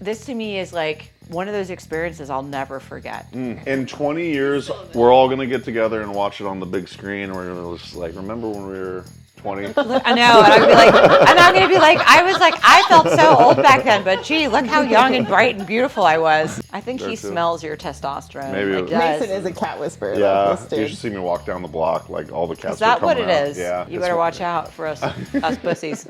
this to me is like one of those experiences I'll never forget. In 20 years, we're all gonna get together and watch it on the big screen. We're gonna just like, remember when we were 20? I know, and I'm gonna be like, I felt so old back then, but gee, look how young and bright and beautiful I was. I think he smells your testosterone. Maybe like, does. Mason is a cat whisperer. Yeah, you should see me walk down the block, like all the cats. Is that are coming what it out. is? Yeah. You better watch out for us pussies.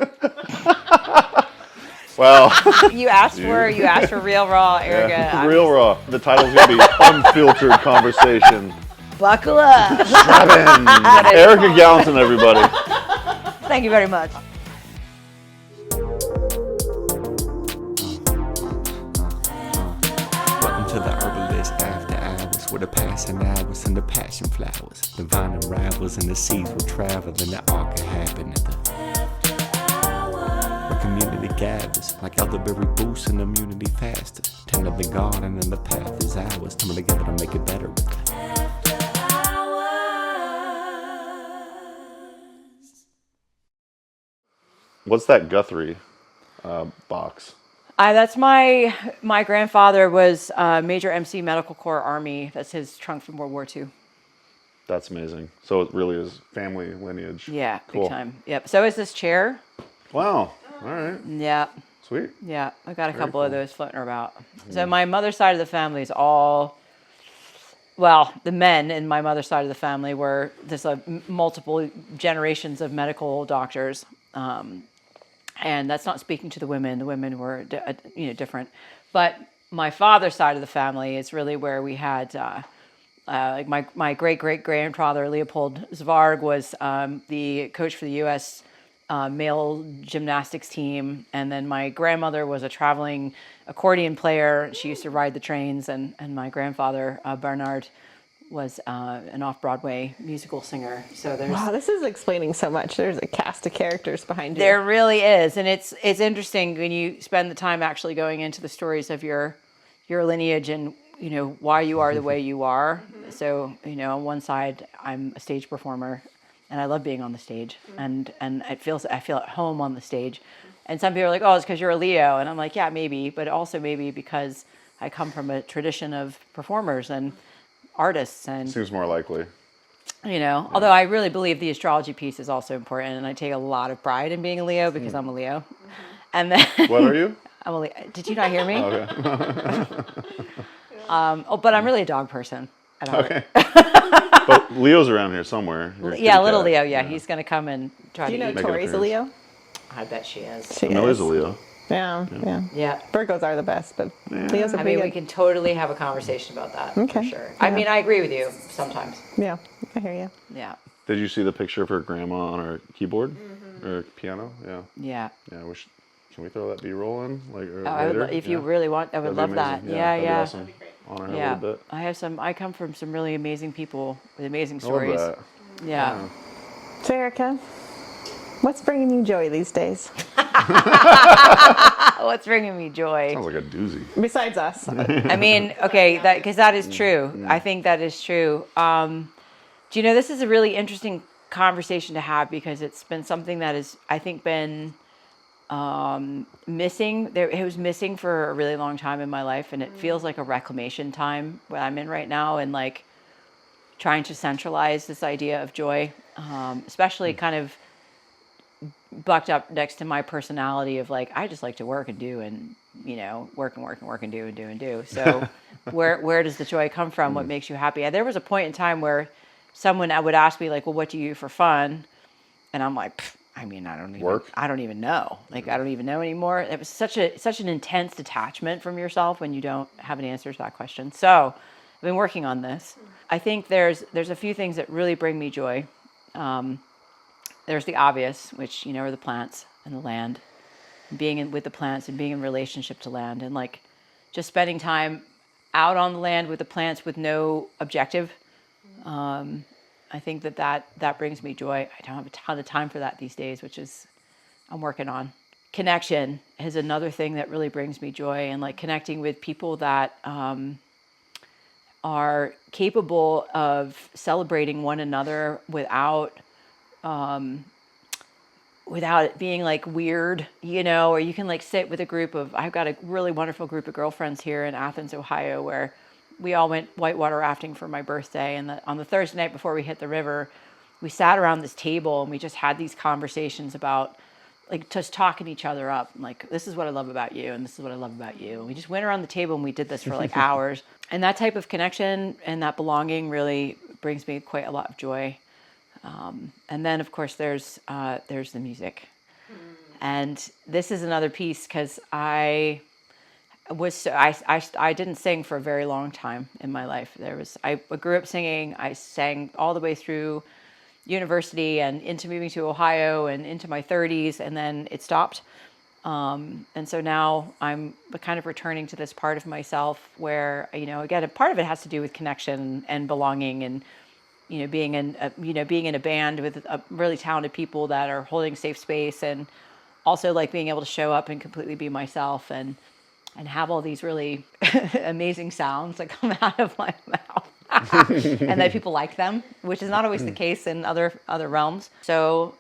Well, You asked for Real Raw, Erika. yeah, Real Raw. The title's gonna be Unfiltered Conversation. Buckle up. 7. Erika Galentin, everybody. Thank you very much. Welcome to the Herbalists After Hours, where the passing hours and the passion flowers, divine unravels and the seeds will travel, and the arc can happen at the where community gathers, like elderberry boosts and immunity faster. Tend to the garden and the path is ours. Coming together to make it better with the What's that Guthrie box? That's my grandfather was Major MC Medical Corps Army. That's his trunk from World War II. That's amazing. So it really is family lineage. Yeah, Cool. big time. Yep. So is this chair. Wow. All right. Yeah. Sweet. Yeah. I got a couple of those floating about. So my mother's side of the family is all, well, the men in my mother's side of the family were this multiple generations of medical doctors. And that's not speaking to the women. The women were, different. But my father's side of the family is really where we had, like my great-great-grandfather, Leopold Zvarg, was the coach for the U.S. Male gymnastics team. And then my grandmother was a traveling accordion player. She used to ride the trains. And my grandfather, Bernard, was an off-Broadway musical singer. So there's Wow, this is explaining so much. There's a cast of characters behind you. There really is, and it's interesting when you spend the time actually going into the stories of your lineage and why you are the way you are. So on one side, I'm a stage performer, and I love being on the stage, and I feel at home on the stage. And some people are like, oh, it's because you're a Leo, and I'm like, yeah, maybe, but also maybe because I come from a tradition of performers and artists, and Seems more likely. although I really believe the astrology piece is also important, and I take a lot of pride in being a Leo because I'm a Leo. And then What are you? I'm a Leo. Did you not hear me? Okay. But I'm really a dog person. I don't Okay. But Leo's around here somewhere. Your Yeah, kitty little cat. Leo. Yeah, he's gonna come and try Do you to know eat. Make an Tori's a Leo? I bet she is. She Millie's is. a Leo. Yeah. Yeah. Virgos are the best, but Leos are I pretty mean, we good. can totally have a conversation about that for Okay. sure. I mean, I agree with you sometimes. Yeah, I hear you. Yeah. Did you see the picture of her grandma on her keyboard or piano? Yeah. Yeah. Yeah. Can we throw that B-roll in or I would, later? if you Yeah. really want, I would That'd be love that. amazing. Yeah, That'd yeah. Be awesome. Honor her a Yeah, little bit. I come from some really amazing people with amazing I love stories. that. Yeah. So, Erika, what's bringing you joy these days? What's bringing me joy? Sounds like a doozy. Besides us. I mean, okay, because that is true. I think that is true. Do you know, this is a really interesting conversation to have because it's been something that has, I think, been missing. It was missing for a really long time in my life, and it feels like a reclamation time what I'm in right now, and like trying to centralize this idea of joy, especially kind of bucked up next to my personality of like, I just like to work and do and, work and work and work and do and do and do. So where does the joy come from? What makes you happy? There was a point in time where someone would ask me like, well, what do you do for fun? And I'm like, I mean, I don't even know. Like, I don't even know anymore. It was such an intense detachment from yourself when you don't have an answer to that question. So I've been working on this. I think there's a few things that really bring me joy. There's the obvious, which, are the plants and the land, being with the plants and being in relationship to land, and like just spending time out on the land with the plants with no objective. I think that brings me joy. I don't have a ton of time for that these days, which is I'm working on. Connection is another thing that really brings me joy, and like connecting with people that are capable of celebrating one another without without it being like weird, or you can like sit with a group of, I've got a really wonderful group of girlfriends here in Athens, Ohio, where we all went whitewater rafting for my birthday. And on the Thursday night before we hit the river, we sat around this table and we just had these conversations about like just talking each other up. Like, this is what I love about you. And this is what I love about you. And we just went around the table and we did this for like hours. And that type of connection and that belonging really brings me quite a lot of joy. And then of course there's the music. And this is another piece because I didn't sing for a very long time in my life. I grew up singing. I sang all the way through university and into moving to Ohio and into my 30s, and then it stopped. And so now I'm kind of returning to this part of myself where, again, a part of it has to do with connection and belonging and, being in a band with really talented people that are holding safe space, and also like being able to show up and completely be myself and have all these really amazing sounds that come out of my mouth. And that people like them, which is not always the case in other realms. So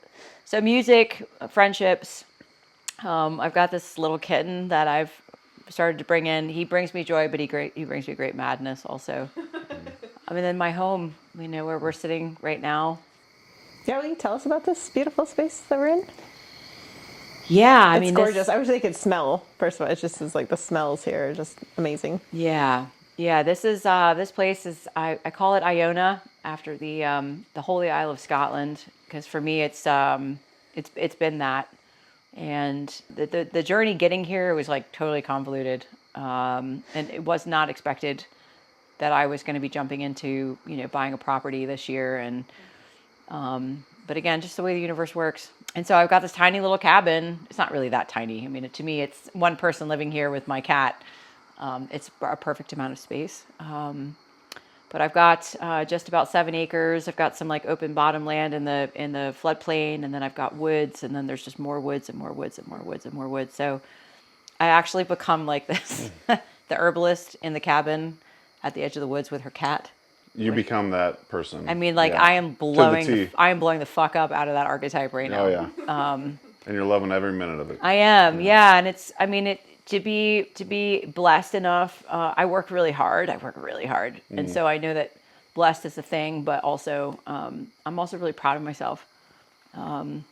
music, friendships. I've got this little kitten that I've started to bring in. He brings me joy, but he brings me great madness also. I mean, then my home, where we're sitting right now. Yeah, will you tell us about this beautiful space that we're in? Yeah, It's gorgeous. I wish they could smell. First of all, it's just like the smells here are just amazing. Yeah. This is this place is I call it Iona after the Holy Isle of Scotland, because for me it's been that, and the journey getting here was like totally convoluted, and it was not expected that I was going to be jumping into buying a property this year, and but again, just the way the universe works. And so I've got this tiny little cabin. It's not really that tiny. I mean, to me, it's one person living here with my cat. It's a perfect amount of space. But I've got just about 7 acres. I've got some like open bottom land in the floodplain, and then I've got woods, and then there's just more woods and more woods and more woods and more woods. So I actually become like this, the herbalist in the cabin at the edge of the woods with her cat. You become that person. I mean, like, yeah. I am blowing the fuck up out of that archetype right now. Oh yeah. And you're loving every minute of it. I am, yeah. And it's, I mean, to be blessed enough. I work really hard. And so I know that blessed is a thing, but also I'm also really proud of myself. And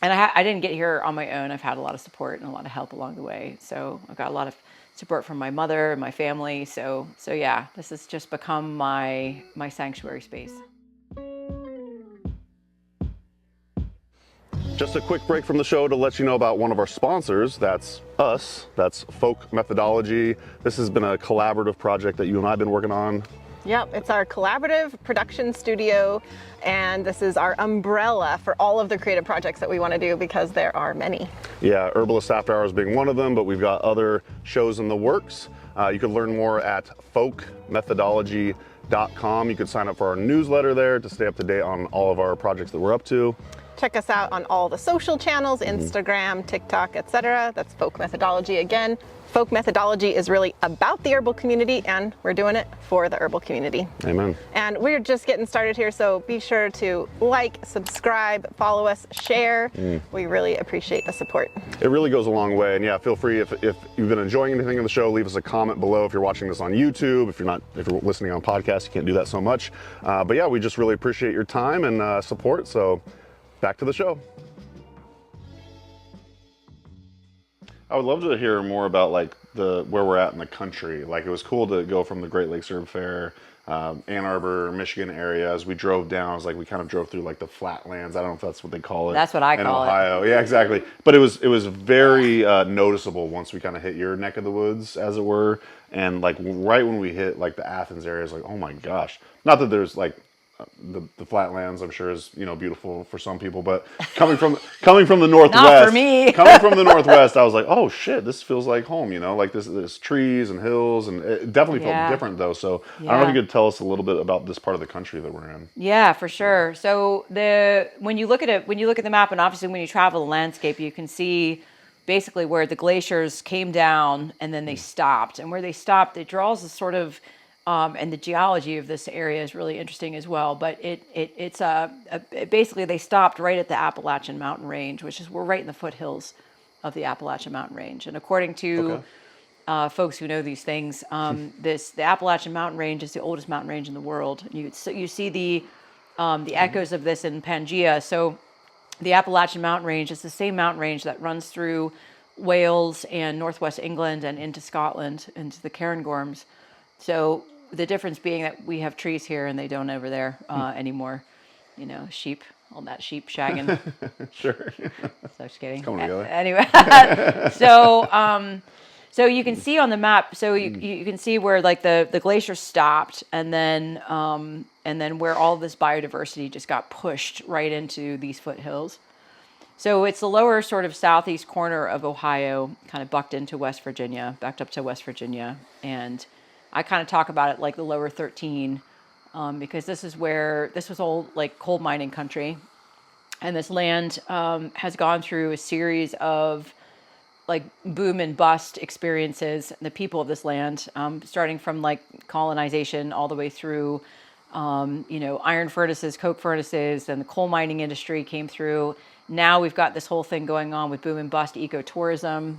I didn't get here on my own. I've had a lot of support and a lot of help along the way. So I've got a lot of support from my mother and my family. So yeah, this has just become my sanctuary space. Just a quick break from the show to let you know about one of our sponsors. That's us. That's Folk Methodology. This has been a collaborative project that you and I have been working on. Yep, it's our collaborative production studio, and this is our umbrella for all of the creative projects that we want to do, because there are many. Yeah, Herbalists After Hours being one of them, but we've got other shows in the works. You can learn more at folkmethodology.com. You can sign up for our newsletter there to stay up to date on all of our projects that we're up to. Check us out on all the social channels, Instagram, TikTok, etc. That's Folk Methodology again. Folk Methodology is really about the herbal community, and we're doing it for the herbal community. Amen. And we're just getting started here, so be sure to like, subscribe, follow us, share. We really appreciate the support. It really goes a long way. And yeah, feel free, if you've been enjoying anything in the show, leave us a comment below. If you're watching this on YouTube, if you're listening on podcast, you can't do that so much. But yeah, we just really appreciate your time and support. So back to the show. I would love to hear more about like where we're at in the country. Like, it was cool to go from the Great Lakes Herb Fair, Ann Arbor, Michigan area. As we drove down, it was like we kind of drove through like the flatlands. I don't know if that's what they call it. That's what I call it. In Ohio, yeah, exactly. But it was very noticeable once we kind of hit your neck of the woods, as it were. And like right when we hit like the Athens area, it's like, oh my gosh. Not that there's like the flatlands, I'm sure, is beautiful for some people, but coming from the northwest, not for me. Coming from the northwest, I was like, oh shit, this feels like home, like there's trees and hills, and it definitely felt different though. So I don't know if you could tell us a little bit about this part of the country that we're in. Yeah, for sure. So when you look at the map, and obviously when you travel the landscape, you can see basically where the glaciers came down and then they stopped, and where they stopped, it draws a sort of and the geology of this area is really interesting as well. But basically they stopped right at the Appalachian Mountain Range, which is we're right in the foothills of the Appalachian Mountain Range. And according to folks who know these things, the Appalachian Mountain Range is the oldest mountain range in the world. You see the echoes of this in Pangea. So the Appalachian Mountain Range is the same mountain range that runs through Wales and northwest England and into Scotland, into the Cairngorms. So the difference being that we have trees here and they don't over there anymore. You know, sheep, all that sheep shagging. Sure. So just kidding. Coming together. Anyway, so you can see on the map. So you can see where like the glacier stopped, and then where all this biodiversity just got pushed right into these foothills. So it's the lower sort of southeast corner of Ohio, kind of backed up to West Virginia. And I kind of talk about it like the lower 13, because this was old like coal mining country. And this land has gone through a series of like boom and bust experiences. The people of this land, starting from like colonization all the way through, iron furnaces, coke furnaces, and the coal mining industry came through. Now we've got this whole thing going on with boom and bust ecotourism.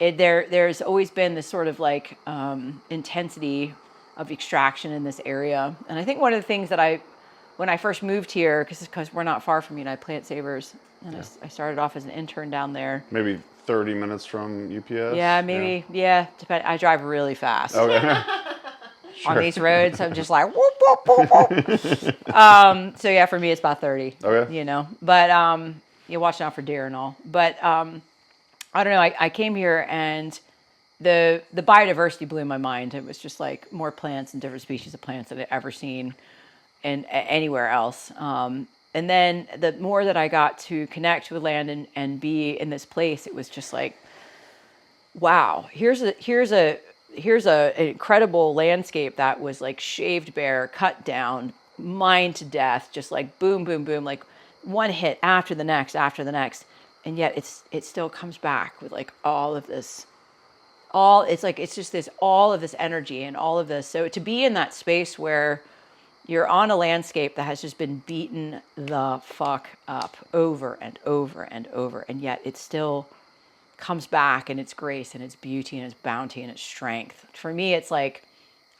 There's always been this sort of like intensity of extraction in this area. And I think one of the things that when I first moved here, because we're not far from United Plant Savers, and I started off as an intern down there. Maybe 30 minutes from UPS? Yeah, maybe. Yeah, I drive really fast. Okay. On these roads, I'm just like, whoop, whoop, whoop, whoop. So yeah, for me, it's about 30, Okay. But you're watching out for deer and all. But I don't know, I came here and the biodiversity blew my mind. It was just like more plants and different species of plants that I'd ever seen anywhere else. And then the more that I got to connect with land and be in this place, it was just like, wow, here's an incredible landscape that was like shaved bare, cut down, mined to death, just like boom, boom, boom, like one hit after the next, and yet it still comes back with like all of this, all of this energy and all of this. So to be in that space where you're on a landscape that has just been beaten the fuck up over and over and over, and yet it still comes back in its grace and its beauty and its bounty and its strength. For me, it's like,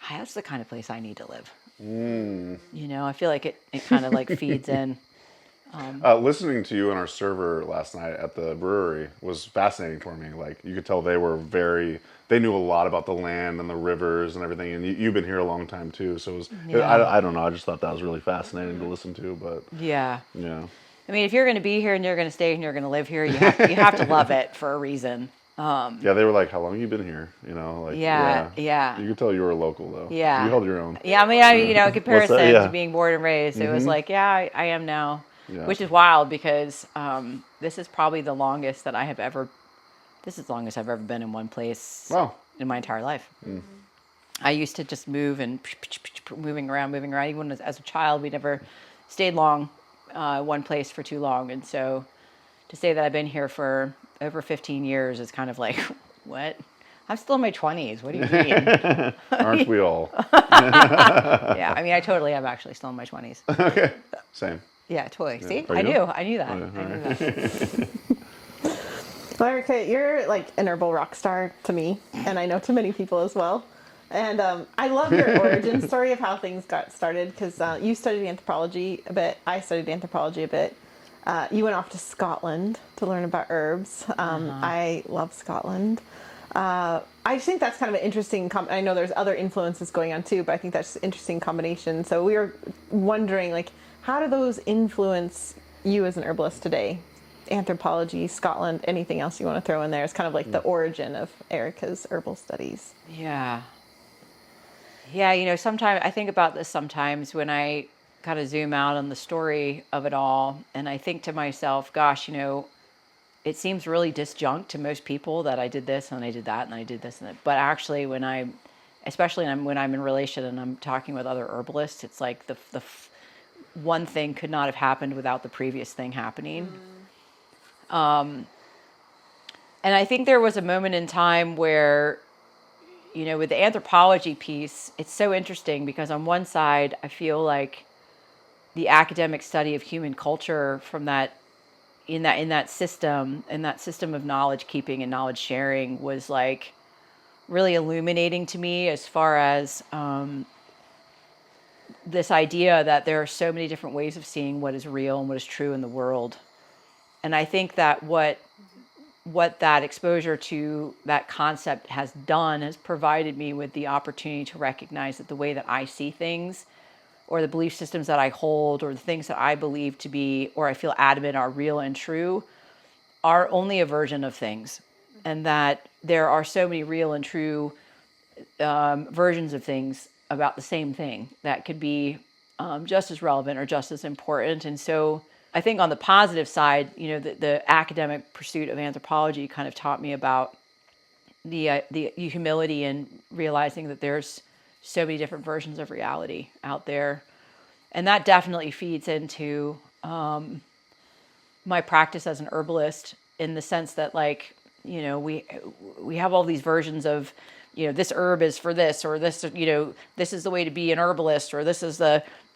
that's the kind of place I need to live. I feel like it kind of like feeds in. Listening to you and our server last night at the brewery was fascinating for me. Like, you could tell they knew a lot about the land and the rivers and everything. And you've been here a long time too. So I don't know. I just thought that was really fascinating to listen to, but yeah. I mean, if you're going to be here and you're going to stay and you're going to live here, you have to love it for a reason. Yeah, they were like, how long have you been here? Yeah. You could tell you were a local though. Yeah. You held your own. Yeah, I mean, in comparison Yeah. to being born and raised, it was like, I am now. Yeah. Which is wild because this is probably the longest that I've ever been in one place. Wow. In my entire life. I used to just move and moving around. Even as a child, we never stayed long one place for too long. And so to say that I've been here for over 15 years is kind of like, what? I'm still in my 20s. What do you mean? Aren't we all? Yeah, I mean, I totally am actually still in my 20s. Okay, same. Yeah, totally. Yeah. See, Are I you? knew that. I knew that. Well, Erika, you're like an herbal rock star to me, and I know to many people as well. And I love your origin story of how things got started, because you studied anthropology a bit. I studied anthropology a bit. You went off to Scotland to learn about herbs. I love Scotland. I just think that's kind of an interesting, I know there's other influences going on too, but I think that's an interesting combination. So we were wondering, like, how do those influence you as an herbalist today? Anthropology, Scotland, anything else you want to throw in there? It's kind of like the origin of Erika's herbal studies. Yeah. Yeah, sometimes I think about this sometimes when I kind of zoom out on the story of it all, and I think to myself, gosh, it seems really disjunct to most people that I did this and I did that and I did this and that. But actually, when I'm in relation and I'm talking with other herbalists, it's like the one thing could not have happened without the previous thing happening. And I think there was a moment in time where, with the anthropology piece, it's so interesting because on one side, I feel like the academic study of human culture from that in that system of knowledge keeping and knowledge sharing was like really illuminating to me as far as this idea that there are so many different ways of seeing what is real and what is true in the world. And I think that what that exposure to that concept has done has provided me with the opportunity to recognize that the way that I see things, or the belief systems that I hold, or the things that I believe to be, or I feel adamant are real and true, are only a version of things. And that there are so many real and true versions of things about the same thing that could be just as relevant or just as important. And so I think on the positive side, the academic pursuit of anthropology kind of taught me about the humility in realizing that there's so many different versions of reality out there. And that definitely feeds into my practice as an herbalist, in the sense that, like, we have all these versions of, this herb is for this, or this, this is the way to be an herbalist, or this is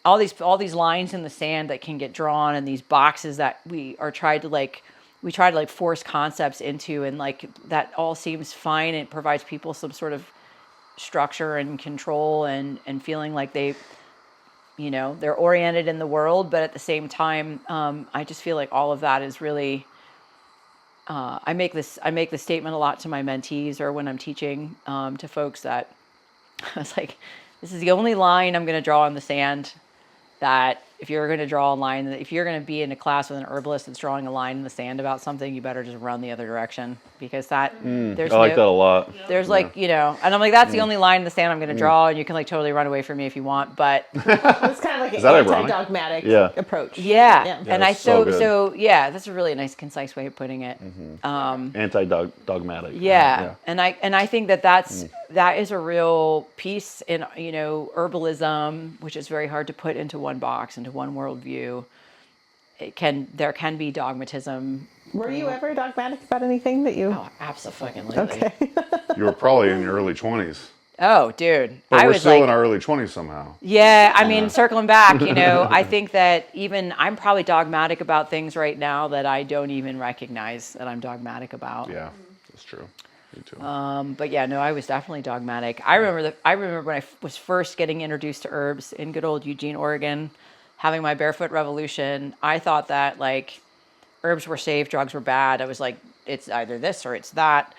all these lines in the sand that can get drawn, and these boxes that we try to force concepts into, and like that all seems fine. It provides people some sort of structure and control and feeling like they're oriented in the world. But at the same time, I just feel like all of that is really, I make this statement a lot to my mentees, or when I'm teaching to folks, that I was like, this is the only line I'm going to draw in the sand. That if you're going to draw a line, if you're going to be in a class with an herbalist that's drawing a line in the sand about something, you better just run the other direction, because there's I like that a lot. There's and I'm like, that's the only line in the sand I'm going to draw, and you can like totally run away from me if you want, but It's kind of like an anti-dogmatic approach. Yeah. And that's that's a really nice, concise way of putting it. Anti-dogmatic. Yeah. And I think that is a real piece in, herbalism, which is very hard to put into one box, into one worldview. There can be dogmatism. Were you ever dogmatic about anything that you? Oh, absolutely. Okay. You were probably in your early 20s. Oh, dude. But I we're was still like, in our early 20s somehow. Yeah, I mean, circling back, I think that even I'm probably dogmatic about things right now that I don't even recognize that I'm dogmatic about. Yeah, that's true. Me too. But yeah, no, I was definitely dogmatic. I remember when I was first getting introduced to herbs in good old Eugene, Oregon, having my barefoot revolution. I thought that like herbs were safe, drugs were bad. I was like, it's either this or it's that.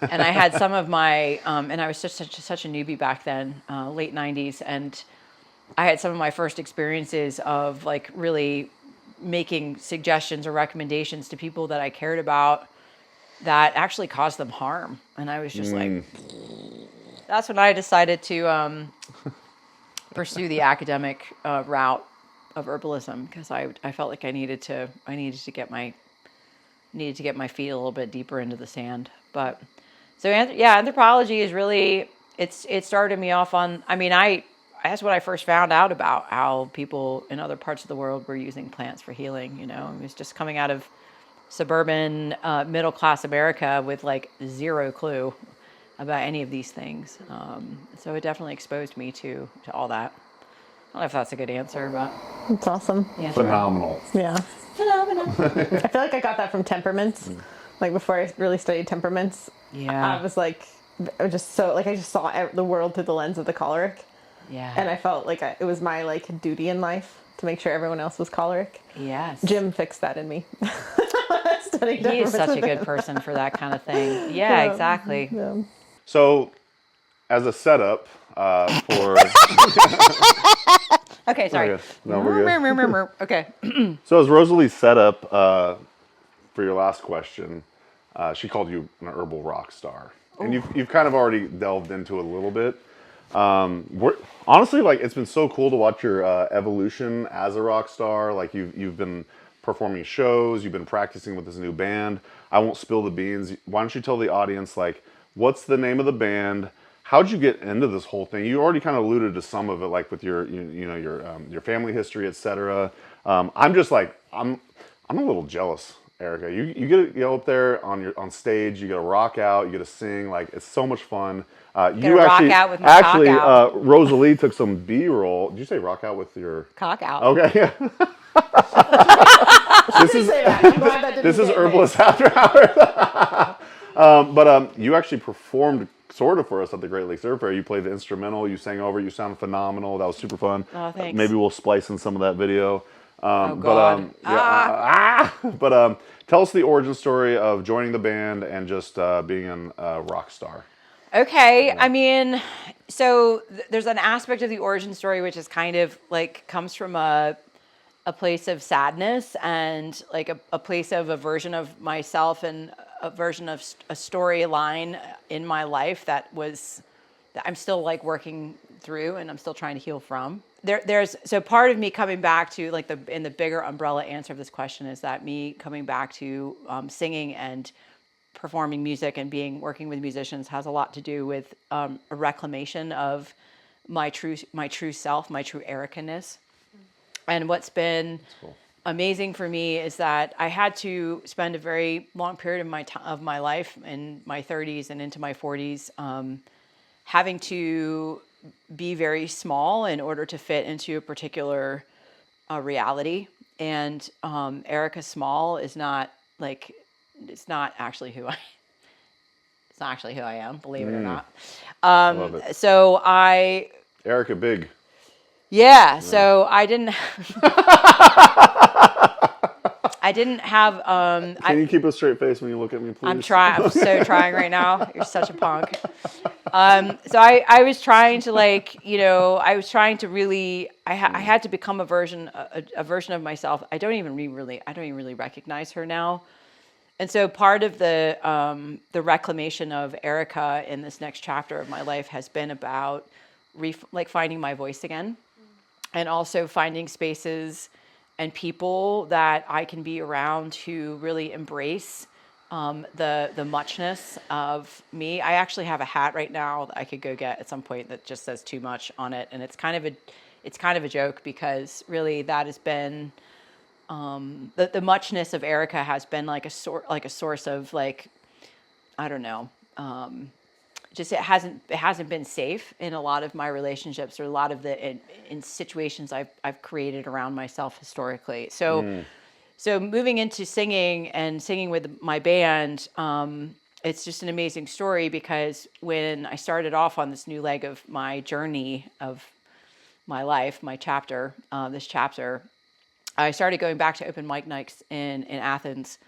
And I had some of my, and I was such a newbie back then, late 90s. And I had some of my first experiences of like really making suggestions or recommendations to people that I cared about that actually caused them harm. And I was just like, that's when I decided to pursue the academic route of herbalism, because I felt like I needed to get my feet a little bit deeper into the sand. But so anthropology is really, it started me off on, that's when I first found out about how people in other parts of the world were using plants for healing. It was just coming out of suburban middle class America with like zero clue about any of these things. So it definitely exposed me to all that. I don't know if that's a good answer, but It's awesome. yeah. Phenomenal. Yeah. Phenomenal. I feel like I got that from temperaments. Like before I really studied temperaments, Yeah. I was like, I just saw the world through the lens of the choleric. Yeah. And I felt like it was my like duty in life to make sure everyone else was choleric. Yes. Jim fixed that in me. He is such a good person for that kind of thing. Yeah, exactly. Yeah. So, as a setup for... Okay, sorry. Okay. No, we're good. Okay. So as Rosalie's setup for your last question, she called you an herbal rock star. And you've kind of already delved into it a little bit. Honestly, like, it's been so cool to watch your evolution as a rock star. Like, you've been performing shows, you've been practicing with this new band. I won't spill the beans. Why don't you tell the audience, like, what's the name of the band? How'd you get into this whole thing? You already kind of alluded to some of it, like with your family history, etc. I'm just like, I'm a little jealous Erika. You get to go up there on stage. You get to rock out. You get to sing. Like, it's so much fun. You rock out with my cock out. Rosalie took some B-roll. Did you say rock out with your Cock out. Okay, yeah. This is Herbalists After Hours. But you actually performed sort of for us at the Great Lakes Air Fair. You played the instrumental. You sang over. You sounded phenomenal. That was super fun. Oh, thanks. Maybe we'll splice in some of that video. Oh, God. But tell us the origin story of joining the band and just being a rock star. Okay, I mean, so there's an aspect of the origin story which is kind of like comes from a place of sadness and like a place of a version of myself and a version of a storyline in my life that I'm still like working through and I'm still trying to heal from. So part of me coming back to like in the bigger umbrella answer of this question is that me coming back to singing and performing music and working with musicians has a lot to do with a reclamation of my true self, my true Erika-ness. And what's been amazing for me is that I had to spend a very long period of my life in my 30s and into my 40s having to be very small in order to fit into a particular reality. And Erika Small is not like, it's not actually who I am, believe it or not. Love it. So Erika Big. Yeah, so I didn't have Can you keep a straight face when you look at me, please? I'm so trying right now. You're such a punk. So I was trying to really I had to become a version of myself. I don't even really recognize her now. And so part of the reclamation of Erika in this next chapter of my life has been about finding my voice again, and also finding spaces and people that I can be around who really embrace the muchness of me. I actually have a hat right now that I could go get at some point that just says too much on it, and it's kind of a joke because really that has been. The muchness of Erika has been like a source of like, I don't know, just it hasn't been safe in a lot of my relationships or a lot of in situations I've created around myself historically. So moving into singing with my band, it's just an amazing story because when I started off on this new leg of my journey of my life, this chapter. I started going back to open mic nights in Athens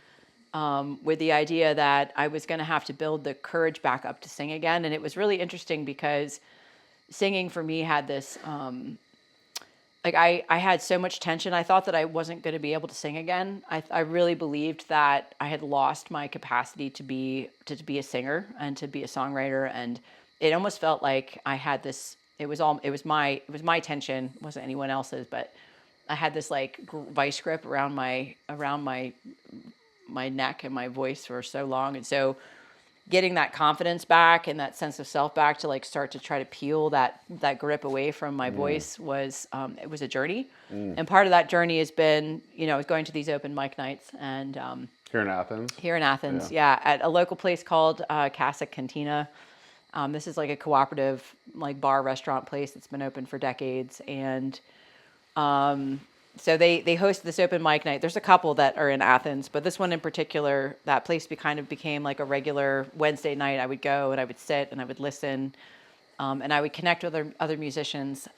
with the idea that I was going to have to build the courage back up to sing again. And it was really interesting because singing for me had this, I had so much tension. I thought that I wasn't going to be able to sing again. I really believed that I had lost my capacity to be a singer and to be a songwriter. And it almost felt like I had this, it was my tension, it wasn't anyone else's, but I had this like vice grip around my neck and my voice for so long. And so getting that confidence back and that sense of self back to like start to try to peel that grip away from my voice was it was a journey. And part of that journey has been, going to these open mic nights and Here in Athens? Yeah, at a local place called Casa Cantina. This is like a cooperative like bar restaurant place that's been open for decades. And so they host this open mic night. There's a couple that are in Athens, but this one in particular, that place kind of became like a regular Wednesday night. I would go and I would sit and I would listen, and I would connect with other musicians.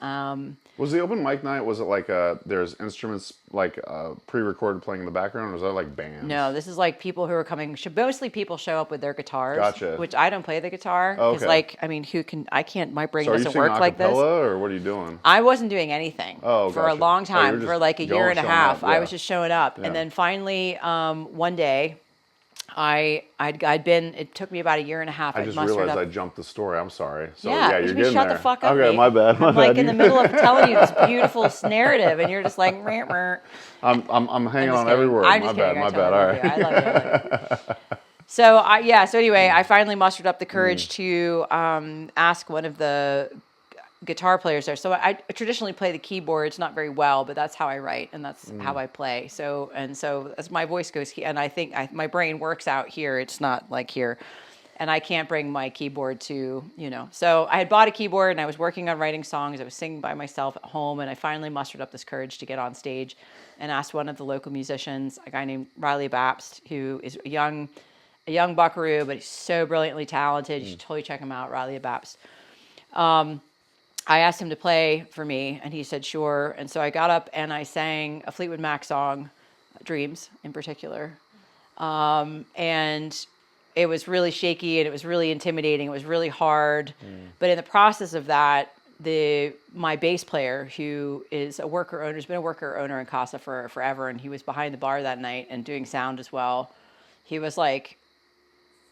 Was the open mic night, was it like there's instruments like pre-recorded playing in the background, or was that like bands? No, this is like people who are coming. Mostly people show up with their guitars. Gotcha. Which I don't play the guitar. Okay. Because I can't, my brain doesn't work like this. So are you singing a cappella, or what are you doing? I wasn't doing anything for a long time, for like a year and a half. I was just showing up. And then finally, one day, it took me about a year and a half. I just realized I jumped the story. I'm sorry. So yeah, you're you getting shut there. the fuck up. Okay, my bad. I'm like in the middle of telling you this beautiful narrative, and you're just like, meh, meh. I'm hanging on every word. I'm just kidding. My bad. All right. I love you. So anyway, I finally mustered up the courage to ask one of the guitar players there. So I traditionally play the keyboards, not very well, but that's how I write and that's how I play. So as my voice goes here, and I think my brain works out here. It's not like here. And I can't bring my keyboard to, So I had bought a keyboard and I was working on writing songs. I was singing by myself at home. And I finally mustered up this courage to get on stage and asked one of the local musicians, a guy named Riley Bapst, who is a young buckaroo, but he's so brilliantly talented. You should totally check him out, Riley Bapst. I asked him to play for me and he said, sure. And so I got up and I sang a Fleetwood Mac song, Dreams in particular. And it was really shaky and it was really intimidating. It was really hard. But in the process of that, my bass player, who is a worker owner, has been a worker owner in Casa for forever, and he was behind the bar that night and doing sound as well. He was like,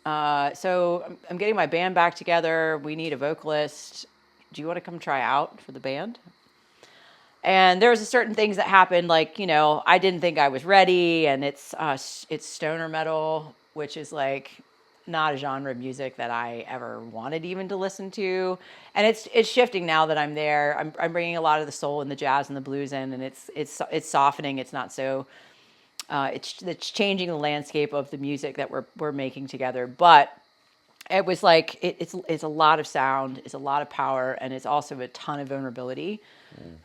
so I'm getting my band back together. We need a vocalist. Do you want to come try out for the band? And there was certain things that happened, like, I didn't think I was ready, and it's stoner metal, which is like not a genre of music that I ever wanted even to listen to. And it's shifting now that I'm there. I'm bringing a lot of the soul and the jazz and the blues in, and it's softening. It's not so. It's changing the landscape of the music that we're making together. But it was like it's a lot of sound, it's a lot of power, and it's also a ton of vulnerability.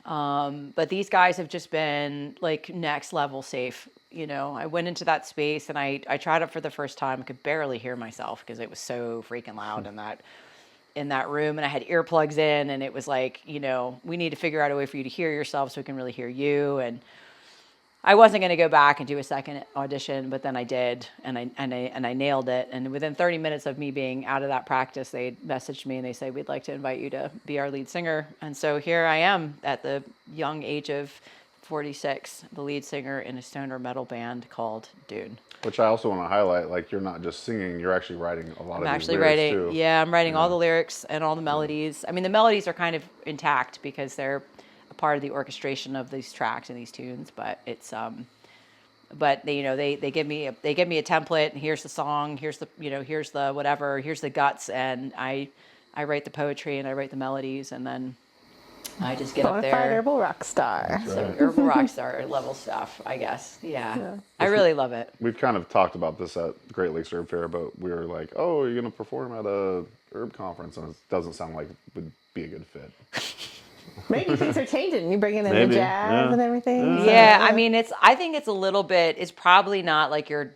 But these guys have just been like next level safe. I went into that space and I tried it for the first time. I could barely hear myself because it was so freaking loud in that room. And I had earplugs in, and it was like, we need to figure out a way for you to hear yourself so we can really hear you. And I wasn't going to go back and do a second audition, but then I did, and I nailed it. And within 30 minutes of me being out of that practice, they messaged me and they said, we'd like to invite you to be our lead singer. And so here I am at the young age of 46, the lead singer in a stoner metal band called Dune. Which I also want to highlight, like, you're not just singing, you're actually writing a lot of these lyrics too. Yeah, I'm writing all the lyrics and all the melodies. I mean, the melodies are kind of intact because they're a part of the orchestration of these tracks and these tunes, but it's but they give me a template, and here's the song, here's the whatever, here's the guts, and I write the poetry and I write the melodies, and then I just get up there. Bonafide herbal rock star. So herbal rock star level stuff, I guess. Yeah. I really love it. We've kind of talked about this at Great Lakes Herb Fair, but we were like, oh, you're going to perform at a herb conference, and it doesn't sound like it would be a good fit. Maybe things are changing. You're bringing in the jazz and everything. Yeah, I mean, I think it's a little bit, it's probably not like your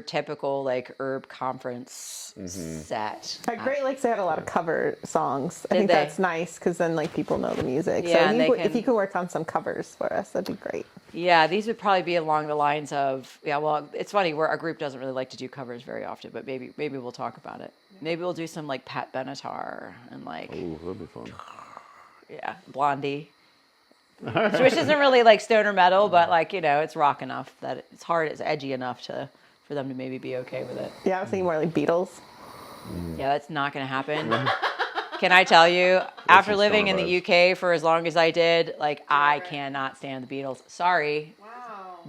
typical like herb conference set. At Great Lakes, they had a lot of cover songs. I think they? that's nice because then like people know the music. Yeah, so if you could work on some covers for us, that'd be great. Yeah, these would probably be along the lines of, well, it's funny, our group doesn't really like to do covers very often, but maybe we'll talk about it. Maybe we'll do some like Pat Benatar and like, Ooh, that'd be fun. Yeah, Blondie. Which isn't really like stoner metal, but like, it's rock enough that it's hard, it's edgy enough for them to maybe be okay with it. Yeah, I was thinking more like Beatles. Yeah, that's not going to happen. Can I tell you, after living in the UK for as long as I did, like, I cannot stand the Beatles. Sorry. Wow.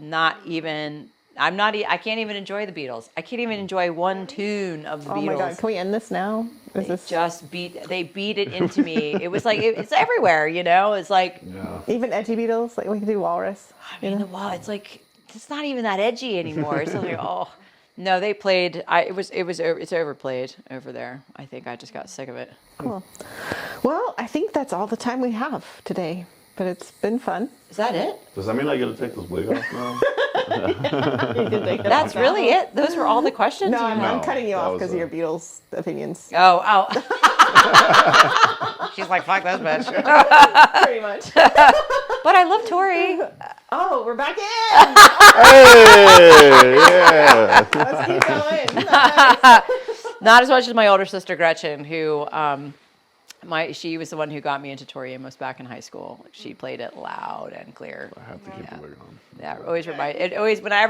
I can't even enjoy the Beatles. I can't even enjoy one tune of the Beatles. Oh my God, can we end this now? They beat it into me. It was like, it's everywhere, It's like. Yeah. Even edgy Beatles, like we could do Walrus. I mean, it's like, it's not even that edgy anymore. It's like, oh. No, they played. It's overplayed over there. I think I just got sick of it. Cool. Well, I think that's all the time we have today, but it's been fun. Is that it? Does that mean I get to take this wig off now? That's really it? Those were all the questions? No, I'm cutting you off because of your Beatles opinions. Oh. She's like, fuck this bitch. Pretty much. But I love Tori. Oh, we're back in. Hey, yeah. Let's keep going. Not as much as my older sister Gretchen, who she was the one who got me into Tori Amos back in high school. She played it loud and clear. I have to keep the wig on. Yeah, every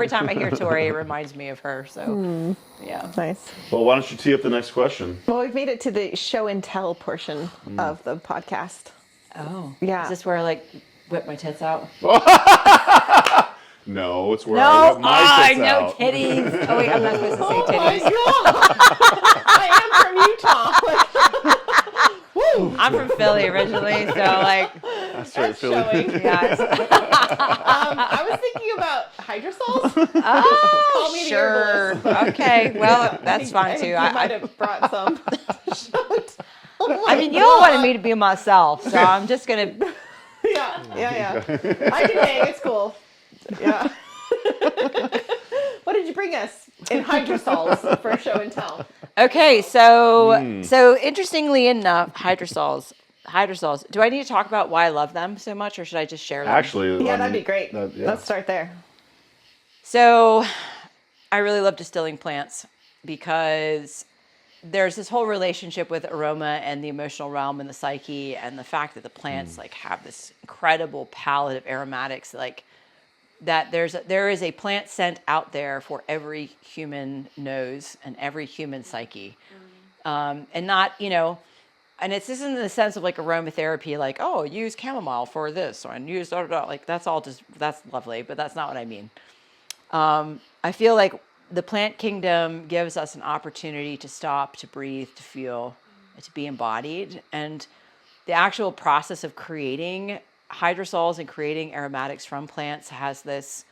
time I hear Tori, it reminds me of her. So, yeah. Nice. Well, why don't you tee up the next question? Well, we've made it to the show and tell portion of the podcast. Oh. Yeah. Is this where I like whip my tits out? No, it's where I whip my tits no out. titties. Oh wait, I'm not supposed to say titties. Oh my God. I am from Utah. I'm from Philly originally, so like, That's straight That's Philly. showing. yeah. I was thinking about hydrosols. Oh, Call me the sure. herbalist. Okay, well, I that's think- fun I too. think you might have brought some. I mean, you all wanted me to be myself, so I'm just gonna. Yeah. I can hang. It's cool. Yeah. What did you bring us in hydrosols for show and tell? Okay, so interestingly enough, hydrosols. Do I need to talk about why I love them so much, or should I just share them? Actually, Yeah, I that'd mean, be great. yeah. Let's start there. So, I really love distilling plants because there's this whole relationship with aroma and the emotional realm and the psyche, and the fact that the plants like have this incredible palette of aromatics, like that there is a plant scent out there for every human nose and every human psyche, and not and this isn't in the sense of like aromatherapy, like, oh, use chamomile for this, or use like that's lovely, but that's not what I mean. I feel like the plant kingdom gives us an opportunity to stop, to breathe, to feel, to be embodied. And the actual process of creating hydrosols and creating aromatics from plants has this,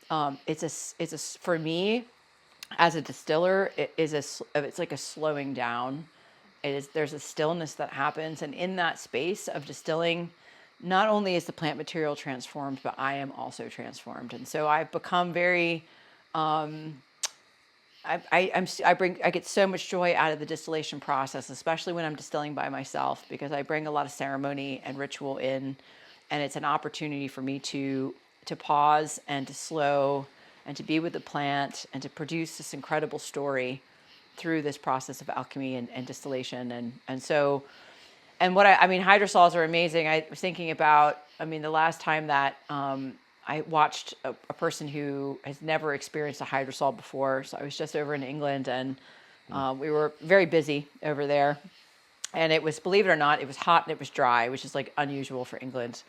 for me, as a distiller, it's like a slowing down. There's a stillness that happens. And in that space of distilling, not only is the plant material transformed, but I am also transformed. And so I've become very, I get so much joy out of the distillation process, especially when I'm distilling by myself, because I bring a lot of ceremony and ritual in, and it's an opportunity for me to pause and to slow and to be with the plant and to produce this incredible story through this process of alchemy and distillation. And so, and hydrosols are amazing. I was thinking about, the last time that I watched a person who has never experienced a hydrosol before. So I was just over in England, and we were very busy over there. And it was, believe it or not, it was hot and it was dry, which is like unusual for England.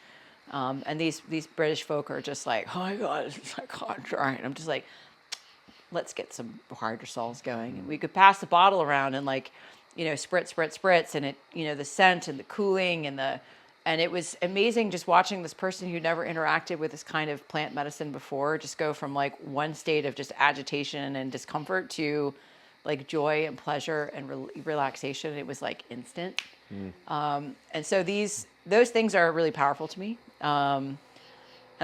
And these British folk are just like, oh my God, it's like hot and dry. And I'm just like, let's get some hydrosols going. And we could pass the bottle around and spritz. And it, the scent and the cooling and it was amazing just watching this person who never interacted with this kind of plant medicine before just go from like one state of just agitation and discomfort to like joy and pleasure and relaxation. It was like instant. And so those things are really powerful to me. And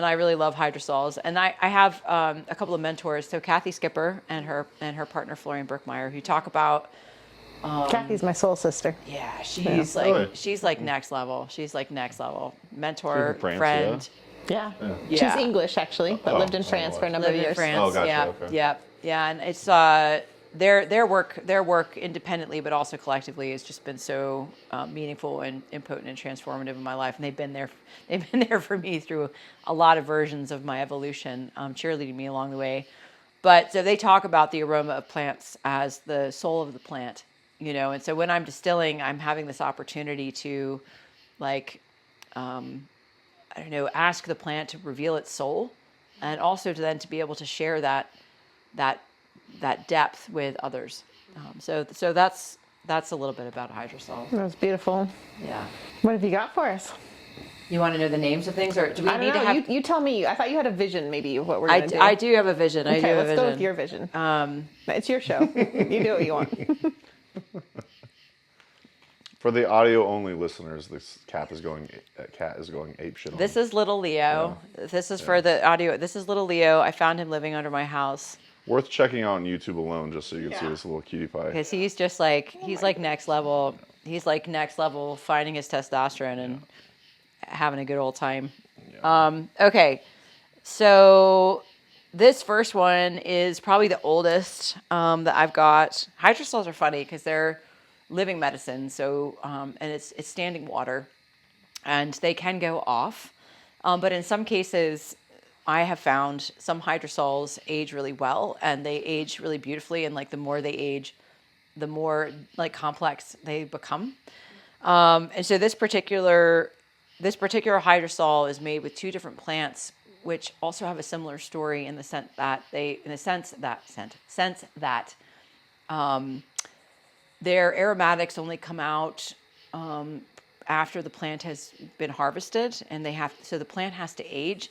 I really love hydrosols. And I have a couple of mentors. So Kathy Skipper and her partner Florian Birkmeyer, who talk about. Kathy's my soul sister. Yeah, she's like next level. She's like next level mentor, France, friend. Yeah. Yeah. She's English actually, but lived in France for a number of Lived in years. France. Oh, gotcha, Yeah, okay. yeah, and it's their work independently, but also collectively, has just been so meaningful and potent and transformative in my life. And they've been there for me through a lot of versions of my evolution, cheerleading me along the way. But so they talk about the aroma of plants as the soul of the plant, And so when I'm distilling, I'm having this opportunity to, ask the plant to reveal its soul, and also to be able to share that depth with others. So that's a little bit about hydrosol. That was beautiful. Yeah. What have you got for us? You want to know the names of things, or do we I need don't to know. have? You tell me. I thought you had a vision, maybe, of what we're going to do. I do have a vision. I do Okay, have a let's vision. go with your vision. It's your show. You do what you want. For the audio only listeners, this cat is going ape shit on This me. is little Leo. This is for the audio. This is little Leo. I found him living under my house Worth checking out on YouTube alone, just so you can see Yeah. this little cutie pie. because he's just like next level. He's like next level, finding his testosterone and having a good old time. Yeah. Okay, so this first one is probably the oldest that I've got. Hydrosols are funny because they're living medicine, so and it's standing water, and they can go off, but in some cases, I have found some hydrosols age really well, and they age really beautifully, and like the more they age, the more like complex they become. And so this particular hydrosol is made with two different plants, which also have a similar story in the sense that their aromatics only come out after the plant has been harvested, and so the plant has to age.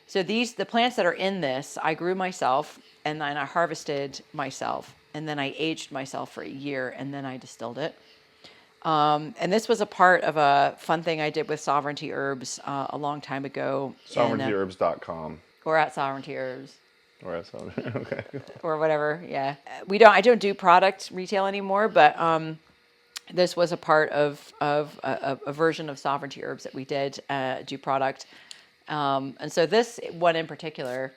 So the plants that are in this, I grew myself, and then I harvested myself, and then I aged myself for a year, and then I distilled it. And this was a part of a fun thing I did with Sovereignty Herbs a long time ago. SovereigntyHerbs.com. Or at Sovereignty Herbs. Or at Sovereignty, okay. Or whatever, yeah. I don't do product retail anymore, but this was a part of a version of Sovereignty Herbs that we did do product. And so this one in particular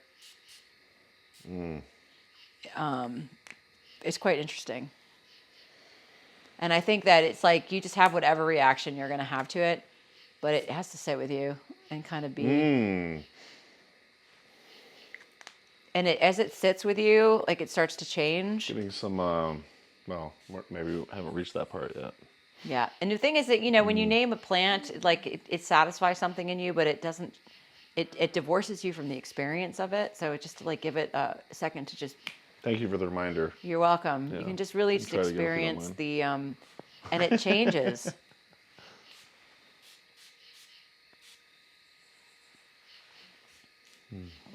is quite interesting. And I think that it's like you just have whatever reaction you're going to have to it, but it has to sit with you and kind of be. And as it sits with you, like it starts to change. Getting some, well, maybe we haven't reached that part yet. Yeah. And the thing is that, when you name a plant, like it satisfies something in you, but it doesn't, it divorces you from the experience of it. So just to like give it a second to just. Thank you for the reminder. You're welcome. Yeah. You can just really just experience the, and it changes.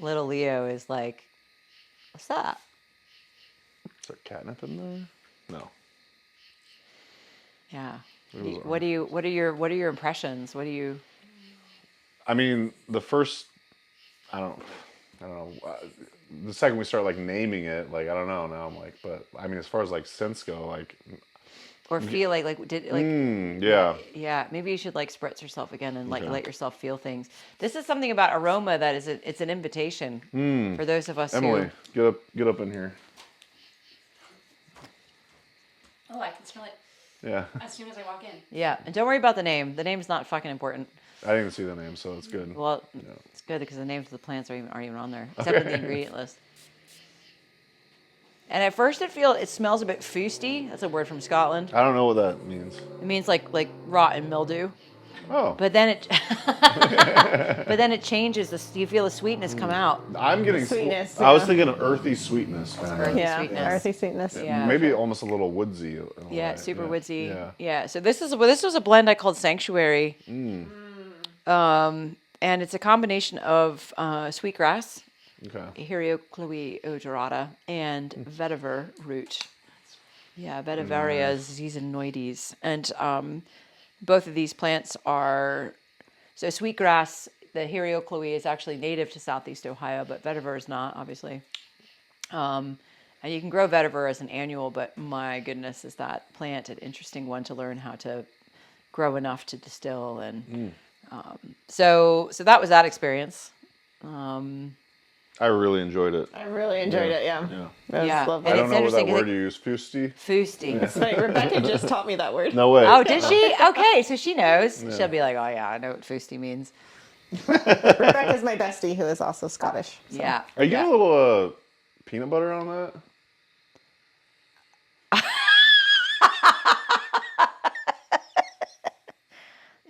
Little Leo is like, what's that? Is there catnip in there? No. Yeah. What are your impressions? What do you? I mean, the first, I don't know. The second we start like naming it, like I don't know. Now I'm like, but I mean, as far as like scents go, like. Or feel like yeah. Yeah, maybe you should like spritz yourself again and like let yourself feel things. This is something about aroma that it's an invitation for those of us Emily, who. get up in here. Oh, I can smell it. Yeah. As soon as I walk in. Yeah, and don't worry about the name. The name's not fucking important. I didn't even see the name, so it's good. Well, it's good because the names of the plants aren't even on there, except for the ingredient list. And at first it smells a bit fusty. That's a word from Scotland. I don't know what that means. It means like rot and mildew. Oh. But then it changes. You feel the sweetness come out. I'm getting Sweetness, I was yeah. thinking of earthy sweetness. Kind of. Earthy Yeah, sweetness. earthy sweetness. Yeah. Maybe almost a little woodsy. In a Yeah, way. super woodsy. Yeah. So this was a blend I called Sanctuary. And it's a combination of sweetgrass, Okay. Herioclue odorata, and vetiver root. Yeah, Vetiveria zizanoides. And both of these plants are, so sweetgrass, the Herioclue is actually native to Southeast Ohio, but vetiver is not, obviously. And you can grow vetiver as an annual, but my goodness, is that plant an interesting one to learn how to grow enough to distill. And so that was that experience. I really enjoyed it. I really enjoyed it, yeah. That was Yeah. lovely. I And don't it's know what that interesting 'cause word you use. Fusty? Fusty. It's funny, Rebecca just taught me that word. No way. Oh, did she? Okay, so she knows. She'll be like, oh yeah, I know what fusty means. Rebecca's my bestie, who is also Scottish. So. Yeah. Are you getting a little peanut butter on that?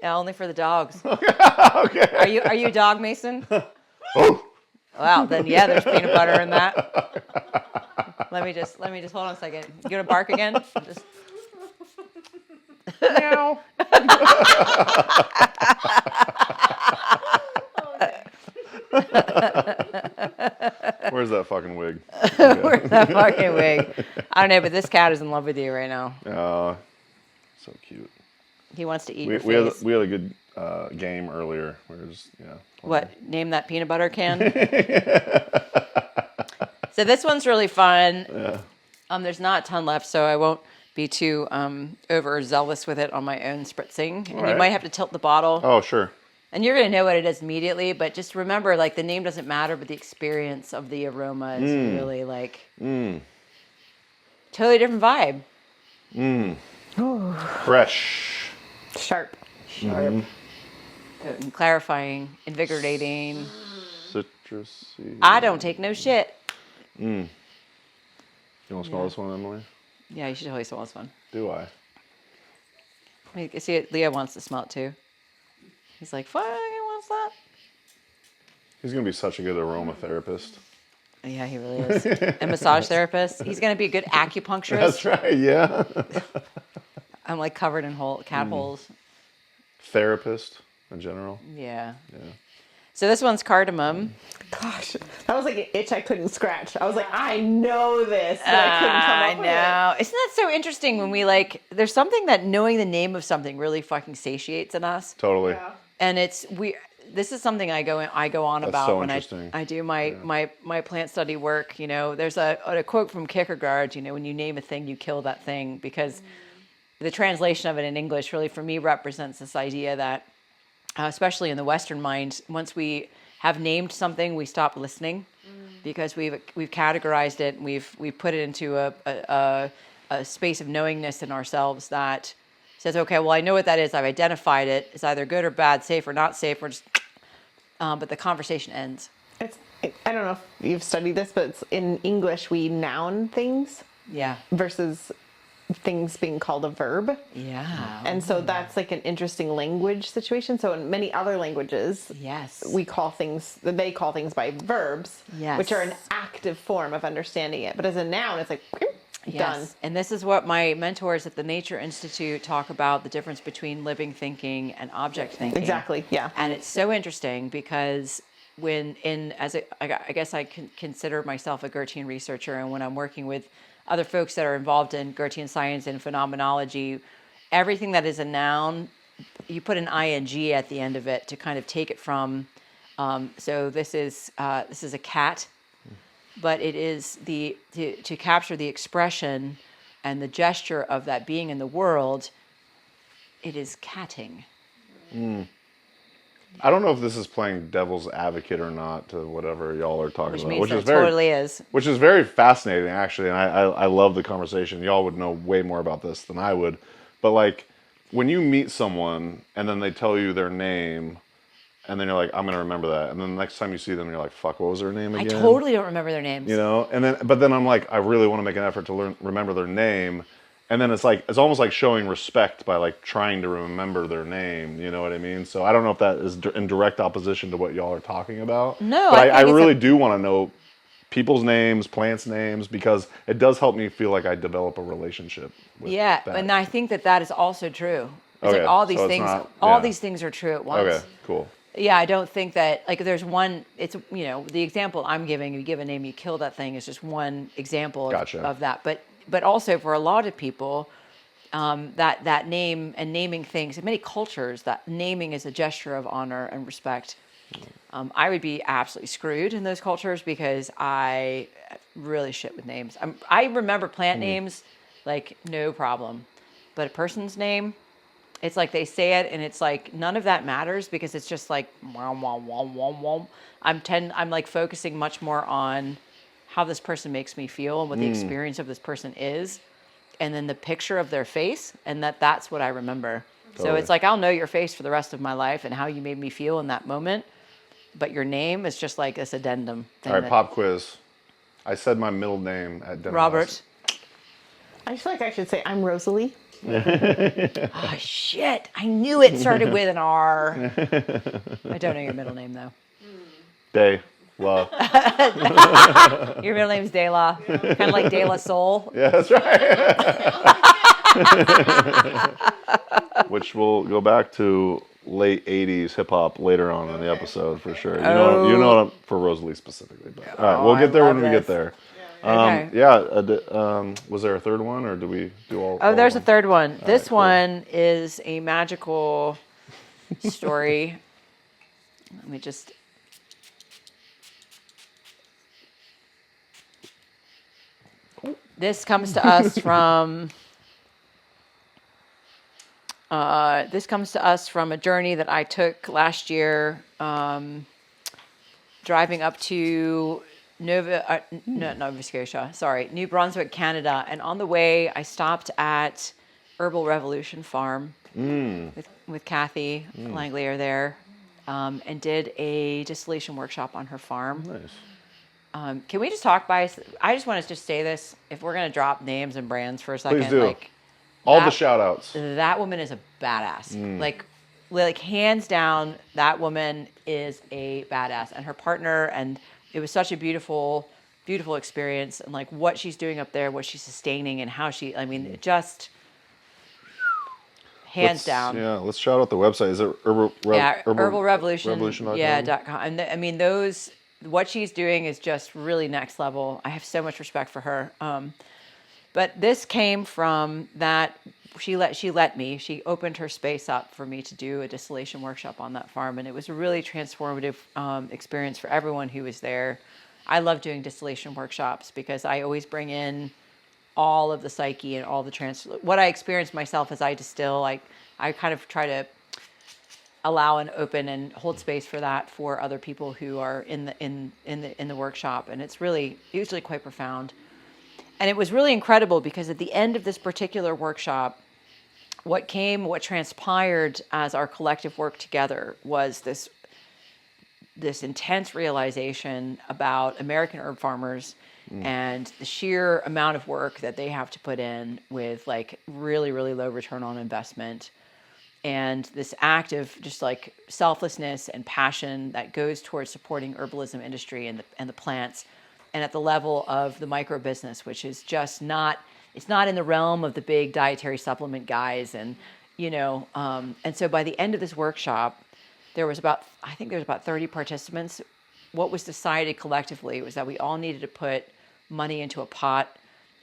Yeah, only for the dogs. Okay. Are you a dog, Mason? Oh. Wow, then yeah, there's peanut butter in that. Let me just hold on a second. You gonna bark again? Just... Meow. Where's that fucking wig? Where's that fucking wig? I don't know, but this cat is in love with you right now. So cute. He wants to eat We your had face. we had a good game earlier. We were just What? Name that peanut butter can? So this one's really fun. Yeah. There's not a ton left, so I won't be too overzealous with it on my own spritzing. And you right. might have to tilt the bottle. Oh sure. And you're going to know what it is immediately, but just remember, like, the name doesn't matter, but the experience of the aroma is really, like, totally different vibe. Fresh. Sharp. Potent, clarifying, invigorating. Citrusy. I don't take no shit. You want to smell this one, Emily? Yeah, you should totally smell this one. Do I? I mean, see, Leo wants to smell it, too. He's like, fuck, what's that? He's gonna be such a good aromatherapist. Yeah, he really is. A massage therapist. He's going to be a good acupuncturist. That's right. Yeah. I'm like covered in cat holes. Therapist in general. Yeah. Yeah. So this one's cardamom. Gosh, that was like an itch I couldn't scratch. I was like, I know this, but I couldn't come I up with know. Isn't that so interesting when we there's something that knowing the name of something really fucking satiates in us. Totally. it. And this is something I go on That's about so when interesting. I do my plant study work. You know, there's a quote from Kierkegaard, you know, when you name a thing, you kill that thing, because the translation of it in English really for me represents this idea that especially in the Western mind, once we have named something, we stop listening because we've categorized it and we've put it into a space of knowingness in ourselves that says, okay, well, I know what that is. I've identified it. It's either good or bad, safe or not safe. We're just, but the conversation ends. I don't know if you've studied this, but it's in English we noun things Yeah. versus things being called a verb. Yeah. And so that's like an interesting language situation. So in many other languages, Yes. they call things by verbs, Yes. which are an active form of understanding it. But as a noun, it's like done. And this is what my mentors at the Nature Institute talk about, the difference between living thinking and object thinking. Exactly. Yeah. And it's so interesting because I guess I can consider myself a Goethean researcher, and when I'm working with other folks that are involved in Goethean science and phenomenology, everything that is a noun, you put an ing at the end of it to kind of take it from. So this is a cat, but it is to capture the expression and the gesture of that being in the world. It is catting. I don't know if this is playing devil's advocate or not to whatever y'all are talking Which about. means that totally is. Which is very fascinating, actually, and I love the conversation. Y'all would know way more about this than I would. But, like, when you meet someone and then they tell you their name, and then you're like, I'm going to remember that. And then the next time you see them, you're like, fuck, what was their name again? I totally don't remember their names. You know? But then I'm like, I really want to make an effort to remember their name. And then it's almost like showing respect by like trying to remember their name. You know what I mean? So I don't know if that is in direct opposition to what y'all are talking about. No, but I think really do want to know people's names, plants' names, because it does help me feel like I develop a relationship with that. And I think that is also true. It's Okay, like all these so it's things, not- these things are true at once. Okay, cool. Yeah, I don't think that like there's one. It's the example I'm giving. You give a name, you kill that thing is just one example of that. But also for a lot of people, that name and naming things in many cultures, that naming is a gesture of honor and respect. I would be absolutely screwed in those cultures because I really shit with names. I remember plant names like no problem, but a person's name, it's like they say it and it's like none of that matters because it's just like wah, wah, wah, wah, wah. I'm like focusing much more on how this person makes me feel and what the experience of this person is, and then the picture of their face, and that's what I remember. Totally. So it's like I'll know your face for the rest of my life and how you made me feel in that moment, but your name is just like this addendum thing. All right, pop quiz. I said my middle name at dinner. Robert. I feel like I should say I'm Rosalie. Oh, shit. I knew it started with an R. I don't know your middle name, though. Day. La. Your middle name's De La. Kind of like De La Soul. Yeah, that's right. Which will go back to late 80s hip hop later on in the episode for sure. You know for Rosalie specifically. But, all right, we'll get there when we get there. Okay. Was there a third one, or do we do all? Oh, there's a one? third one. This cool. one is a magical story. Let me just. This comes to us from. This comes to us from a journey that I took last year, driving up to New Brunswick, Canada. And on the way, I stopped at Herbal Revolution Farm with Kathy Langley there, and did a distillation workshop on her farm. Nice. Can we just talk I just want to just say this, if we're going to drop names and brands for a second. Please do. All the shout outs. That woman is a badass. Like hands down, that woman is a badass. And her partner, and it was such a beautiful, beautiful experience. And like what she's doing up there, what she's sustaining, and how it just, hands down. Yeah, let's shout out the website. Is it Herbal Revolution. Revolution.com? Yeah, .com. And I mean, what she's doing is just really next level. I have so much respect for her. But this came from that she opened her space up for me to do a distillation workshop on that farm, and it was a really transformative experience for everyone who was there. I love doing distillation workshops because I always bring in all of the psyche and all the what I experience myself as I distill. I kind of try to allow and open and hold space for that for other people who are in the workshop, and it's really usually quite profound. And it was really incredible because at the end of this particular workshop, what transpired as our collective work together was this intense realization about American herb farmers and the sheer amount of work that they have to put in with like really, really low return on investment. And this act of just like selflessness and passion that goes towards supporting herbalism industry and the plants, and at the level of the micro business, which is just it's not in the realm of the big dietary supplement guys. And, and so by the end of this workshop, there was about 30 participants. What was decided collectively was that we all needed to put money into a pot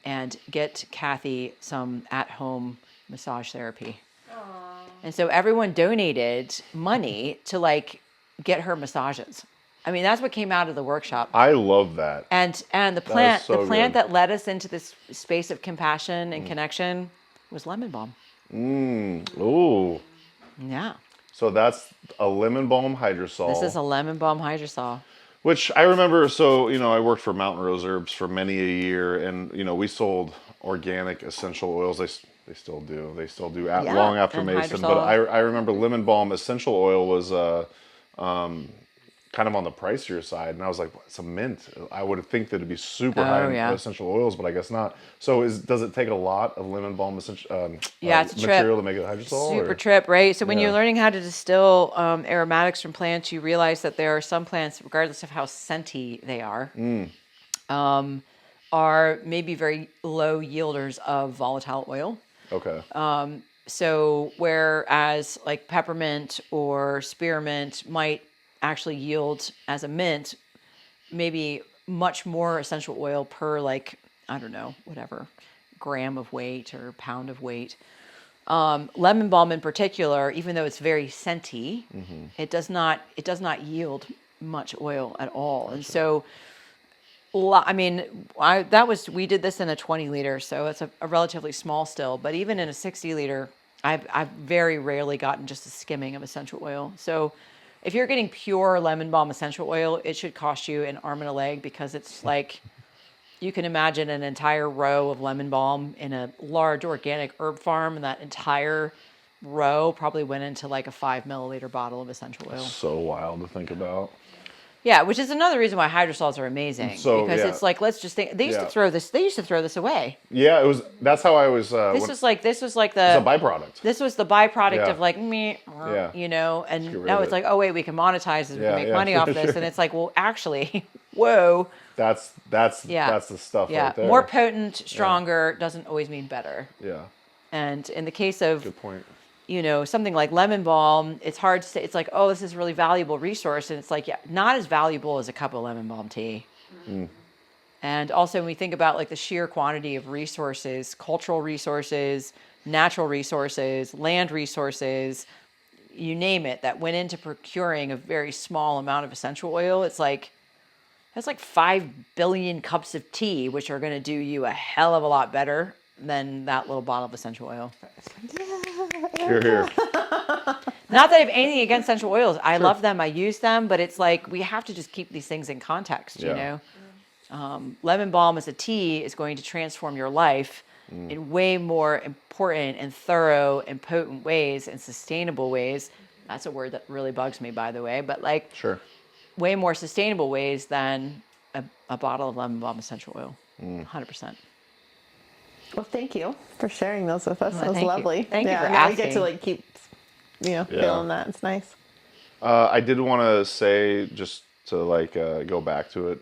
and get Kathy some at-home massage therapy. And so everyone donated money to like get her massages. I mean, that's what came out of the workshop. I love that. And the plant that led us into this space of compassion and connection was lemon balm. Ooh. Yeah. So that's a lemon balm hydrosol. This is a lemon balm hydrosol. Which I remember, so, I worked for Mountain Rose Herbs for many a year, and, we sold organic essential oils. They still do. They still do long after Mason. Hydrosol. But I remember lemon balm essential oil was kind of on the pricier side, and I was like, it's a mint. I would think that it'd be super high in essential oils, but I guess not. So does it take a lot of lemon balm it's a material to make it hydrosol? Super trip, right? So when you're learning how to distill aromatics from plants, you realize that there are some plants, regardless of how scenty they are maybe very low yielders of volatile oil. Okay. So whereas like peppermint or spearmint might actually yield as a mint maybe much more essential oil per gram of weight or pound of weight. Lemon balm in particular, even though it's very scenty, it does not yield much oil at all. And so we did this in a 20 liter, so it's a relatively small still, but even in a 60 liter, I've very rarely gotten just a skimming of essential oil. So if you're getting pure lemon balm essential oil, it should cost you an arm and a leg, because it's like, you can imagine an entire row of lemon balm in a large organic herb farm, and that entire row probably went into like a 5 milliliter bottle of essential oil. So wild to think about. Yeah, which is another reason why hydrosols are amazing. Because it's like, let's just think, they used to throw this away. Yeah, that's how I was. This was like the. It's a byproduct. This was the byproduct of like and now it's like, oh wait, we can monetize this, we can make money off this, and it's like, well, actually, whoa. That's the stuff right there. More potent, stronger doesn't always mean better. Yeah. And in the case of good point. Something like lemon balm, it's hard to say. It's like, oh, this is a really valuable resource. And it's like, not as valuable as a cup of lemon balm tea. And also when we think about like the sheer quantity of resources, cultural resources, natural resources, land resources, you name it, that went into procuring a very small amount of essential oil, it's like, that's like 5 billion cups of tea, which are going to do you a hell of a lot better than that little bottle of essential oil. Hear, hear. Not that I have anything against essential oils. I love them. I use them. But it's like, we have to just keep these things in context, Lemon balm as a tea is going to transform your life in way more important and thorough and potent ways and sustainable ways. That's a word that really bugs me, by the way. But like, way more sustainable ways than a bottle of lemon balm essential oil. 100%. Well, thank you for sharing those with us. That was lovely. Thank you for asking. asking. We get to like keep, feeling that. It's nice. I did want to say, just to go back to it,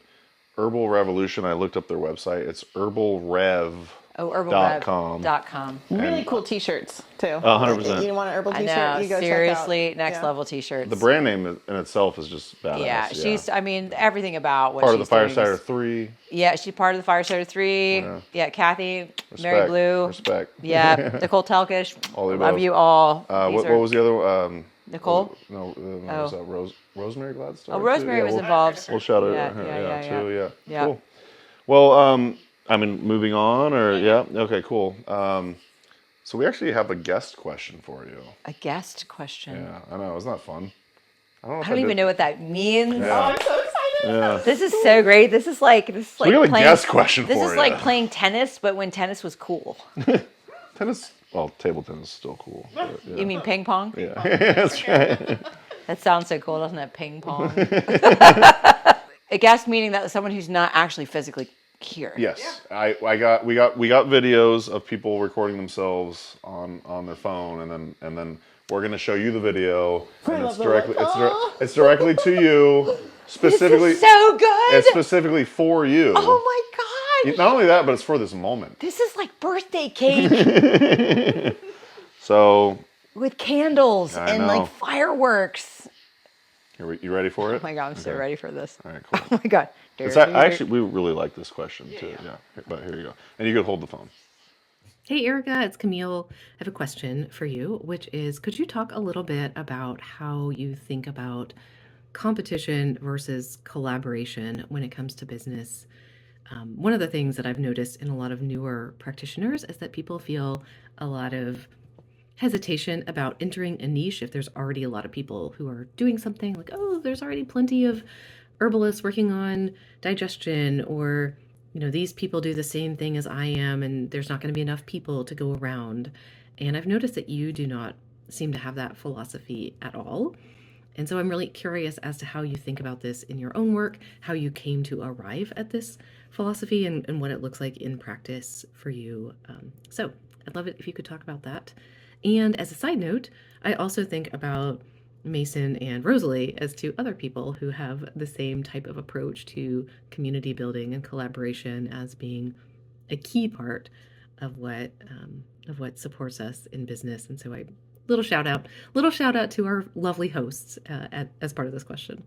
Herbal Revolution. I looked up their website. It's herbalrev.com. Oh, .com. herbalrev.com. Really cool T-shirts too. 100%. You want an herbal I T-shirt? know, You go seriously, check out. next Yeah. level t-shirts. The brand name in itself is just badass. Yeah, she's, I mean, everything about what part of she's the doing Firesider is- 3. Yeah, she's part of the Firesider 3. Yeah. Yeah, Kathy, Respect. Mary Blue. Respect. Yeah, Nicole Telkish. All the Love above. you all. What was the other one? Nicole? No, was that Rosemary Gladstone? Oh, Rosemary was involved. We'll shout out Yeah, her, yeah, too. yeah. Yeah, Yeah. cool. Well, I mean, moving on, or yeah, okay, cool. So we actually have a guest question for you. A guest question. Yeah, I know, isn't that fun? I don't know. I don't even know what that means. Oh, I'm so excited. Yeah. This is so great. This is like we got a guest question This for is you. like playing tennis, but when tennis was cool. Tennis. Well, table tennis is still cool. But, yeah. You mean ping pong? Yeah, that's right. That sounds so cool, doesn't it? Ping pong. A guest meaning that someone who's not actually physically here. Yes, we got videos of people recording themselves on their phone, and then we're gonna show you the video, and it's directly to you, specifically. This is so good. It's specifically for you. Oh my god! Not only that, but it's for this moment. This is like birthday cake So with candles I and know. like fireworks. you ready for it? Oh my god, I'm so ready for this. All right, cool. Oh my god. We really like this question too. Yeah, but here you go, and you could hold the phone. Hey, Erika, it's Camille. I have a question for you, which is, could you talk a little bit about how you think about competition versus collaboration when it comes to business? One of the things that I've noticed in a lot of newer practitioners is that people feel a lot of hesitation about entering a niche if there's already a lot of people who are doing something, like, oh, there's already plenty of herbalists working on digestion, or these people do the same thing as I am, and there's not going to be enough people to go around. And I've noticed that you do not seem to have that philosophy at all. And so I'm really curious as to how you think about this in your own work, how you came to arrive at this philosophy, and what it looks like in practice for you. So I'd love it if you could talk about that. And as a side note, I also think about Mason and Rosalie as two other people who have the same type of approach to community building and collaboration as being a key part of what supports us in business. And so little shout out to our lovely hosts as part of this question.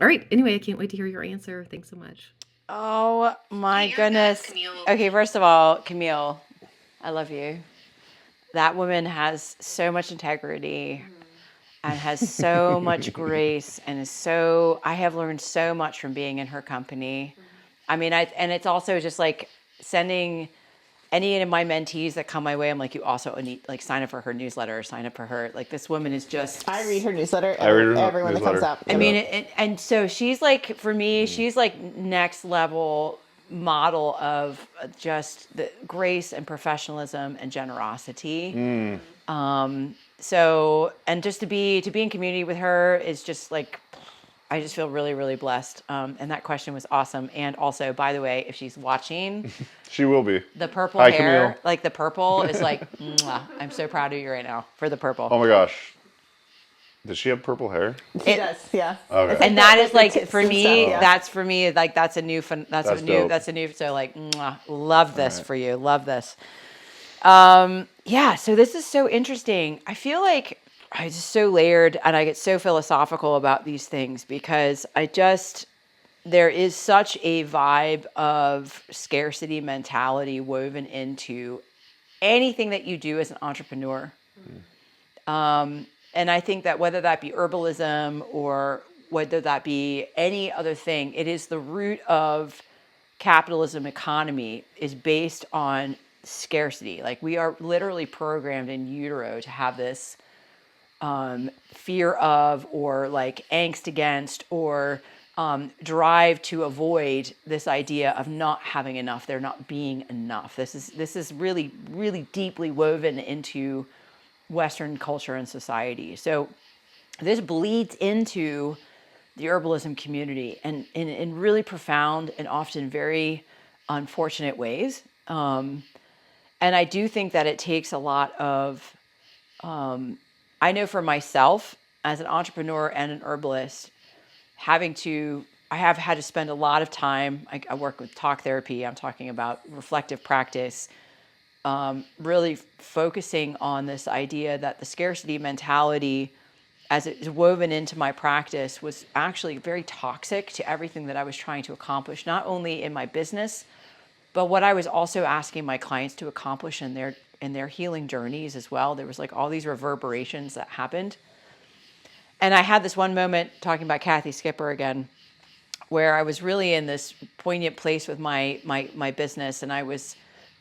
All right. Anyway, I can't wait to hear your answer. Thanks so much. Oh my goodness. Okay, first of all, Camille, I love you. That woman has so much integrity and has so much grace, and I have learned so much from being in her company. I mean, and it's also just like sending any of my mentees that come my way, I'm like, you also need, like, sign up for her newsletter, sign up for her. Like, this woman is just... I read her newsletter. I read her everyone that comes newsletter. up. I mean, and so she's like, for me, she's like next level model of just the grace and professionalism and generosity. So, and just to be in community with her is just like, I just feel really, really blessed. And that question was awesome. And also, by the way, if she's watching, She will be. the purple Hi, hair, Camille. like the purple is like, mwah. I'm so proud of you right now for the purple. Oh my gosh. Does she have purple hair? She does, yeah. Okay. And that is like, It's for some me, stuff, yeah. that's for me, like, that's a new, so like, mwah, love this Right. for you. Love this. Yeah. So this is so interesting. I feel like I just so layered and I get so philosophical about these things because there is such a vibe of scarcity mentality woven into anything that you do as an entrepreneur. And I think that whether that be herbalism or whether that be any other thing, it is the root of capitalism economy is based on scarcity. Like, we are literally programmed in utero to have this fear of, or like angst against, or drive to avoid this idea of not having enough, there not being enough. This is really, really deeply woven into Western culture and society. So this bleeds into the herbalism community and in really profound and often very unfortunate ways. And I do think that it takes a lot of, I know for myself as an entrepreneur and an herbalist, I have had to spend a lot of time, I work with talk therapy, I'm talking about reflective practice, really focusing on this idea that the scarcity mentality, as it is woven into my practice, was actually very toxic to everything that I was trying to accomplish, not only in my business, but what I was also asking my clients to accomplish in their healing journeys as well. There was like all these reverberations that happened. And I had this one moment, talking about Kathy Skipper again, where I was really in this poignant place with my business, and I was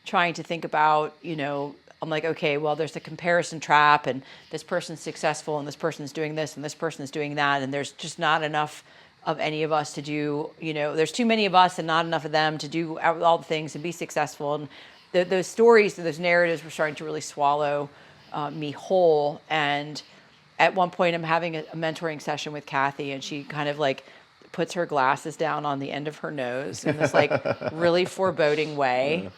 trying to think about, I'm like, okay, well, there's the comparison trap, and this person's successful, and this person's doing this, and this person's doing that, and there's just not enough of any of us to do, there's too many of us and not enough of them to do all the things and be successful. And those stories, those narratives were starting to really swallow me whole. And at one point, I'm having a mentoring session with Kathy, and she kind of like puts her glasses down on the end of her nose in this like really foreboding way.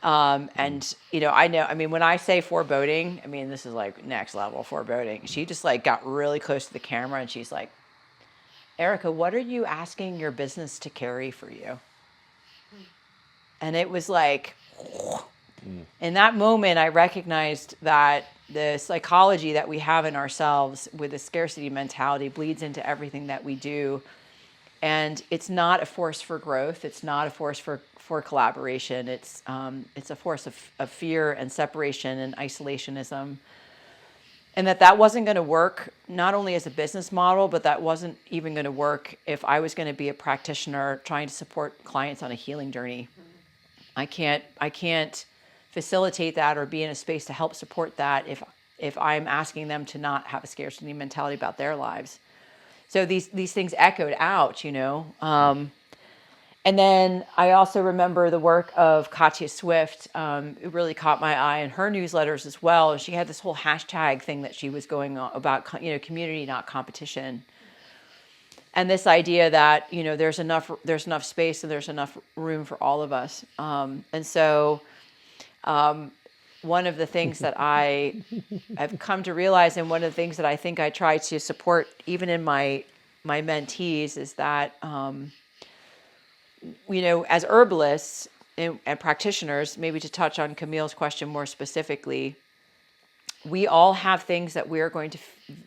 And when I say foreboding, I mean, this is like next level foreboding. She just like got really close to the camera, and she's like, Erika, what are you asking your business to carry for you? And it was like, in that moment, I recognized that the psychology that we have in ourselves with the scarcity mentality bleeds into everything that we do. And it's not a force for growth. It's not a force for collaboration. It's a force of fear and separation and isolationism. And that wasn't going to work, not only as a business model, but that wasn't even going to work if I was going to be a practitioner trying to support clients on a healing journey. I can't facilitate that or be in a space to help support that if I'm asking them to not have a scarcity mentality about their lives. So these things echoed out, And then I also remember the work of Katya Swift. It really caught my eye in her newsletters as well. She had this whole hashtag thing that she was going on about, community, not competition. And this idea that, there's enough space and there's enough room for all of us. And so one of the things that I have come to realize, and one of the things that I think I try to support even in my mentees, is that, as herbalists and practitioners, maybe to touch on Camille's question more specifically, we all have things that we're going to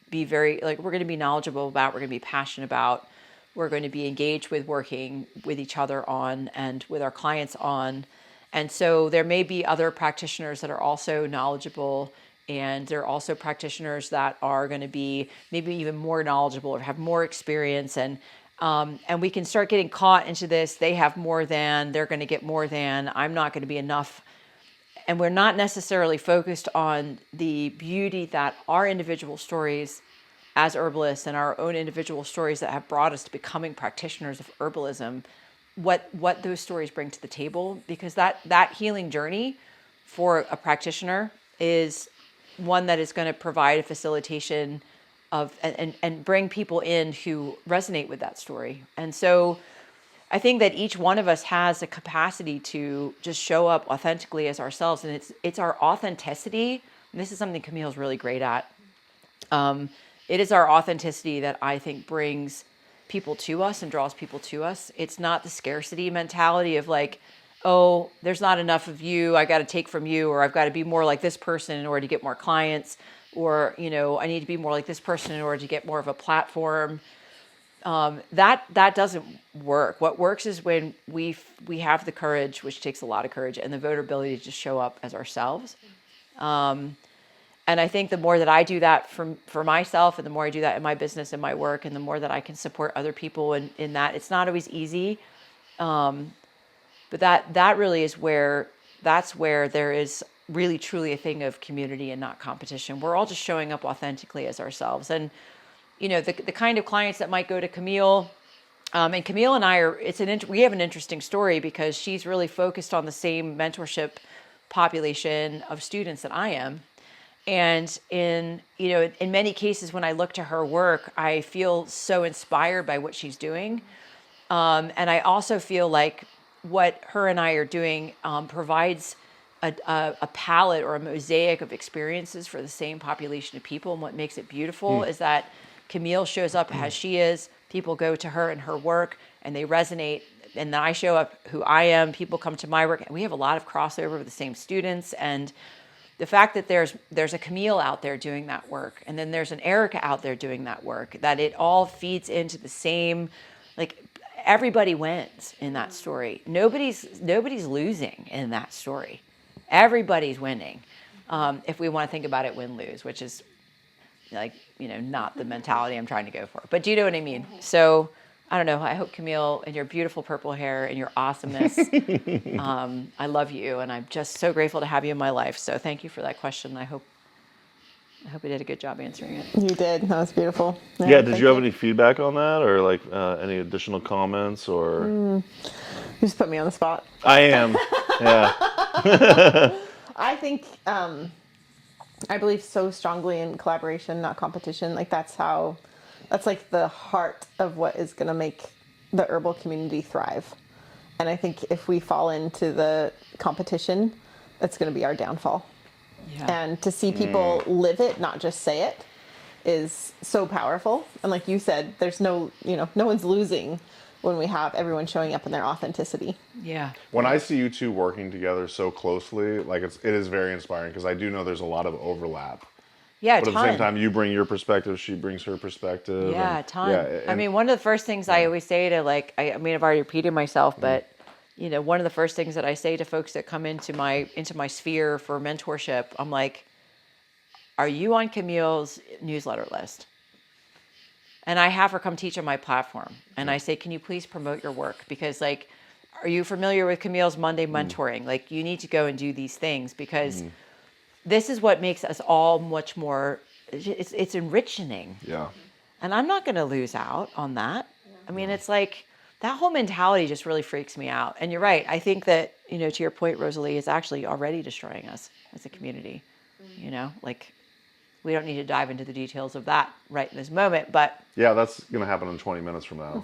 be we're going to be knowledgeable about, we're going to be passionate about, we're going to be engaged with working with each other on and with our clients on. And so there may be other practitioners that are also knowledgeable, and there are also practitioners that are going to be maybe even more knowledgeable or have more experience. And we can start getting caught into this. They have more than, they're going to get more than, I'm not going to be enough. And we're not necessarily focused on the beauty that our individual stories as herbalists and our own individual stories that have brought us to becoming practitioners of herbalism, what those stories bring to the table. Because that healing journey for a practitioner is one that is going to provide a facilitation of and bring people in who resonate with that story. And so I think that each one of us has a capacity to just show up authentically as ourselves, and it's our authenticity. And this is something Camille's really great at. It is our authenticity that I think brings people to us and draws people to us. It's not the scarcity mentality of like, oh, there's not enough of you, I got to take from you, or I've got to be more like this person in order to get more clients, or I need to be more like this person in order to get more of a platform. That doesn't work. What works is when we have the courage, which takes a lot of courage, and the vulnerability to just show up as ourselves. And I think the more that I do that for myself, and the more I do that in my business and my work, and the more that I can support other people in that, it's not always easy. But that really is where there is really truly a thing of community and not competition. We're all just showing up authentically as ourselves. And the kind of clients that might go to Camille, and Camille and I we have an interesting story, because she's really focused on the same mentorship population of students that I am. And in many cases, when I look to her work, I feel so inspired by what she's doing. And I also feel like what her and I are doing provides a palette or a mosaic of experiences for the same population of people. And what makes it beautiful is that Camille shows up as she is. People go to her and her work, and they resonate. and then I show up who I am. People come to my work, and we have a lot of crossover with the same students. And the fact that there's a Camille out there doing that work, and then there's an Erika out there doing that work, that it all feeds into the same, like, everybody wins in that story. Nobody's losing in that story. Everybody's winning. If we want to think about it win-lose, which is like, not the mentality I'm trying to go for. But do you know what I mean? So I don't know. I hope, Camille, and your beautiful purple hair and your awesomeness, I love you, and I'm just so grateful to have you in my life. So thank you for that question. I hope I did a good job answering it. You did. That was beautiful. Yeah, did you have any feedback on that, or like any additional comments, or? You just put me on the spot. I am. Yeah. I think I believe so strongly in collaboration, not competition. Like that's like the heart of what is going to make the herbal community thrive. And I think if we fall into the competition, that's going to be our downfall. Yeah. And to see people live it, not just say it, is so powerful. And like you said, there's no one's losing when we have everyone showing up in their authenticity. Yeah. When I see you two working together so closely, like it is very inspiring, because I do know there's a lot of overlap. Yeah, but at the same time, you bring your perspective, she brings her perspective. Yeah, a ton. I mean, one of the first things I always say to, like, I mean, I've already repeated myself, but one of the first things that I say to folks that come into my sphere for mentorship, I'm like, are you on Camille's newsletter list? And I have her come teach on my platform. And I say, can you please promote your work? Because, like, are you familiar with Camille's Monday mentoring? Like, you need to go and do these things, because this is what makes us all much more, it's enriching. Yeah. And I'm not going to lose out on that. I mean, it's like, that whole mentality just really freaks me out. And you're right. I think that, to your point, Rosalie, is actually already destroying us as a community. Like, we don't need to dive into the details of that right in this moment, but. Yeah, that's going to happen in 20 minutes from now.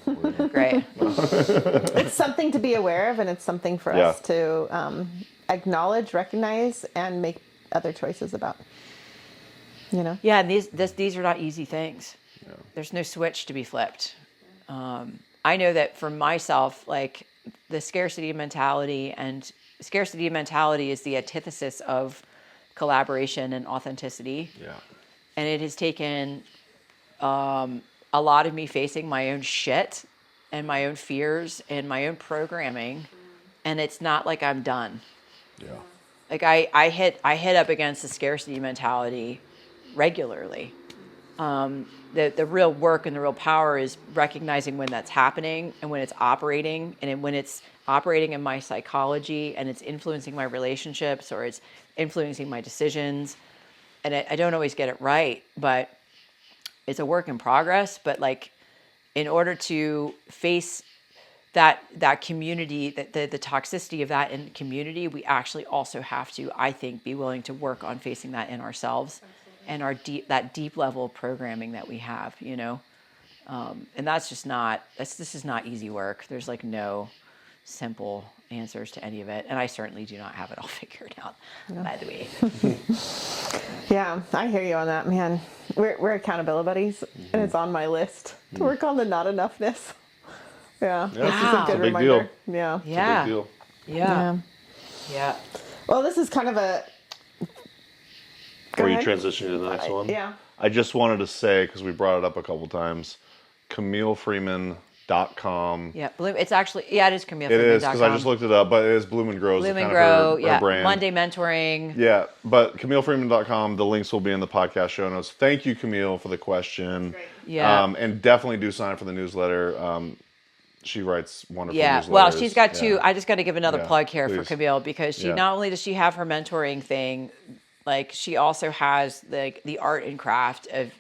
Great. It's something to be aware of, and it's something for us to acknowledge, recognize, and make other choices about. Yeah, and these are not easy things. Yeah. There's no switch to be flipped. I know that for myself, like, the scarcity mentality is the antithesis of collaboration and authenticity. Yeah. And it has taken a lot of me facing my own shit and my own fears and my own programming, and it's not like I'm done. Yeah. Like I hit up against the scarcity mentality regularly. The real work and the real power is recognizing when that's happening and when it's operating, and when it's operating in my psychology and it's influencing my relationships or it's influencing my decisions. And I don't always get it right, but it's a work in progress. But, like, in order to face that community, the toxicity of that in community, we actually also have to, I think, be willing to work on facing that in ourselves. Absolutely. And that deep level of programming that we have, and this is not easy work. There's, like, no simple answers to any of it, and I certainly do not have it all figured out. No. By the way. Yeah, I hear you on that, man. We're accountability buddies, and it's on my list to work on the not enoughness. Yeah, this is a good reminder. Deal. Yeah, yeah, it's a big deal. Yeah. Well, this is kind of a. Before you transition to the next one, yeah. I just wanted to say, because we brought it up a couple times, CamilleFreeman.com. Yeah, it's actually, it is CamilleFreeman.com. It is, because I just looked it up, but it is Bloom and Grow. Bloom and Grow, her brand. Monday mentoring. Yeah, but CamilleFreeman.com, the links will be in the podcast show notes. Thank you, Camille, for the question. Great. Yeah. And definitely do sign up for the newsletter. She writes wonderful newsletters. Well, she's got two. I just got to give another plug here for please. Camille, because she not only does she have her mentoring thing, like, she also has the art and craft of.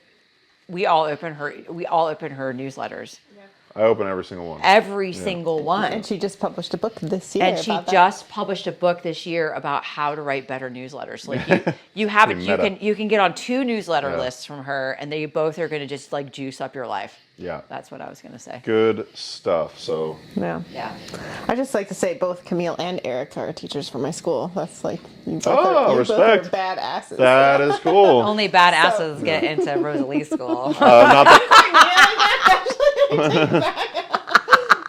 We all open her newsletters. Yeah. I open every single one. Every single one. And she just published a book this year. And she just published a book this year about how to write better newsletters. Like, you have it. You can get on 2 newsletter lists from her, and they both are going to just, like, juice up your life. Yeah. That's what I was going to say. Good stuff. So. Yeah. I just like to say both Camille and Erika are teachers from my school. That's like, you both respect. are badasses. That is cool. Only badasses get into Rosalie's school. Not that.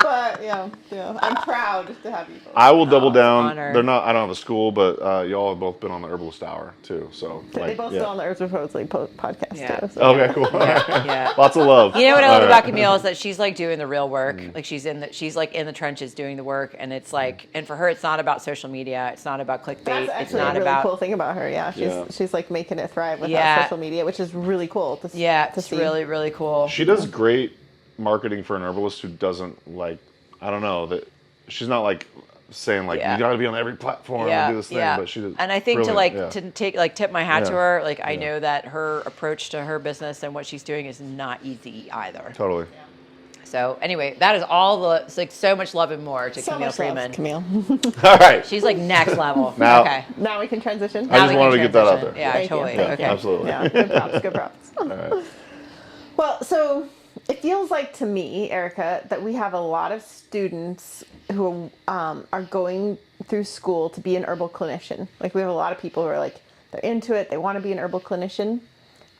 But Yeah. I'm proud to have you both. I will double it's an down. honor. They're not. I don't have a school, but y'all have both been on the Herbalist Hour too. So They both still on the Earth Supposedly podcast Yeah. too. So. Okay, cool. Yeah. Lots of love. You know what I All love right. about Camille is that she's like doing the real work. Like she's like in the trenches doing the work, and it's like, and for her, it's not about social media. It's not about clickbait. That's It's actually not a really about cool thing about her. Yeah, she's like making it thrive without social media, which is really cool. To it's see. really really cool. She does great marketing for an herbalist who doesn't like. I don't know that she's not like saying like you got to be on every platform and do this thing, but she does. And I think to tip my hat to Yeah. her. Like I know that her approach to her business and what she's doing is not easy either. Totally. So anyway, that is all the it's like so much love and more to So Camille much love, Freeman. Camille. All right. She's like next level. Now- okay. Now we can transition. I Now just we wanted can to get that out transition. there. Yeah, Thank you. totally. Thank Okay. you. Absolutely. Yeah, good props. Good props. All right. Well, so it feels like to me, Erica, that we have a lot of students who are going through school to be an herbal clinician. Like we have a lot of people who are like, they're into it, they want to be an herbal clinician.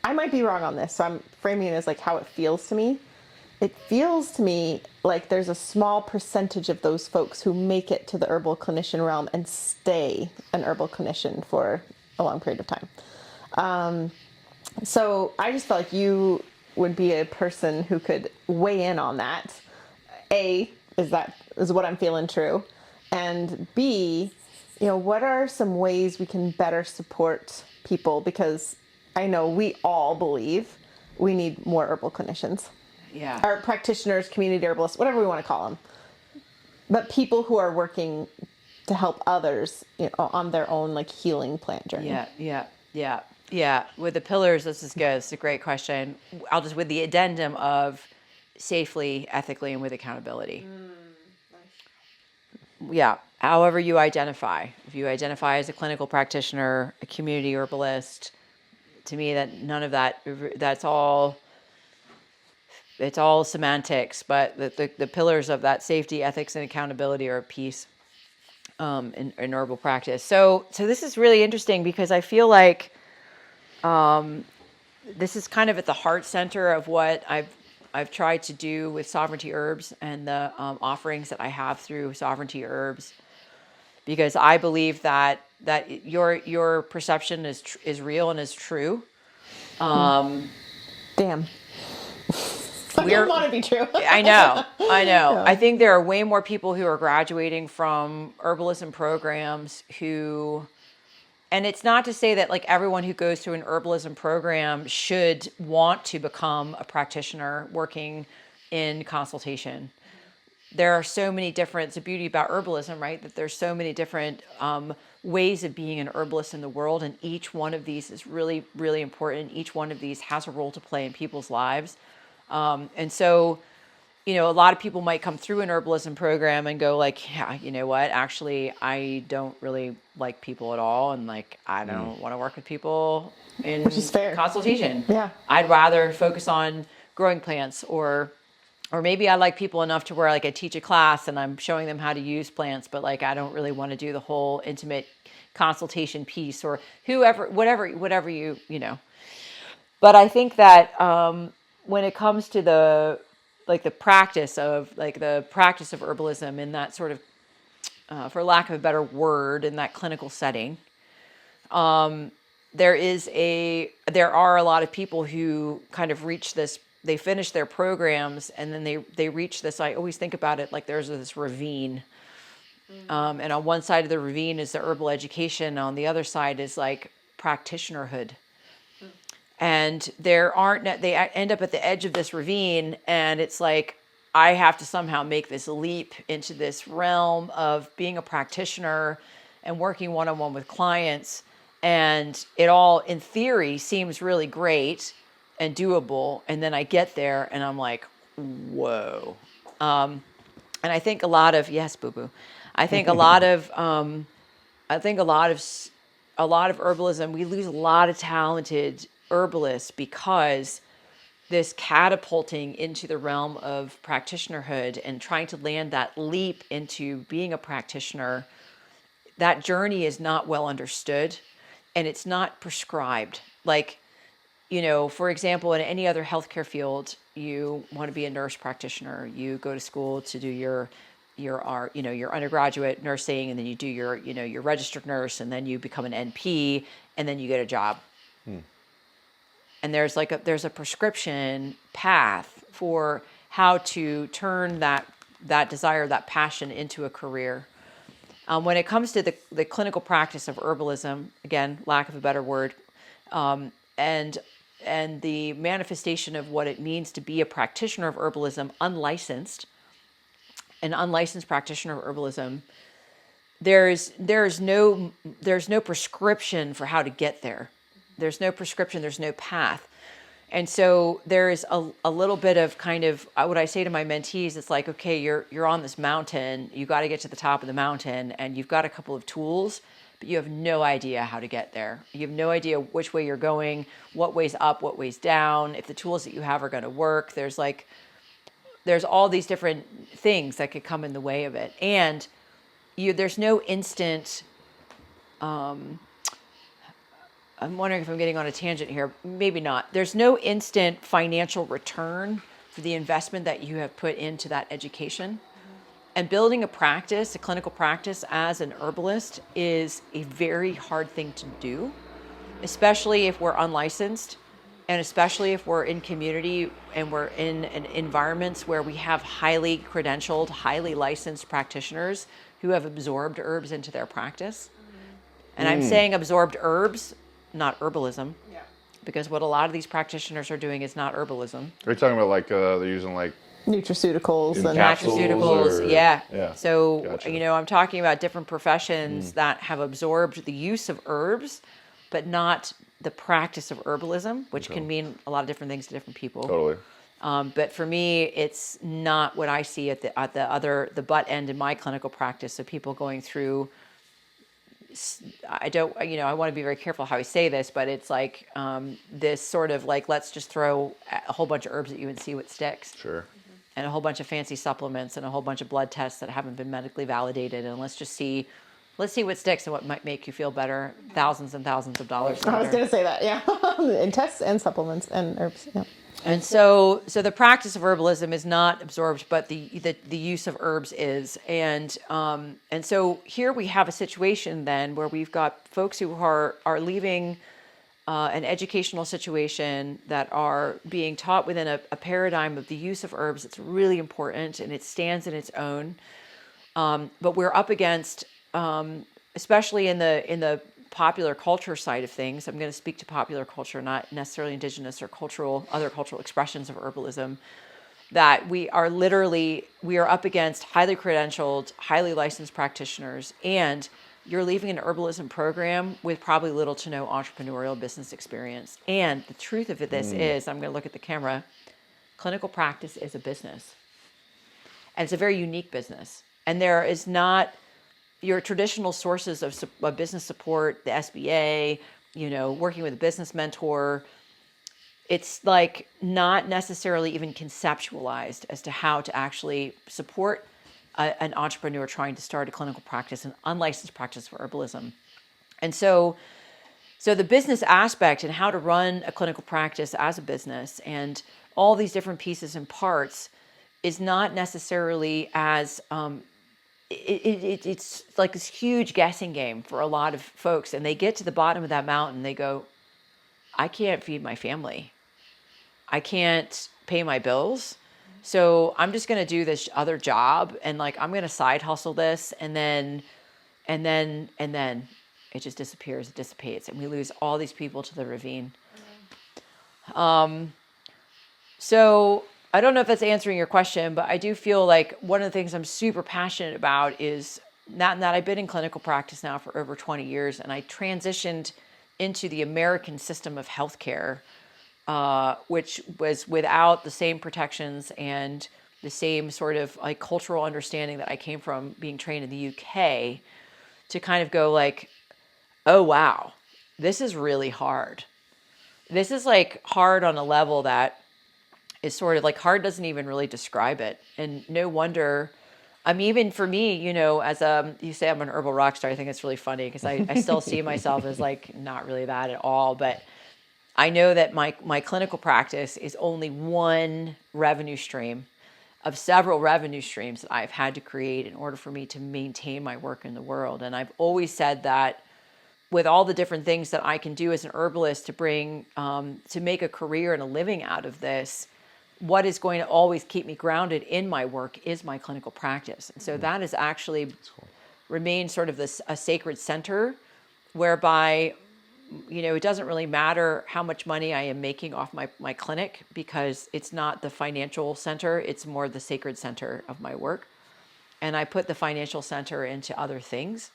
I might be wrong on this, so I'm framing it as like how it feels to me. It feels to me like there's a small percentage of those folks who make it to the herbal clinician realm and stay an herbal clinician for a long period of time. So I just felt like you would be a person who could weigh in on that. A, is what I'm feeling true? And B, what are some ways we can better support people? Because I know we all believe we need more herbal clinicians. Yeah. Or practitioners, community herbalists, whatever we want to call them. But people who are working to help others on their own like healing plant journey. Yeah. With the pillars, this is good. It's a great question. I'll just with the addendum of safely, ethically, and with accountability. Yeah. However you identify. If you identify as a clinical practitioner, a community herbalist, to me that none of that's all. It's all semantics, but the pillars of that safety, ethics, and accountability are a piece in herbal practice. So this is really interesting because I feel like this is kind of at the heart center of what I've tried to do with Sovereignty Herbs and the offerings that I have through Sovereignty Herbs, because I believe that your perception is real and is true. Damn. I don't want to be true. I know. Yeah. I think there are way more people who are graduating from herbalism programs who, and it's not to say that like everyone who goes through an herbalism program should want to become a practitioner working in consultation. There are so many different, it's the beauty about herbalism, right? That there's so many different ways of being an herbalist in the world. And each one of these is really, really important. Each one of these has a role to play in people's lives. And so, a lot of people might come through an herbalism program and go like, yeah, you know what, actually, I don't really like people at all. And like, I don't want to work with people in Which is fair. consultation. Yeah. I'd rather focus on growing plants or maybe I like people enough to where like I teach a class and I'm showing them how to use plants, but like, I don't really want to do the whole intimate consultation piece or whatever you know. But I think that, when it comes to the practice of herbalism in that sort of, for lack of a better word, in that clinical setting, there are a lot of people who kind of reach this. They finish their programs and then they reach this. I always think about it like there's this ravine, and on one side of the ravine is the herbal education. On the other side is like practitionerhood. And they end up at the edge of this ravine and it's like, I have to somehow make this leap into this realm of being a practitioner and working one-on-one with clients. And it all, in theory, seems really great and doable. And then I get there and I'm like, whoa. And I think a lot of, yes, boo-boo. I think a lot of herbalism, we lose a lot of talented herbalists because this catapulting into the realm of practitionerhood and trying to land that leap into being a practitioner, that journey is not well understood and it's not prescribed. Like, for example, in any other healthcare field, you want to be a nurse practitioner, you go to school to do your your undergraduate nursing, and then you do your registered nurse, and then you become an NP, and then you get a job. And there's a prescription path for how to turn that desire, that passion into a career. When it comes to the clinical practice of herbalism, again, lack of a better word, and the manifestation of what it means to be a practitioner of herbalism, an unlicensed practitioner of herbalism, there's no prescription for how to get there. There's no prescription, there's no path. And so there's a little bit of kind of what I say to my mentees, it's like, okay, you're on this mountain, you got to get to the top of the mountain, and you've got a couple of tools, but you have no idea how to get there. You have no idea which way you're going, what way's up, what way's down, if the tools that you have are going to work. There's all these different things that could come in the way of it. And there's no instant, I'm wondering if I'm getting on a tangent here. Maybe not. There's no instant financial return for the investment that you have put into that education. And building a clinical practice as an herbalist is a very hard thing to do, especially if we're unlicensed, and especially if we're in community and we're in environments where we have highly credentialed, highly licensed practitioners who have absorbed herbs into their practice. And I'm saying absorbed herbs, not herbalism, because what a lot of these practitioners are doing is not herbalism. Are you talking about they're using nutraceuticals and capsules Nutraceuticals, or- yeah. Yeah. Gotcha. I'm talking about different professions that have absorbed the use of herbs, but not the practice of herbalism, which can mean a lot of different things to different people. Totally. But for me, it's not what I see at the butt end in my clinical practice. So people going through, I want to be very careful how I say this, but it's like this sort of let's just throw a whole bunch of herbs at you and see what sticks. Sure. And a whole bunch of fancy supplements and a whole bunch of blood tests that haven't been medically validated. And let's see what sticks and what might make you feel better. Thousands and thousands of dollars later. I was going to say that, yeah. And tests and supplements and herbs, yeah. And so the practice of herbalism is not absorbed, but the use of herbs is. And so here we have a situation then where we've got folks who are leaving an educational situation that are being taught within a paradigm of the use of herbs. It's really important and it stands in its own. But we're up against, especially in the popular culture side of things. I'm going to speak to popular culture, not necessarily indigenous or other cultural expressions of herbalism, that we are up against highly credentialed, highly licensed practitioners, and you're leaving an herbalism program with probably little to no entrepreneurial business experience. And the truth of this is, I'm going to look at the camera, clinical practice is a business. And it's a very unique business. And there is not your traditional sources of business support, the SBA, working with a business mentor. It's not necessarily even conceptualized as to how to actually support an entrepreneur trying to start a clinical practice, an unlicensed practice for herbalism. And so the business aspect and how to run a clinical practice as a business and all these different pieces and parts is not necessarily as, it's like this huge guessing game for a lot of folks. And they get to the bottom of that mountain, they go, I can't feed my family. I can't pay my bills. So I'm just going to do this other job and I'm going to side hustle this and then it just disappears, it dissipates, and we lose all these people to the ravine. So I don't know if that's answering your question, but I do feel like one of the things I'm super passionate about is that I've been in clinical practice now for over 20 years, and I transitioned into the American system of healthcare, which was without the same protections and the same sort of cultural understanding that I came from being trained in the UK, to kind of go oh wow, this is really hard. This is hard on a level that is sort of hard doesn't even really describe it. And no wonder, even for me, as you say I'm an herbal rock star, I think it's really funny because I still see myself as not really that at all. But I know that my clinical practice is only one revenue stream of several revenue streams that I've had to create in order for me to maintain my work in the world. And I've always said that with all the different things that I can do as an herbalist to bring, to make a career and a living out of this, what is going to always keep me grounded in my work is my clinical practice. And so that has actually remained sort of a sacred center whereby, it doesn't really matter how much money I am making off my clinic, because it's not the financial center, it's more the sacred center of my work. And I put the financial center into other things.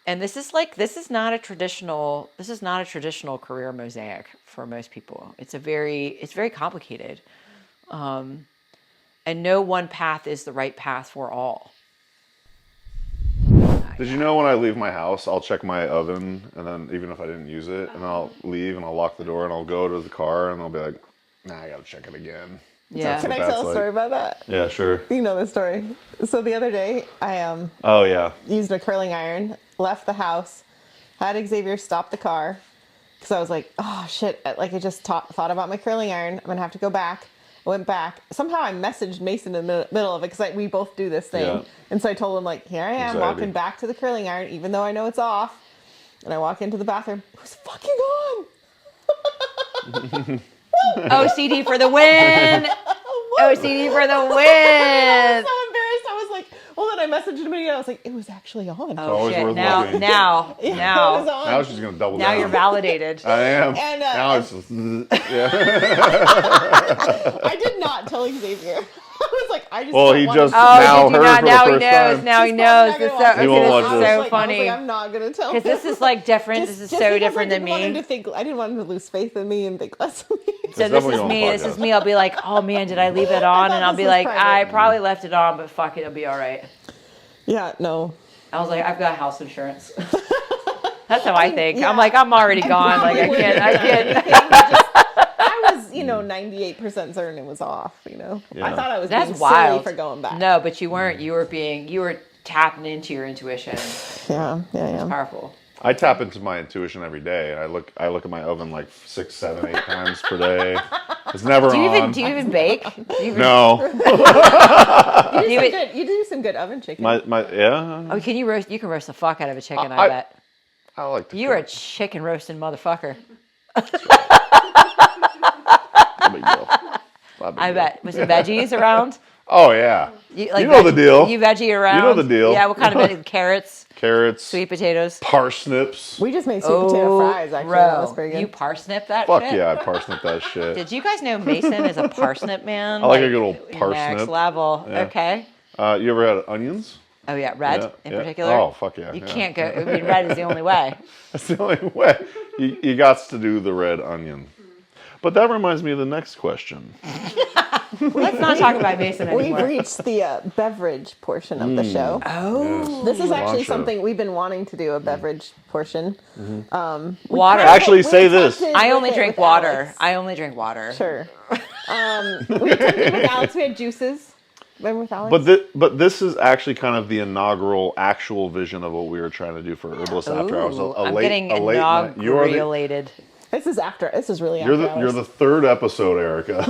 And this is not a traditional career mosaic for most people. It's very complicated. And no one path is the right path for all. Did you know when I leave my house, I'll check my oven, and then even if I didn't use it, and I'll leave and I'll lock the door and I'll go to the car and I'll be like, nah, I gotta check it again. Yeah. Can I tell a story about that? Yeah, sure. You know the story. So the other day, I Oh yeah. used a curling iron, left the house, had Xavier stop the car, because I was like, oh shit, like I just thought about my curling iron. I'm gonna have to go back. I went back. Somehow I messaged Mason in the middle of it, because we both do this thing. Yeah. And so I told him, like, here I am Anxiety. walking back to the curling iron, even though I know it's off. And I walk into the bathroom. It was fucking on. OCD for the win. OCD for the I win. was so embarrassed. I was like, well, then I messaged him again. I was like, it was actually on. Oh always shit! worth Now, looking. now, It was now, on. Now she's gonna double now down. you're validated. I am. And, now it's just, yeah. I did not tell Xavier. I was like, I just. Well, don't he want to- just Oh, now did you heard not? for Now the he first knows. time. Now he He's knows. probably This not gonna He won't watch is this. so I was funny. like, I'm not gonna tell him. Because this is like different. This is so because different I than didn't want him me. to think. I didn't want him to lose faith in me and think less of me. So It's this definitely is on me. the This is podcast. me. I'll be like, oh man, did I leave it on? And I'll this be was like, private. I probably left it on, but fuck it, it'll be all right. Yeah, no. I was like, I've got house insurance. That's how I think. yeah. I'm like, I'm already gone. Like I Probably can't. I wouldn't can't. have done anything. I was, 98% certain it was off. Yeah. I thought I was That's being wild. silly for going back. No, but you weren't. You were tapping into your intuition. Yeah. Powerful. I tap into my intuition every day. I look at my oven like 6, 7, 8 times per day. It's never Do you on. even bake? Do you even, No. You do some good oven chicken. Yeah. Oh, can you roast? You can roast the fuck out of a chicken. I I- bet. I like to. You are a cook. chicken roasting motherfucker. No big deal. Not big I deal. bet. Was the veggies around? Oh yeah. You, You know the deal. You veggie around. You know the deal. Yeah. What kind of veggie? Carrots, Carrots, sweet potatoes. parsnips. We just made sweet potato fries, actually. That was pretty good. You parsnip that Fuck shit? yeah, I parsnip that shit. Did you guys know Mason is a parsnip man? I like a good old Next parsnip. level. Yeah. Okay. You ever had onions? Oh yeah, red Yeah, in yeah. particular. Oh fuck yeah. You yeah. can't go. I mean, red is the only way. That's the only way. You got to do the red onion. But that reminds me of the next question. Let's not talk about Mason We've anymore. reached the beverage portion of the show. Oh, This is actually Launch something we've been wanting to do, a beverage portion. water. Actually, say this. I only drink water. I only drink water. Sure. We attempted with Alex. We had juices. Remember with Alex? But this is actually kind of the inaugural actual vision of what we were trying to do for Herbalists After Hours. Ooh, I'm getting night. inaugurated. This is really You're after the hours. third episode, Erica.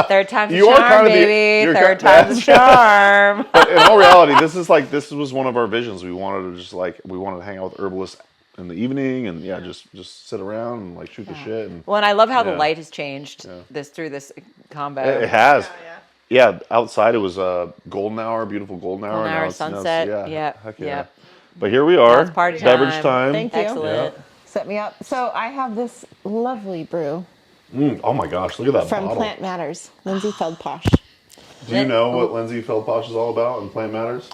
Third time's a You are charm, kind of the- baby. you're Third kind- time's a charm. But in all reality, this was one of our visions. We wanted to we wanted to hang out with herbalists in the evening and just sit around and like shoot the shit. And Well, and I love how the Yeah. light has changed through this combo. it has. Yeah, outside it was golden hour, beautiful golden hour. Golden Now hour, it's- now it's- sunset. yeah, Yep, heck yeah. yep. But here we are. Now it's party Beverage time. time. Thank you. Excellent. Set me up. So I have this lovely brew Oh my gosh, look at that from bottle. Plant Matters, Lindsay Feldposh. Do you know what Lindsay Feldposh is all about in Plant Matters?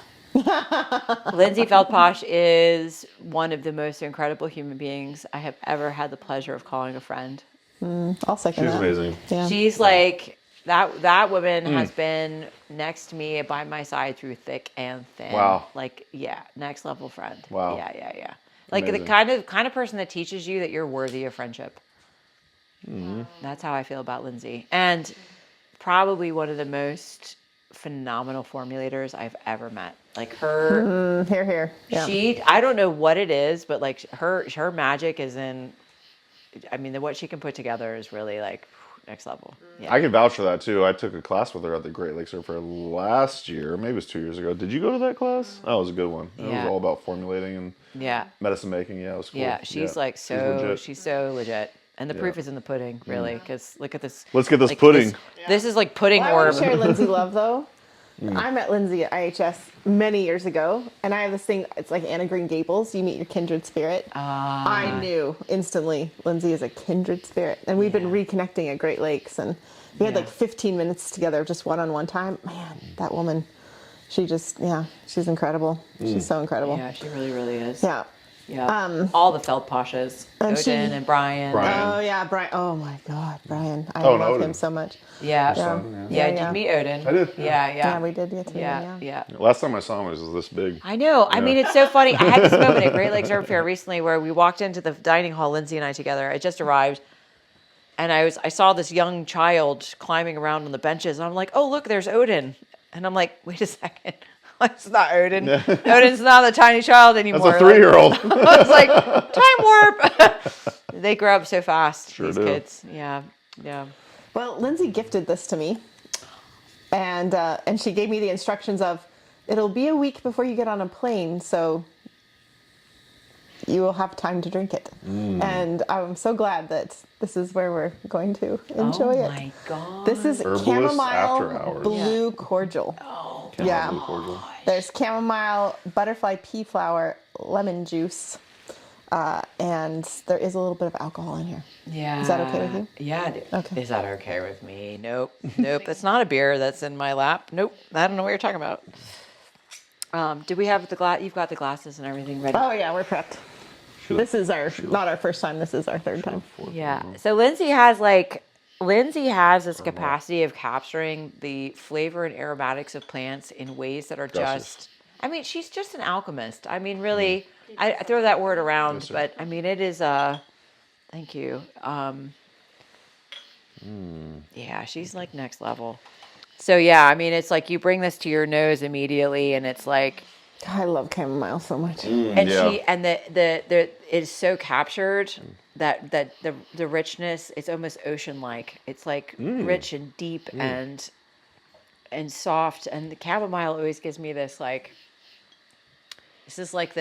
Lindsay Feldposh is one of the most incredible human beings I have ever had the pleasure of calling a friend. I'll second She's that. amazing. Yeah. She's like that woman has been next to me by my side through thick and thin. Wow. Like, yeah, next level friend. Wow. Yeah. Like Amazing. the kind of person that teaches you that you're worthy of friendship. That's how I feel about Lindsay. And probably one of the most phenomenal formulators I've ever met. Like her Here. Yeah. I don't know what it is, but like her magic is in, I mean, what she can put together is really like, next level. Yeah. I can vouch for that too. I took a class with her at the Great Lakes Fair last year, maybe it was 2 years ago. Did you go to that class? Oh, it was a good one. It Yeah. was all about formulating and Yeah. medicine making. Yeah, it was cool. Yeah, she's like legit. she's so legit. And the proof is in the pudding, really, because look at this. Let's get this like, pudding. This is like pudding Well, I want orb. to share Lindsay love though. I met Lindsay at IHS many years ago, and I have this thing. It's like Anna Green Gables. You meet your kindred spirit. I knew instantly Lindsay is a kindred spirit, and we've been reconnecting at Great Lakes, and we had like 15 minutes together, of just one-on-one time. Man, that woman, she just she's incredible. She's so incredible. Yeah, she really, really is. Yeah. Yeah. All the Feldposhas, and Odin and Brian. Oh yeah, Brian. Oh my God, Brian. I Oh, and love Odin. him so much. Yeah. Yeah. Did you meet Odin? I did. Yeah, yeah. Yeah, we did get to meet him, Yeah. Last time I saw him, it was this big. I know. I mean, it's so funny. I had this moment at Great Lakes Herb Fair recently where we walked into the dining hall, Lindsay and I together. I just arrived, and I saw this young child climbing around on the benches. And I'm like, oh, look, there's Odin. And I'm like, wait a second. It's not Odin. Odin's not a tiny child anymore. That's a 3-year-old. I was like, time warp. They grow up so fast, Sure these do. kids. Yeah. Well, Lindsay gifted this to me, and she gave me the instructions of, it'll be a week before you get on a plane, so you will have time to drink it. And I'm so glad that this is where we're going to enjoy it. Oh my God. This is Herbalists After chamomile Hours. blue cordial. Yeah. Blue cordial. There's chamomile, butterfly pea flower, lemon juice, and there is a little bit of alcohol in here. Yeah. Is that okay with you? Yeah. Okay. Is that okay with me? Nope. That's not a beer that's in my lap. Nope. I don't know what you're talking about. Do we have the glass? You've got the glasses and everything ready. Oh yeah, we're prepped. This is not our first time. This is our third time. Yeah. So Lindsay has this capacity of capturing the flavor and aromatics of plants in ways that are just. I mean, she's just an alchemist. I mean, really, I throw that word around, but I mean, it is thank you. Yeah, she's like next level. So yeah, I mean, it's like you bring this to your nose immediately, and it's like. I love chamomile so much. And Yeah. it is so captured that the richness, it's almost ocean-like. It's like rich and deep and soft. And the chamomile always gives me this like, this is like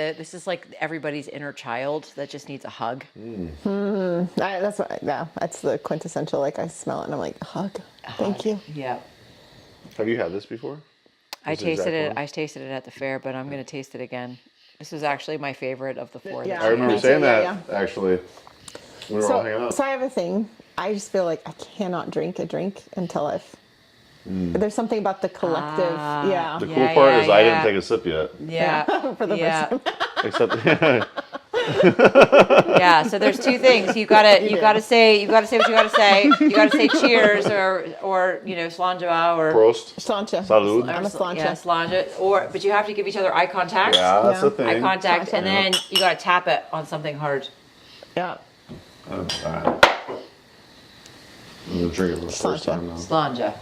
everybody's inner child that just needs a hug. That's the quintessential. Like I smell it and I'm like, hug. Thank you. Yeah. Have you had this before? I This exact tasted it. one? I tasted it at the fair, but I'm going to taste it again. This was actually my favorite of the four. Yeah. I remember Me too, saying yeah, that actually. We were all hanging out. So I have a thing. I just feel like I cannot drink a drink until I've. There's something about the collective. The cool Yeah, part yeah, is I didn't yeah. take a sip yet. Yeah. For the first time. Except Yeah, so there's two things. You gotta say what you gotta say. You gotta say cheers or slanja or Prost. Slancha. Salud. I'm a slancha. yeah, slanja. But you have to give each other eye contact. Yeah, that's Yeah. the thing. Eye contact, Slancha. and then you gotta tap it on something hard. Yeah. All right. I'm gonna drink it for the first Slancha. time now. Slanja.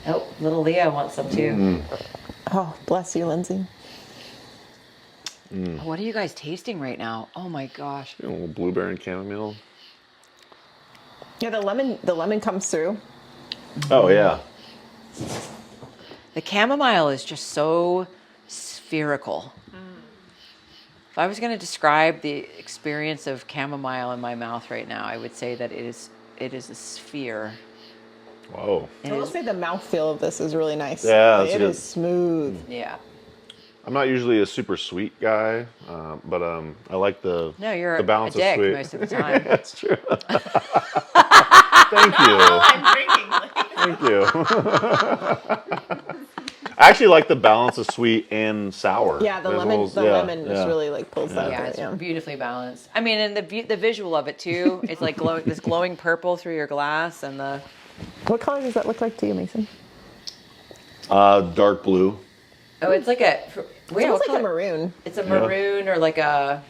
Oh, little Leah wants some too. Oh, bless you, Lindsay. What are you guys tasting right now? Oh my gosh. A little blueberry and chamomile. Yeah, the lemon comes through. Oh yeah. The chamomile is just so spherical. If I was going to describe the experience of chamomile in my mouth right now, I would say that it is a sphere. Whoa. I will say the mouthfeel of this is really nice. Yeah, Like, that's it good. is smooth. Yeah. I'm not usually a super sweet guy, but I like the No, you're the balance a dick of sweet. most of the time. That's true. Thank you. I'm drinking. Thank you. I actually like the balance of sweet and sour. Yeah, the There's lemon. little- The yeah, lemon just yeah. really like pulls that. Yeah, out, it's yeah. beautifully balanced. I mean, and the visual of it too. It's like this glowing purple through your glass, and the What color does that look like to you, Mason? Dark blue. it's like a wait, It what looks like a color? maroon. It's a maroon or like a.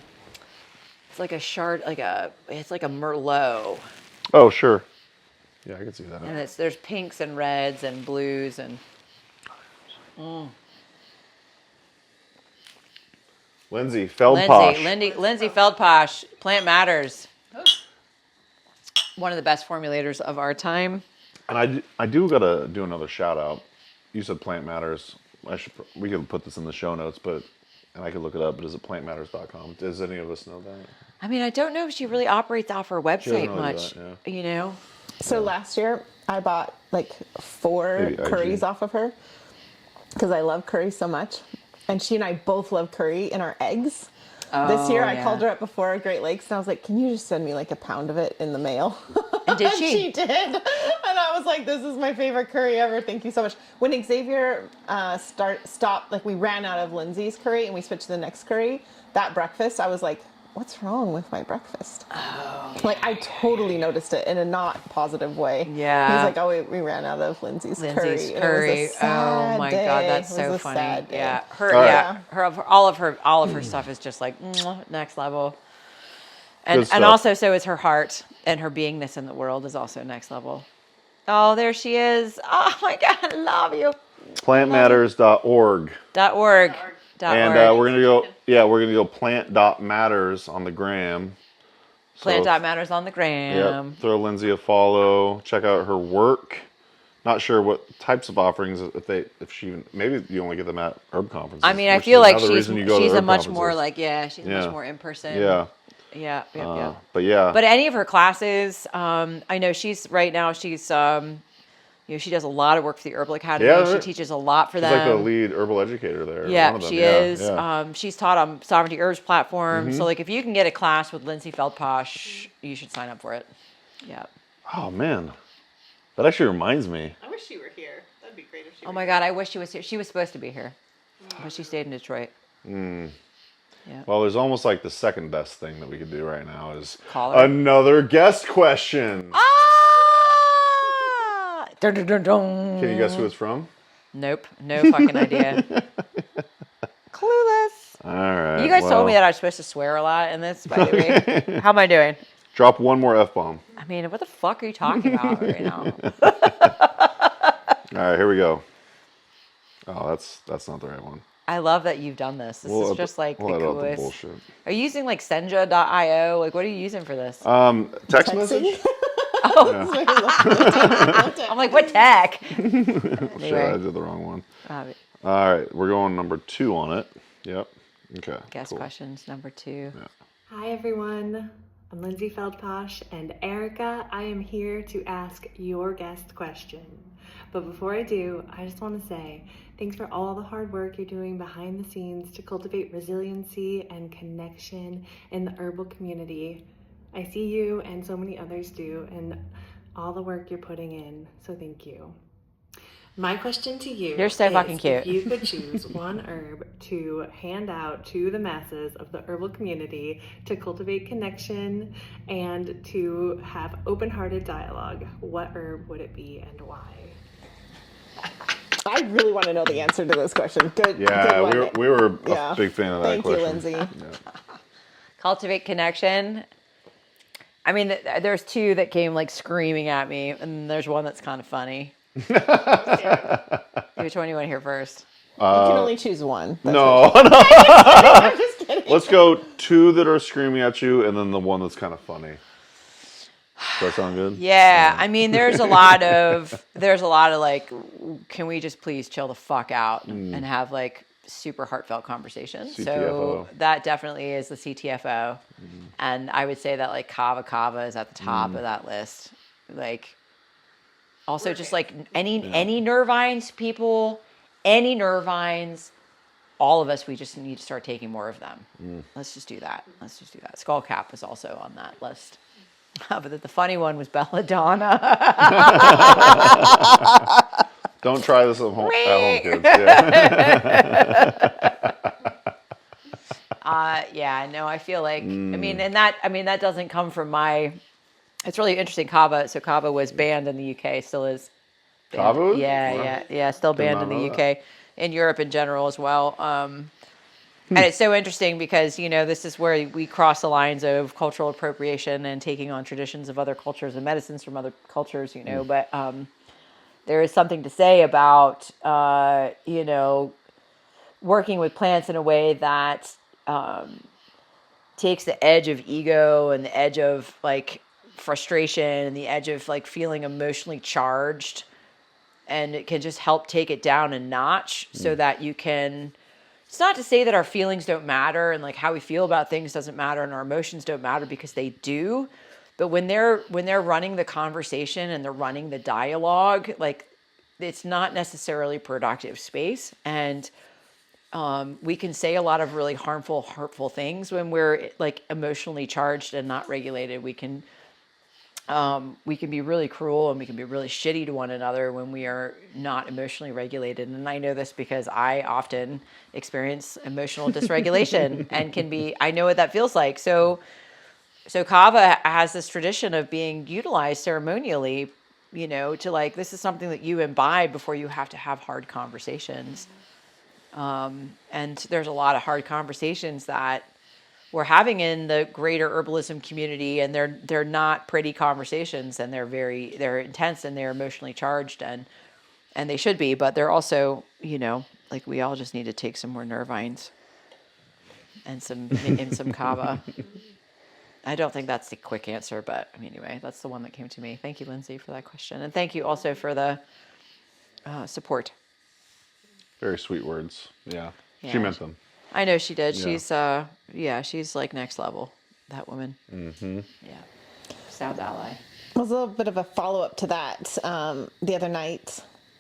It's like a shard, it's like a merlot, Oh sure. Yeah, I can see that. and there's pinks and reds and blues and. Lindsay Feldposh. Lindsay Feldposh, Plant Matters. one of the best formulators of our time. And I do gotta do another shout out. You said Plant Matters. We could put this in the show notes, and I could look it up. But is it plantmatters.com? Does any of us know that? I mean, I don't know if she really operates off her website really much. do that, You know. So last year I bought like 4 Maybe IG. curries off of her because I love curry so much. And she and I both love curry in our eggs. This year I called her up before Great Lakes and I was like, can you just send me like a pound of it in the mail? And did she? She did. And I was like, this is my favorite curry ever. Thank you so much. When Xavier stopped, like we ran out of Lindsay's curry and we switched to the next curry, that breakfast, I was like, what's wrong with my breakfast? Oh, like I totally noticed it in a not positive way. Yeah. He's like, oh, we ran out of Lindsay's curry. And it was curry. a sad Oh my day. God, that's It so was a funny. sad day. Yeah. All of her stuff is just like next level. And also so is her heart, and her beingness in the world is also next level. Oh, there she is. Oh my God, I love you. Plantmatters.org. .org. And we're gonna go plant.matters on the gram. Plant.matters on the gram. Yep. Throw Lindsay a follow. Check out her work. Not sure what types of offerings maybe you only get them at herb conferences. I mean, I feel like she's a much more like she's much more in person. Yeah. Yeah. But yeah. But any of her classes, I know she's she does a lot of work for the Herbal Academy. Yeah, she teaches a lot for them. She's like the lead herbal educator there. Yeah, one of them. she is. She's taught on Sovereignty Herbs platform. So like if you can get a class with Lindsay Feldposh, you should sign up for it. Yeah. Oh man. That actually reminds me. I wish she were here. That'd be great if she Oh my God, I wish she was here. She was supposed to be here, but she stayed in Detroit. Yeah. Well, there's almost like the second best thing that we could do right now is call her. Another guest question. Ah! Dun, dun, dun, dun. Can you guess who it's from? Nope. No fucking idea. Clueless. All right. You guys told me that I was supposed to swear a lot in this, by the way. How am I doing? Drop one more F-bomb. I mean, what the fuck are you talking about right now? All right, here we go. Oh, that's not the right one. I love that you've done this. This is just like the coolest. The bullshit. Are you using like Senja.io? Like, what are you using for this? Text message? I'm like, what tech? Shit, I did the wrong one. All right, we're going number 2 on it. Yep. Okay. Guest questions number 2. Yeah. Hi everyone, I'm Lindsay Feldposh, and Erika, I am here to ask your guest question. But before I do, I just want to say thanks for all the hard work you're doing behind the scenes to cultivate resiliency and connection in the herbal community. I see you and so many others do, and all the work you're putting in, so thank you. My question to you You're so fucking cute. If you could choose one herb to hand out to the masses of the herbal community to cultivate connection and to have open-hearted dialogue, what herb would it be and why? I really want to know the answer to this question. Good. Yeah, good we were a big fan of that Thank question. you, Lindsay. Yeah. Cultivate connection. I mean, there's 2 that came like screaming at me, and there's one that's kind of funny. Which one do you want to hear first? You can only choose one. No. I'm just kidding. Let's go 2 that are screaming at you, and then the one that's kind of funny. Does that sound good? Yeah, I mean, there's a lot of like, can we just please chill the fuck out and have like super heartfelt conversations? CTFO. So that definitely is the CTFO, and I would say that like Kava is at the top of that list. Like, also just like any nervines people, any nervines, all of us, we just need to start taking more of them. Let's just do that. Skullcap was also on that list. But the funny one was Belladonna. Don't try this at home, kids. Yeah. No, I feel like, that doesn't come from my, it's really interesting. Kava was banned in the UK, still is. Banned. Kava? Yeah, still banned in the UK, in Europe in general as well. And it's so interesting because, this is where we cross the lines of cultural appropriation and taking on traditions of other cultures and medicines from other cultures, but there is something to say about, working with plants in a way that takes the edge of ego and the edge of like frustration and the edge of like feeling emotionally charged, and it can just help take it down a notch so that you can, it's not to say that our feelings don't matter and like how we feel about things doesn't matter and our emotions don't matter, because they do. But when they're running the conversation and they're running the dialogue, like it's not necessarily productive space. And we can say a lot of really harmful, hurtful things when we're like emotionally charged and not regulated. We can be really cruel and we can be really shitty to one another when we are not emotionally regulated. And I know this because I often experience emotional dysregulation and I know what that feels like. So kava has this tradition of being utilized ceremonially, to like, this is something that you imbibe before you have to have hard conversations. And there's a lot of hard conversations that we're having in the greater herbalism community, and they're not pretty conversations, and they're intense and they're emotionally charged, and they should be, but they're also, like we all just need to take some more nervines and some kava. I don't think that's the quick answer, but anyway, that's the one that came to me. Thank you, Lindsay, for that question. And thank you also for the support. Very sweet words. Yeah. Yeah. She meant them. I know she did. Yeah. She's like next level, that woman. Mm-hmm. Yeah. Sound ally. It was a little bit of a follow-up to that.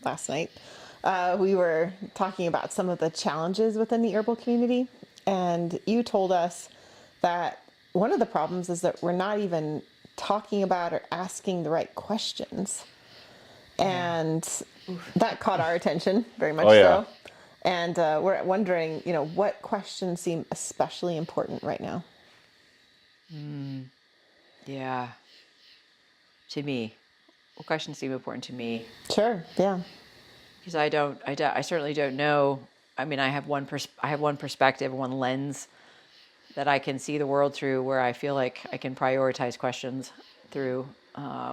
Last night, we were talking about some of the challenges within the herbal community. And you told us that one of the problems is that we're not even talking about or asking the right questions. And that caught our attention very much so. And we're wondering, what questions seem especially important right now? Yeah. To me. What questions seem important to me? Sure, yeah. Because I certainly don't know. I have one perspective, one lens that I can see the world through, where I feel like I can prioritize questions through,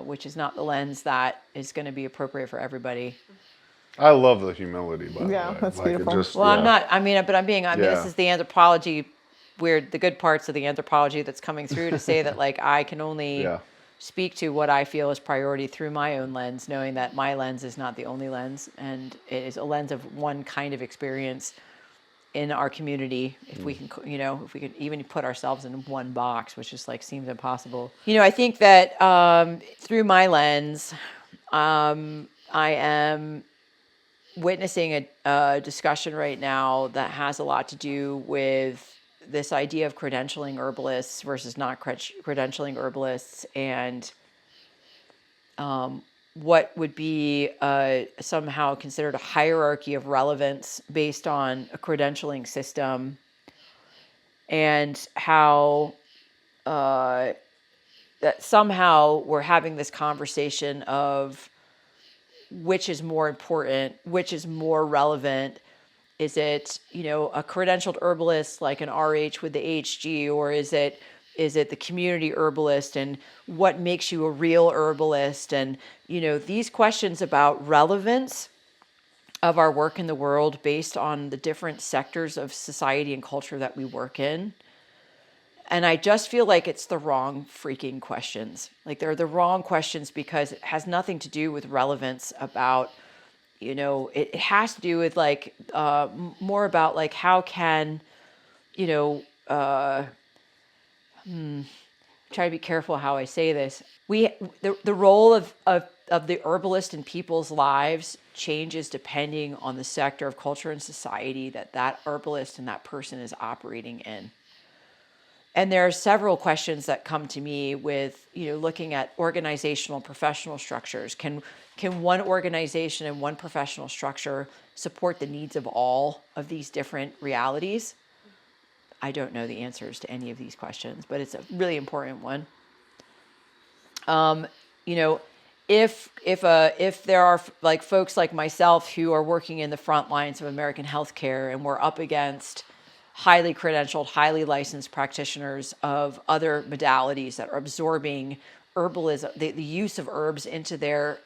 which is not the lens that is going to be appropriate for everybody. I love the humility, by the way. Yeah, that's beautiful. I'm not, this is the anthropology, the good parts of the anthropology that's coming through to say that like I can only speak to what I feel is priority through my own lens, knowing that my lens is not the only lens, and it is a lens of one kind of experience in our community. If we can, if we could even put ourselves in one box, which just like seems impossible. I think that through my lens, I am witnessing a discussion right now that has a lot to do with this idea of credentialing herbalists versus not credentialing herbalists, and what would be somehow considered a hierarchy of relevance based on a credentialing system, and how that somehow we're having this conversation of which is more important, which is more relevant. Is it, a credentialed herbalist like an RH with the HG, or is it the community herbalist, and what makes you a real herbalist? And, these questions about relevance of our work in the world based on the different sectors of society and culture that we work in. And I just feel like it's the wrong freaking questions. Like they're the wrong questions because it has nothing to do with relevance about, it has to do with like more about like how can, try to be careful how I say this. The role of the herbalist in people's lives changes depending on the sector of culture and society that herbalist and that person is operating in. And there are several questions that come to me with, looking at organizational professional structures. Can one organization and one professional structure support the needs of all of these different realities? I don't know the answers to any of these questions, but it's a really important one. If there are like folks like myself who are working in the front lines of American healthcare, and we're up against highly credentialed, highly licensed practitioners of other modalities that are absorbing herbalism, the use of herbs into their,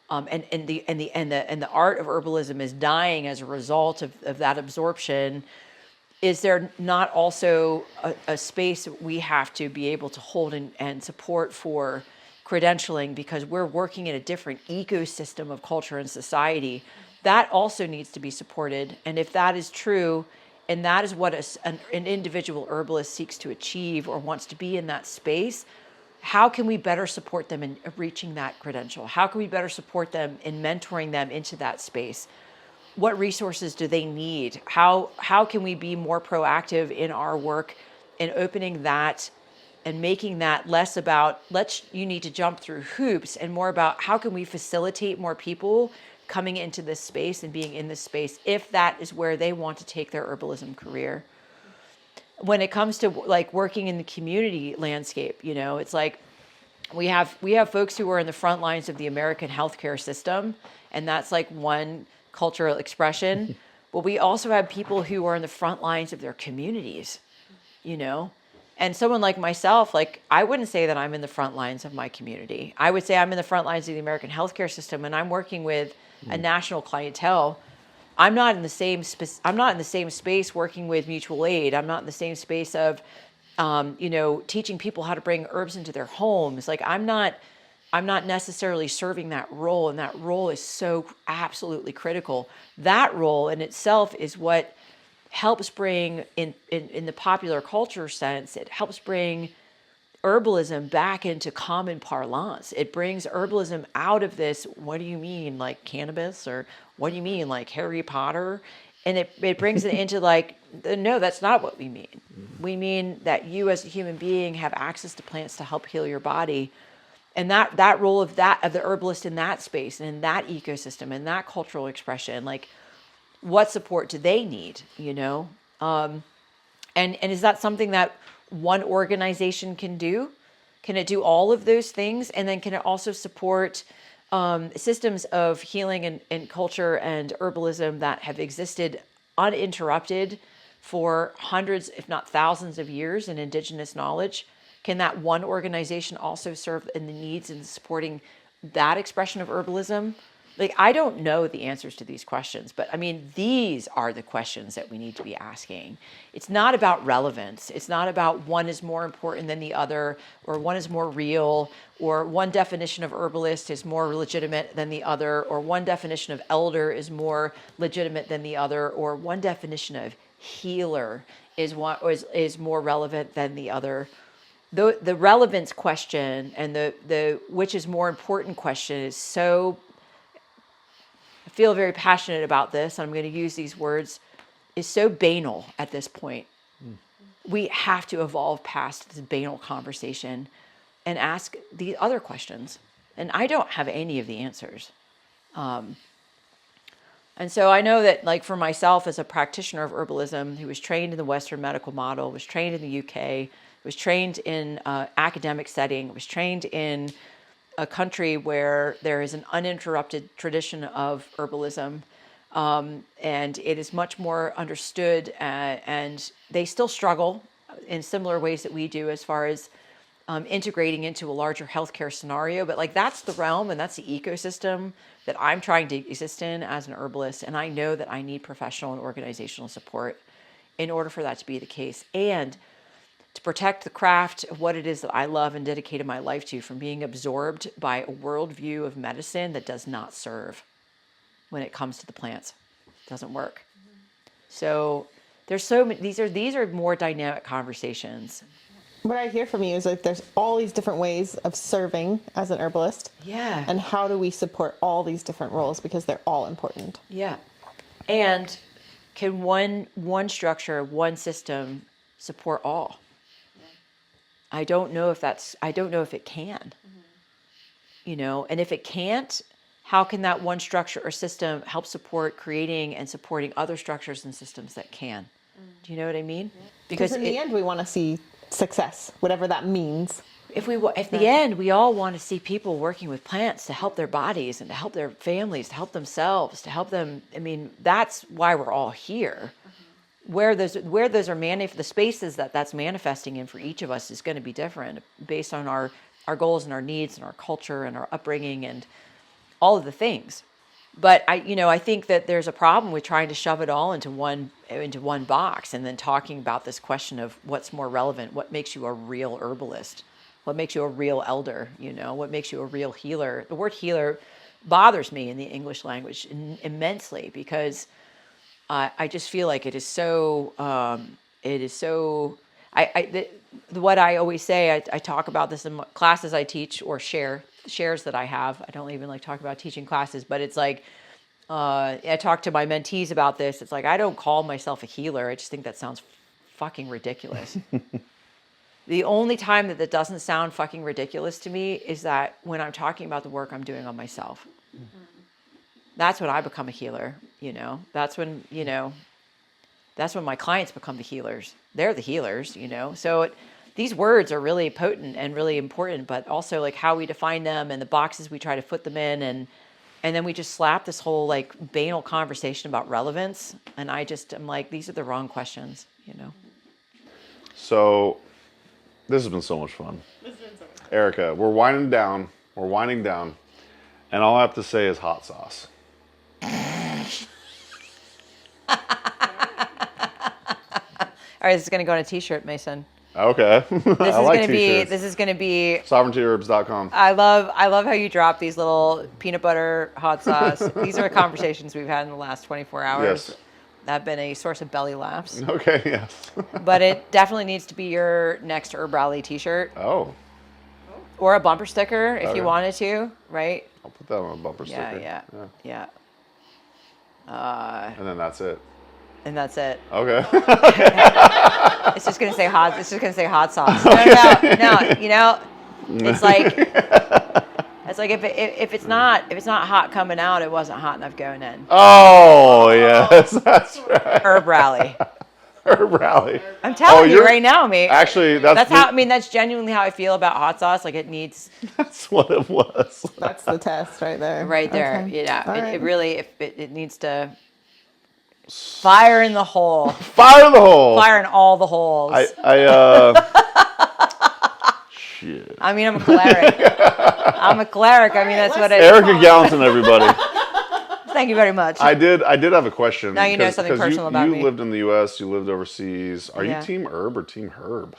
and the art of herbalism is dying as a result of that absorption. Is there not also a space that we have to be able to hold and support for credentialing because we're working in a different ecosystem of culture and society, that also needs to be supported. And if that is true, and that is what an individual herbalist seeks to achieve or wants to be in that space, how can we better support them in reaching that credential? How can we better support them in mentoring them into that space? What resources do they need? How can we be more proactive in our work in opening that and making that less about you need to jump through hoops and more about how can we facilitate more people coming into this space and being in this space if that is where they want to take their herbalism career. When it comes to like working in the community landscape, you know, it's like we have folks who are in the front lines of the American healthcare system, and that's like one cultural expression. But we also have people who are in the front lines of their communities, you know. And someone like myself, like I wouldn't say that I'm in the front lines of my community. I would say I'm in the front lines of the American healthcare system, and I'm working with a national clientele. I'm not in the same space working with mutual aid. I'm not in the same space of, teaching people how to bring herbs into their homes. Like I'm not necessarily serving that role, and that role is so absolutely critical. That role in itself is what helps bring in the popular culture sense, it helps bring herbalism back into common parlance. It brings herbalism out of this, what do you mean, like cannabis, or what do you mean, like Harry Potter? And it brings it into like, no, that's not what we mean. We mean that you as a human being have access to plants to help heal your body. And that role of the herbalist in that space and in that ecosystem and that cultural expression, like what support do they need, you know? And is that something that one organization can do? Can it do all of those things? And then can it also support systems of healing and culture and herbalism that have existed uninterrupted for hundreds, if not thousands of years in indigenous knowledge? Can that one organization also serve in the needs and supporting that expression of herbalism? Like, I don't know the answers to these questions, but I mean, these are the questions that we need to be asking. It's not about relevance. It's not about one is more important than the other, or one is more real, or one definition of herbalist is more legitimate than the other, or one definition of elder is more legitimate than the other, or one definition of healer is more relevant than the other. The relevance question and the which is more important question is so, I feel very passionate about this, and I'm going to use these words, is so banal at this point. We have to evolve past this banal conversation and ask the other questions. And I don't have any of the answers. And so I know that, like, for myself as a practitioner of herbalism who was trained in the Western medical model, was trained in the UK, was trained in academic setting, was trained in a country where there is an uninterrupted tradition of herbalism, and it is much more understood, and they still struggle in similar ways that we do as far as integrating into a larger healthcare scenario. But like, that's the realm and that's the ecosystem that I'm trying to exist in as an herbalist, and I know that I need professional and organizational support in order for that to be the case, and to protect the craft of what it is that I love and dedicated my life to from being absorbed by a worldview of medicine that does not serve when it comes to the plants. It doesn't work. So there's so many, these are more dynamic conversations. What I hear from you is like there's all these different ways of serving as an herbalist. Yeah. And how do we support all these different roles, because they're all important. Yeah. And can one structure, one system support all? I don't know if it can, you know, and if it can't, how can that one structure or system help support creating and supporting other structures and systems that can? Do you know what I mean? Because in the end, we want to see success, whatever that means. At the end, we all want to see people working with plants to help their bodies and to help their families, to help themselves, to help them. I mean, that's why we're all here. Where those are the spaces that's manifesting in for each of us is going to be different based on our goals and our needs and our culture and our upbringing and all of the things. But I think that there's a problem with trying to shove it all into one box and then talking about this question of what's more relevant, what makes you a real herbalist. What makes you a real elder? You know, what makes you a real healer? The word healer bothers me in the English language immensely because I just feel like it is so. What I always say, I talk about this in classes I teach or shares that I have. I don't even like talk about teaching classes, but it's like I talk to my mentees about this. It's like I don't call myself a healer. I just think that sounds fucking ridiculous. The only time that doesn't sound fucking ridiculous to me is that when I'm talking about the work I'm doing on myself. That's when I become a healer, you know. That's when my clients become the healers. They're the healers, you know. So these words are really potent and really important, but also like how we define them and the boxes we try to put them in, and then we just slap this whole like banal conversation about relevance. And I'm like, these are the wrong questions, you know. So this has been so much fun. Erika, we're winding down, and all I have to say is hot sauce. All right, this is going to go on a t-shirt, Mason. Okay. I like t-shirts. This is going to be sovereigntyherbs.com. I love how you drop these little peanut butter hot sauce. These are conversations we've had in the last 24 hours. Yes. That have been a source of belly laughs. Okay, yes. But it definitely needs to be your next Herb Rally t-shirt. Oh. Or a bumper sticker if Okay. you wanted to, right? I'll put that on a bumper sticker. Yeah. And then that's it. And that's it. Okay. It's just gonna say hot. It's just gonna say hot sauce. No. You know, it's like if it's not hot coming out, it wasn't hot enough going in. Oh yes, that's right. Herb Rally. Herb Rally. I'm telling you right now, mate. Actually, that's genuinely how I feel about hot sauce. Like it needs. That's what it was. That's the test right there. Right there. Okay. Yeah. All It right. really it needs to fire in the hole. Fire in the hole. Fire in all the holes. Shit. I mean, I'm a cleric. I mean, that's what it is. Erika Galentin, everybody. Thank you very much. I did have a question. Now you know something personal about me. You lived in the U.S., you lived overseas. Are Yeah. you team herb or team herb?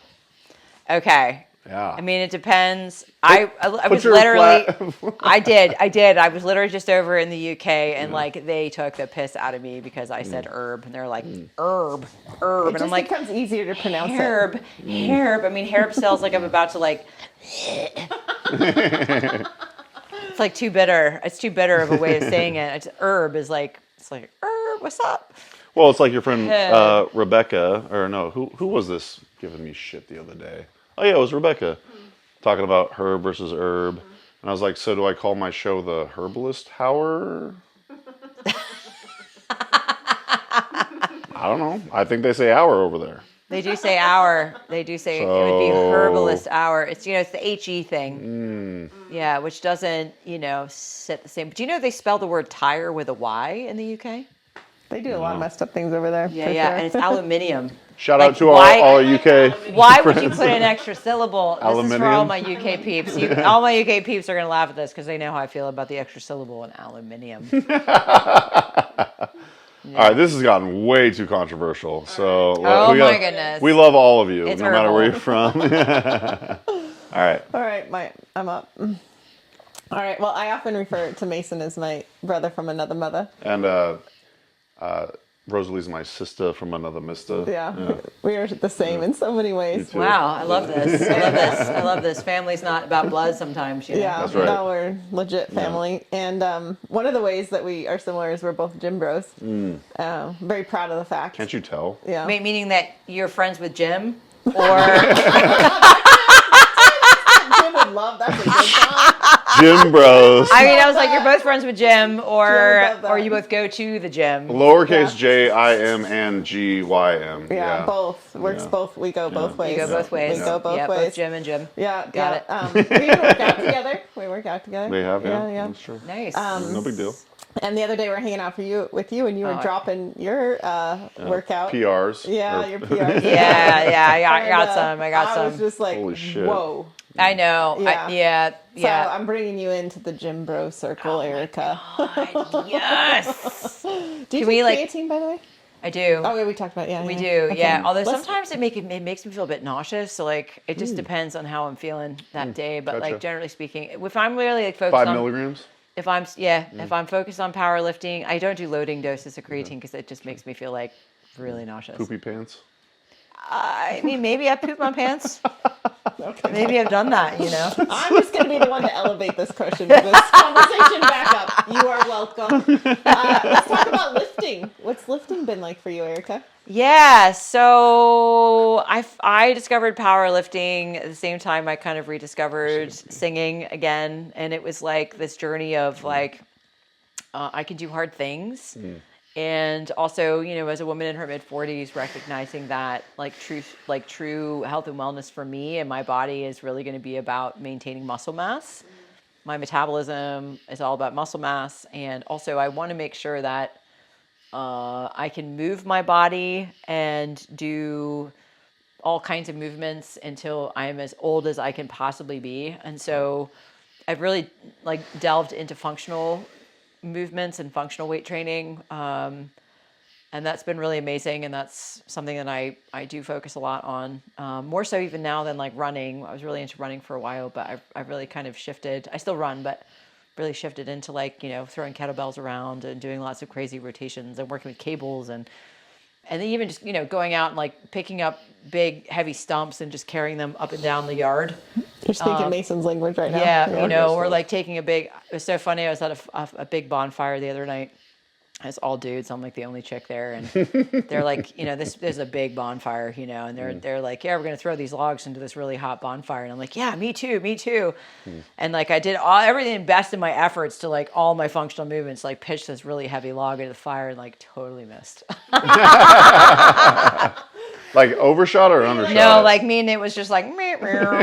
Okay. Yeah. I mean, it depends. I was your literally, flat- I did. I was literally just over in the UK, and like they took the piss out of me because I said herb, and they're like herb, It and just I'm like becomes easier to pronounce herb. I mean, herb sounds like I'm about to like. It's like too bitter. It's too bitter of a way of saying it. It's herb is like it's like herb. What's up? Well, it's like your friend Rebecca, or no, who was this giving me shit the other day? Oh yeah, it was Rebecca talking about herb versus herb, and I was like, so do I call my show the Herbalist Hour? I don't know. I think they say hour over there. They do say hour. They do say it would be herbalist hour. It's it's the HE thing. Yeah, which doesn't sit the same. But do you know they spell the word tire with a Y in the UK? They do a lot of messed up things over there. Yeah, for yeah, sure. and it's aluminium. Shout Like, out to why- all UK. Why would you put an extra syllable? This is for Aluminium? all my UK peeps. All my UK peeps are going to laugh at this because they know how I feel about the extra syllable in aluminium. All right, this has gotten way too controversial. So Oh my goodness. we love all of you, It's no matter where you're Herbal. from. All right. All right, I'm up. All right, well, I often refer to Mason as my brother from another mother. And Rosalie's my sister from another mister. Yeah, we are the same in so many ways. too. Wow, I love this. I love this. Family's not about blood sometimes. Yeah, That's right. no, we're legit family. And one of the ways that we are similar is we're both gym bros. Very proud of the fact. Can't you tell? Yeah. Meaning that you're friends with Jim, or Jim would love that's a good song. Gym bros. I mean, I was like, you're both friends with Jim, Jim love that. or you both go to the gym. Lowercase JIM and GYM. Yeah, both. Works Yeah. both. We go both ways. You go both ways. We go both yeah, ways. both Jim and Jim. Yeah, Got it. We work out together. We work out together. We have, yeah. Yeah. That's true. Nice. No big deal. And the other day we're hanging out with you, and you were dropping your workout. PRs. Yeah, Or- your PRs. yeah. I And, got some. I got I some. was just like, Holy shit. whoa. I know. Yeah. Yeah. So I'm bringing you into the gym bro circle, Erika. Yes. Do you Can take we, like- creatine, by the way? I do. Oh, yeah, we talked about We yeah. do, Okay. yeah. Although Let's- sometimes it makes me feel a bit nauseous. So like it just depends on how I'm feeling that day. But Gotcha. like generally speaking, if I'm really like focused 5 on milligrams. if I'm focused on powerlifting, I don't do loading doses of creatine because it just makes me feel like really nauseous. Poopy pants. I mean, maybe I poop my pants. Maybe I've done that, you know. I'm just going to be the one to elevate this question, this conversation back up. You are welcome. Let's talk about lifting. What's lifting been like for you, Erika? Yeah, so I discovered powerlifting at the same time I kind of rediscovered singing again, and it was like this journey of like I can do hard things, and also as a woman in her mid-40s, recognizing that true health and wellness for me and my body is really going to be about maintaining muscle mass. My metabolism is all about muscle mass, and also I want to make sure that I can move my body and do all kinds of movements until I'm as old as I can possibly be. And so I've really delved into functional movements and functional weight training. And that's been really amazing. And that's something that I do focus a lot on, more so even now than like running. I was really into running for a while, but I've really kind of shifted. I still run, but really shifted into throwing kettlebells around and doing lots of crazy rotations and working with cables and then even just going out and picking up big heavy stumps and just carrying them up and down the yard. You're speaking Mason's language right now. Yeah, or taking a big. It was so funny. I was at a big bonfire the other night. It's all dudes. I'm like the only chick there, and they're like, this is a big bonfire, and they're like, yeah, we're gonna throw these logs into this really hot bonfire, and I'm like, yeah, me too. And I did everything best in my efforts to all my functional movements, pitch this really heavy log into the fire, and totally missed. Like overshot or undershot? No, mean it was just like, meow, meow.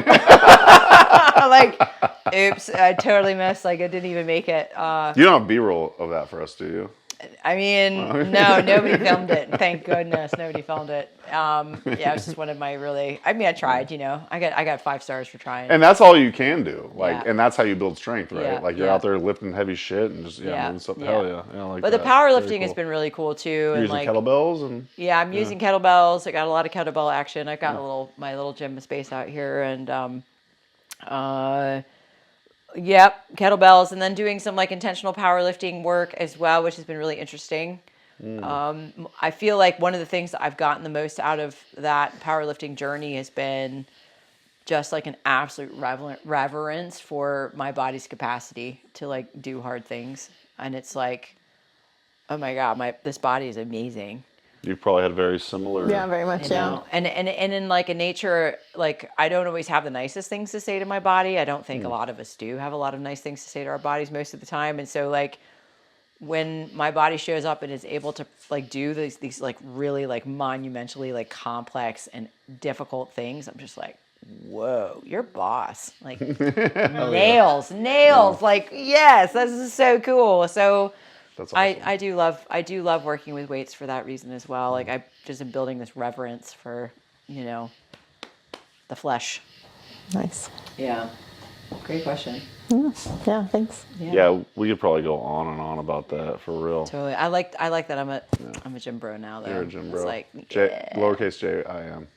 Oops, I totally missed. I didn't even make it. You don't have B-roll of that for us, do you? I mean, no, nobody filmed it. Thank goodness nobody filmed it. It was just one of my really. I mean, I tried. I got 5 stars for trying. And that's all you can do. Yeah. And that's how you build strength, right? Yeah, You're yeah. out there lifting heavy shit and just moving stuff. Yeah. Hell yeah. Yeah, I like But the that. powerlifting Very has cool. been really cool too. You're And using kettlebells and I'm using kettlebells. I got a lot of kettlebell action. I got my little gym space out here, and kettlebells, and then doing some intentional powerlifting work as well, which has been really interesting. I feel like one of the things that I've gotten the most out of that powerlifting journey has been just an absolute reverence for my body's capacity to do hard things. And it's oh my God, this body is amazing. you probably had very similar. Yeah, very much. Yeah. And in in nature, I don't always have the nicest things to say to my body. I don't think a lot of us do have a lot of nice things to say to our bodies most of the time. And so when my body shows up and is able to do these really monumentally complex and difficult things, I'm just whoa, you're boss. Nails. Yes, this is so cool. So That's awesome. I do love working with weights for that reason as well. I just am building this reverence for, the flesh. Nice. Yeah. Great question. Yeah, thanks. Yeah, we could probably go on and on about that for real. Totally. I like that I'm a gym bro now though. You're a gym bro. It's Lowercase J-I-M.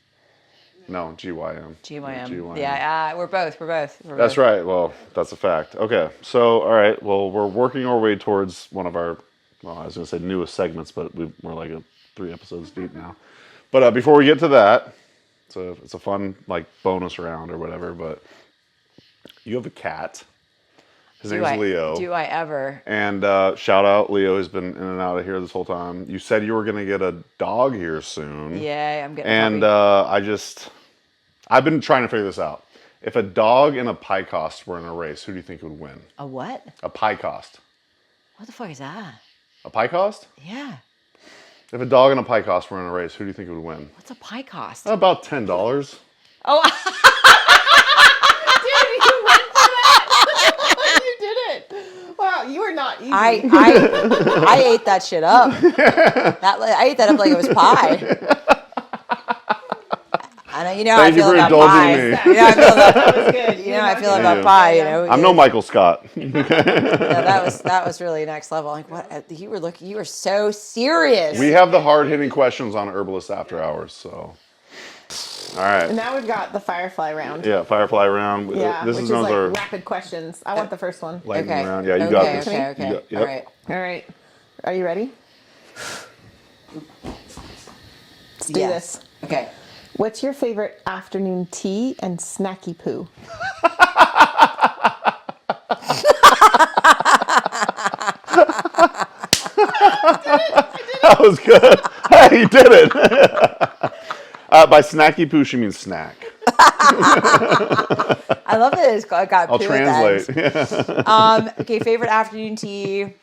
No, G-Y-M. GYM. Yeah, we're both. That's right. Well, that's a fact. Okay. So, all right. Well, we're working our way towards one of our, I was going to say newest segments, but we're 3 episodes deep now. But before we get to that, it's a fun bonus round or whatever, but you have a cat. His name's Leo. Do I ever? And shout out Leo. He's been in and out of here this whole time. You said you were going to get a dog here soon. Yeah, I'm getting And I've been trying to figure this out. If a dog and a pie cost were in a race, who do you think would win? a what? A pie cost. What the fuck is that? A pie cost? Yeah. If a dog and a pie cost were in a race, who do you think would win? What's a pie cost? About $10. Oh, Dude, you went for that. You did it. Wow, you are not easy. I ate that shit up. I ate that up like it was pie. I know, how I Thank you feel for about indulging pies. me. Yeah, I feel that. That was good. You know how I feel Yeah. about pie. You know, I'm no Michael Scott. No, that was really next level. Like, what you were so serious. We have the hard-hitting questions on Herbalists After Hours, so. All right. And now we've got the Firefly round. Yeah, Firefly round. Yeah, This which is is known as like our rapid questions. I want the first one. lightning Okay. round. Yeah, you okay, got this. Okay. Okay. You got- yep. All right. All right. Are you ready? Let's do Yes. this. Okay. What's your favorite afternoon tea and snacky poo? That was good. Hey, you did it. By snacky poo, she means snack. I love that it's got I'll poo at the end. translate. Okay, favorite afternoon tea.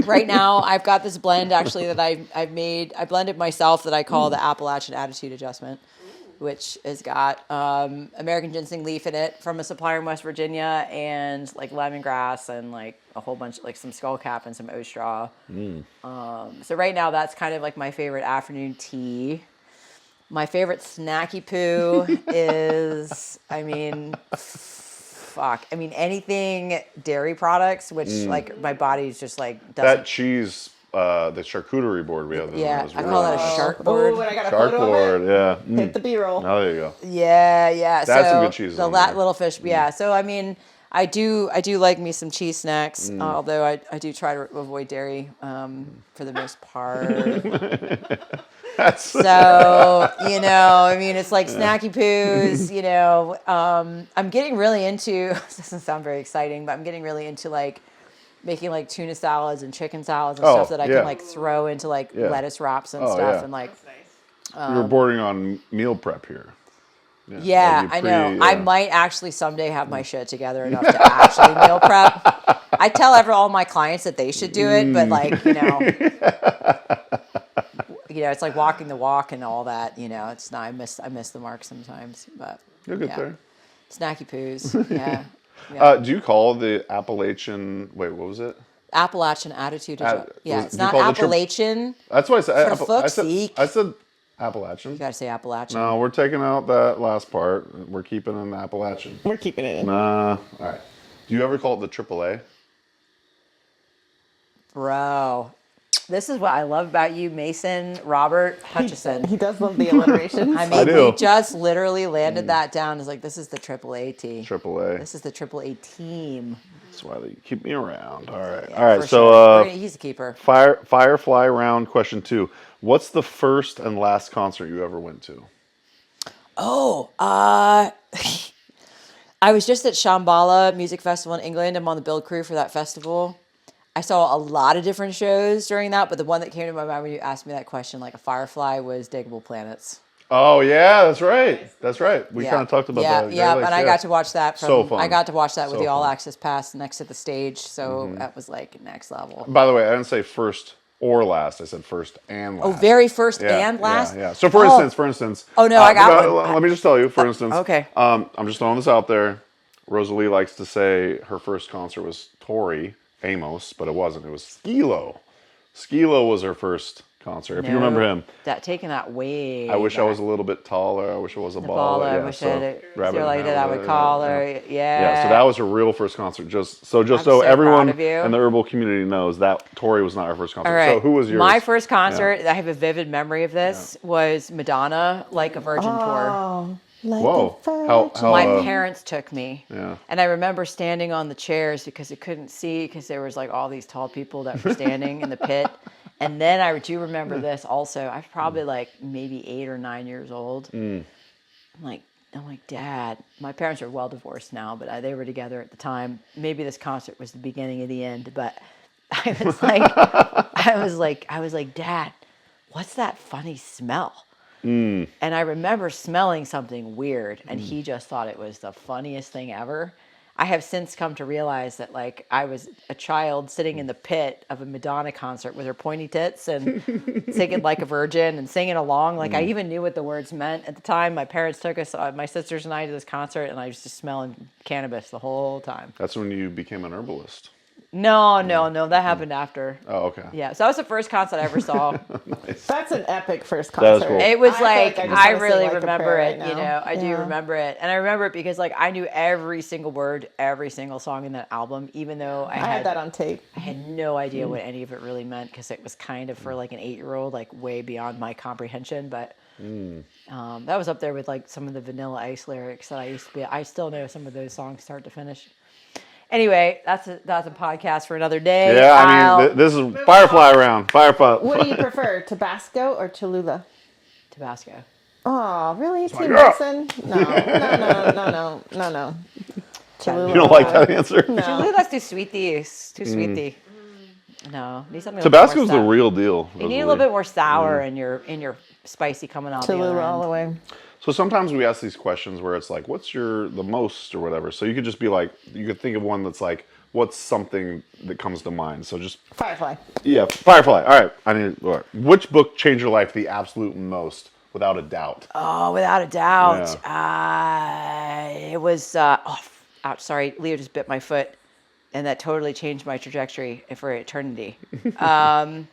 Right now, I've got this blend actually that I've made. I blended myself that I call the Appalachian Attitude Adjustment, which has got American ginseng leaf in it from a supplier in West Virginia, and like lemongrass and like a whole bunch, like some skullcap and some oat straw. So right now, that's kind of like my favorite afternoon tea. My favorite snacky poo is, anything dairy products, which like my body's just like doesn't. That cheese, the charcuterie board we have. Yeah, is I really call that a nice. shark Oh, board. and I got a Shark photo board, of it. yeah. Hit the B-roll. Oh, there you go. Yeah. That's so some good cheese The on there. little fish, yeah. So I do like me some cheese snacks, although I do try to avoid dairy for the most part. So it's like snacky poos. I'm getting really into. This doesn't sound very exciting, but I'm getting really into like making like tuna salads and chicken salads and stuff that I yeah. can like throw into like lettuce wraps and stuff yeah. and like. You're bordering on meal prep here. Yeah, Like I you know. I yeah. might actually someday have my shit together enough to actually meal prep. I tell all my clients that they should do it, but like, it's like walking the walk and all that, it's not, I miss the mark sometimes, but You'll get there. Snacky poos. Yeah. Do you call the Appalachian? Wait, what was it? Appalachian attitude. It's do you not call the Appalachian. That's why I said. For fuck's sake. I said Appalachian. You gotta say Appalachian. No, we're taking out that last part. We're keeping an Appalachian. We're keeping it in. All right. Do you ever call it the AAA? Bro, this is what I love about you, Mason Robert Hutchison. He does love the alliterations. I do. We just literally landed that down. It's like, this is the AAA team. AAA. This is the AAA team. That's why they keep me around. All right. Yeah, All right. for So, sure. He's a keeper. Firefly round question 2. What's the first and last concert you ever went to? Oh, I was just at Shambhala Music Festival in England. I'm on the build crew for that festival. I saw a lot of different shows during that, but the one that came to my mind when you asked me that question, like a Firefly, was Diggable Planets. Oh yeah, that's right. That's right. We kind of talked about that. Yeah, and I got to watch that. So fun. I got to watch that with So the All fun. Access Pass next to the stage, so that was like next level. By the way, I didn't say first or last. I said first and last. Oh, very first Yeah, and last. Yeah. So for instance. Oh, no, I got one. Let me just tell you. For instance. okay. I'm just throwing this out there. Rosalie likes to say her first concert was Tori Amos, but it wasn't. It was Skilo. Skilo was her first concert. If you remember him. Taking that way. I wish I back. was a little bit taller. I wish I was a Baller. baller. I Yeah, wish so I had rabbit like and that. I Howler, would call her. Yeah, so that was her real first concert. Just so so everyone proud of you. in the herbal community knows that Tori was not her first concert. All right. So who was yours? My first concert, I have a vivid memory of this, was Madonna, Like a Virgin tour. Oh, like Whoa. a How virgin. My parents took me. Yeah. And I remember standing on the chairs because I couldn't see because there was like all these tall people that were standing in the pit. And then I do remember this also. I was probably like maybe 8 or 9 years old. I'm like, Dad, my parents are well divorced now, but they were together at the time. Maybe this concert was the beginning of the end, but I was like, Dad, what's that funny smell? And I remember smelling something weird, and he just thought it was the funniest thing ever. I have since come to realize that like I was a child sitting in the pit of a Madonna concert with her pointy tits and singing Like a Virgin and singing along. Like I even knew what the words meant at the time. My parents took us, my sisters and I, to this concert, and I was just smelling cannabis the whole time. That's when you became an herbalist. No. That happened after. Oh, okay. Yeah, so that was the first concert I ever saw. That's an epic first That was concert. cool. It was I feel like, I just I wanna sing, really like, a remember prayer it, right you now. know, I do Yeah. remember it. And I remember it because like I knew every single word, every single song in that album, even though I had that on tape. I had no idea what any of it really meant because it was kind of for like an 8-year-old, like way beyond my comprehension. But that was up there with like some of the Vanilla Ice lyrics that I used to be. I still know some of those songs start to finish. Anyway, that's a podcast for another day. Yeah, I mean, this is Firefly round. Firefly. What do you prefer, Tabasco or Cholula? Tabasco. Oh, really? Team girl. Wilson? No. Cholula. You don't like that answer? Cholula's too sweety. It's too sweety. No, need something. Tabasco's the real deal. You need a little bit more sour in your spicy coming out. Cholula the all the other end. way. So sometimes we ask these questions where it's like, what's the most or whatever. So you could just be like, you could think of one that's like, what's something that comes to mind. So just, Firefly. yeah, Firefly. All right. Which book changed your life the absolute most, without a doubt? Oh, without a doubt. It was. Ouch! Sorry, Leo just bit my foot, and that totally changed my trajectory for eternity. I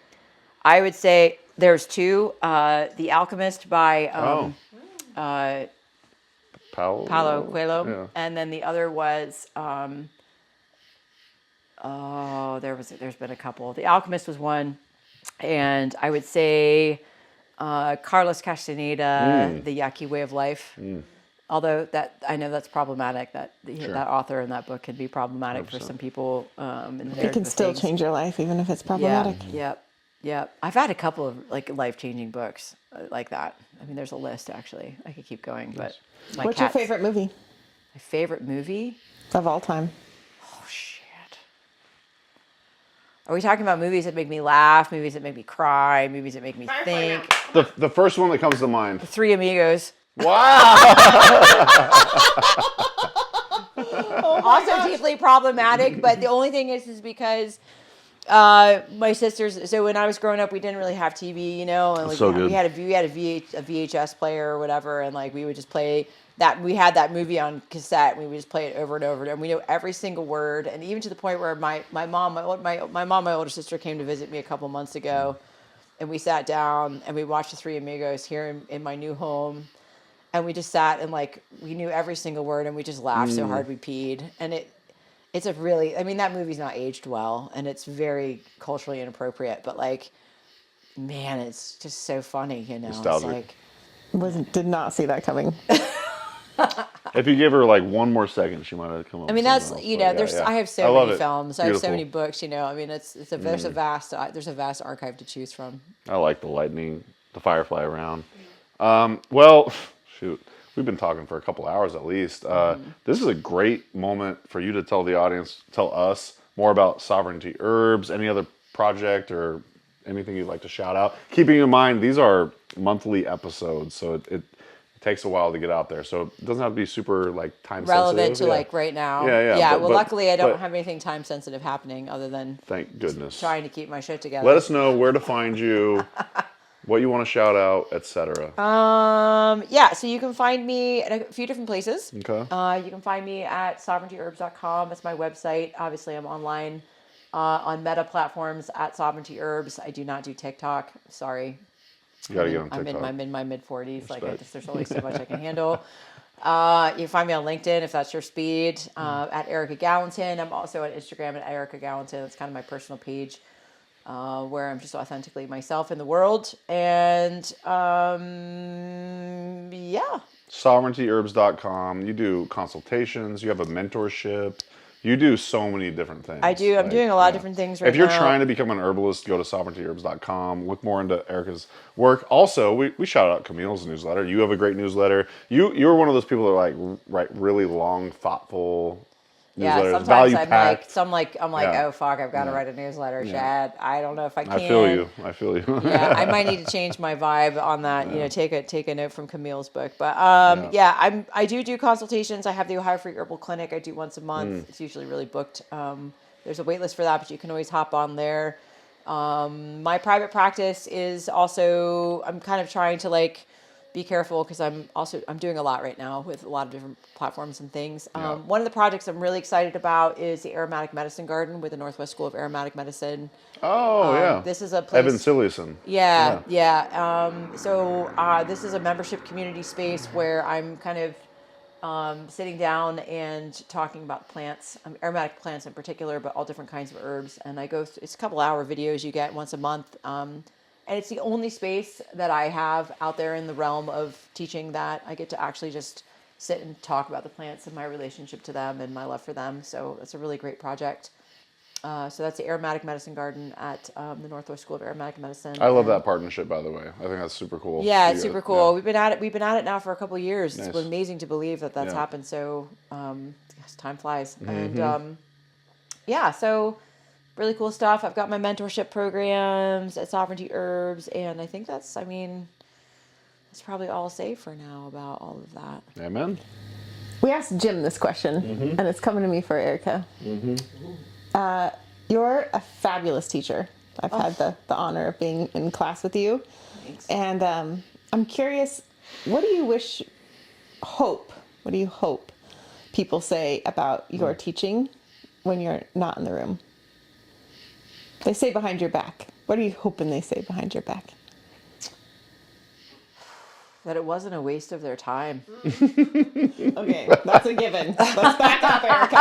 would say there's two. The Alchemist by Paulo Coelho, Yeah. and then the other was there's been a couple. The Alchemist was one, and I would say Carlos Castaneda, The Yaqui Way of Life. Although I know that's problematic. That author in that book can be problematic 100%. For some people. It can still change your life, even if it's problematic. Yeah. I've had a couple of like life-changing books like that. I mean, there's a list actually. I could keep going, but What's your favorite movie My favorite movie of all time? Oh shit! Are we talking about movies that make me laugh, movies that make me cry, movies that make me think? The first one that comes to mind. Three Amigos. Wow. Also deeply problematic, but the only thing is because my sisters. So when I was growing up, we didn't really have TV, you know, and like so good. we had a VHS player or whatever, and like we would just play that. We had that movie on cassette, and we would just play it over and over, and we know every single word, and even to the point where my older sister came to visit me a couple months ago, and we sat down and we watched the Three Amigos here in my new home. And we just sat and like, we knew every single word and we just laughed so hard we peed. And it's a really, I mean, that movie's not aged well and it's very culturally inappropriate, but like, man, it's just so funny, you know? Nostalgic. It's like, Did not see that coming. If you give her like one more second, she might have come up. I mean, that's, you know, I have so many films. I have so many books, you know, I mean, there's a vast archive to choose from. I like the Firefly round. Well, shoot, we've been talking for a couple hours at least. This is a great moment for you to tell us more about Sovereignty Herbs, any other project or anything you'd like to shout out. Keeping in mind, these are monthly episodes, so it takes a while to get out there. So it doesn't have to be super like time relevant sensitive. to like right now. Yeah. Well, luckily I don't have anything time sensitive happening other than thank goodness trying to keep my shit together. Let us know where to find you. What you want to shout out, etc. So you can find me at a few different places. Okay. You can find me at sovereigntyherbs.com. That's my website. Obviously, I'm online on meta platforms at Sovereignty Herbs. I do not do TikTok. Sorry. You gotta get on TikTok. I'm in my mid-40s. Like, there's only so much I can handle. You can find me on LinkedIn if that's your speed. At Erika Galentin. I'm also on Instagram at Erika Galentin. That's kind of my personal page. Where I'm just authentically myself in the world. And sovereigntyherbs.com. You do consultations, you have a mentorship, you do so many different things. I do. I'm doing a lot of different things right now. If you're trying to become an herbalist, go to sovereigntyherbs.com. Look more into Erika's work. Also, we shout out Camille's newsletter. You have a great newsletter. You're one of those people that write really long, thoughtful newsletters, sometimes I'm like, oh fuck, I've got to write a newsletter, Chad. I don't know if I can. I feel you. Yeah, I might need to change my vibe on that. You know, take a note from Camille's book. But I do consultations. I have the Ohio Free Herbal Clinic. I do once a month. It's usually really booked. There's a wait list for that, but you can always hop on there. My private practice is also, I'm kind of trying to like be careful because I'm doing a lot right now with a lot of different platforms and things. One of the projects I'm really excited about is the Aromatic Medicine Garden with the Northwest School of Aromatic Medicine. Oh, yeah. This is a place. Evan Sillison. Yeah. So this is a membership community space where I'm kind of sitting down and talking about plants, aromatic plants in particular, but all different kinds of herbs. And I go through, it's a couple hour videos you get once a month. And it's the only space that I have out there in the realm of teaching that I get to actually just sit and talk about the plants and my relationship to them and my love for them. So it's a really great project. So that's the Aromatic Medicine Garden at the Northwest School of Aromatic Medicine. I love that partnership, by the way. I think that's super cool. Yeah, it's super cool. Yeah. We've been at it now for a couple of years. Nice. It's amazing to believe that that's happened. So, time flies. And so really cool stuff. I've got my mentorship programs at Sovereignty Herbs, and I think that's probably all I'll say for now about all of that. Amen. We asked Jim this question, and it's coming to me for Erika. You're a fabulous teacher. I've had the honor of being in class with you. Thanks. And I'm curious, what do you hope people say about your teaching when you're not in the room? They say behind your back. What are you hoping they say behind your back? That it wasn't a waste of their time. Okay, that's a given. Let's back up, Erika.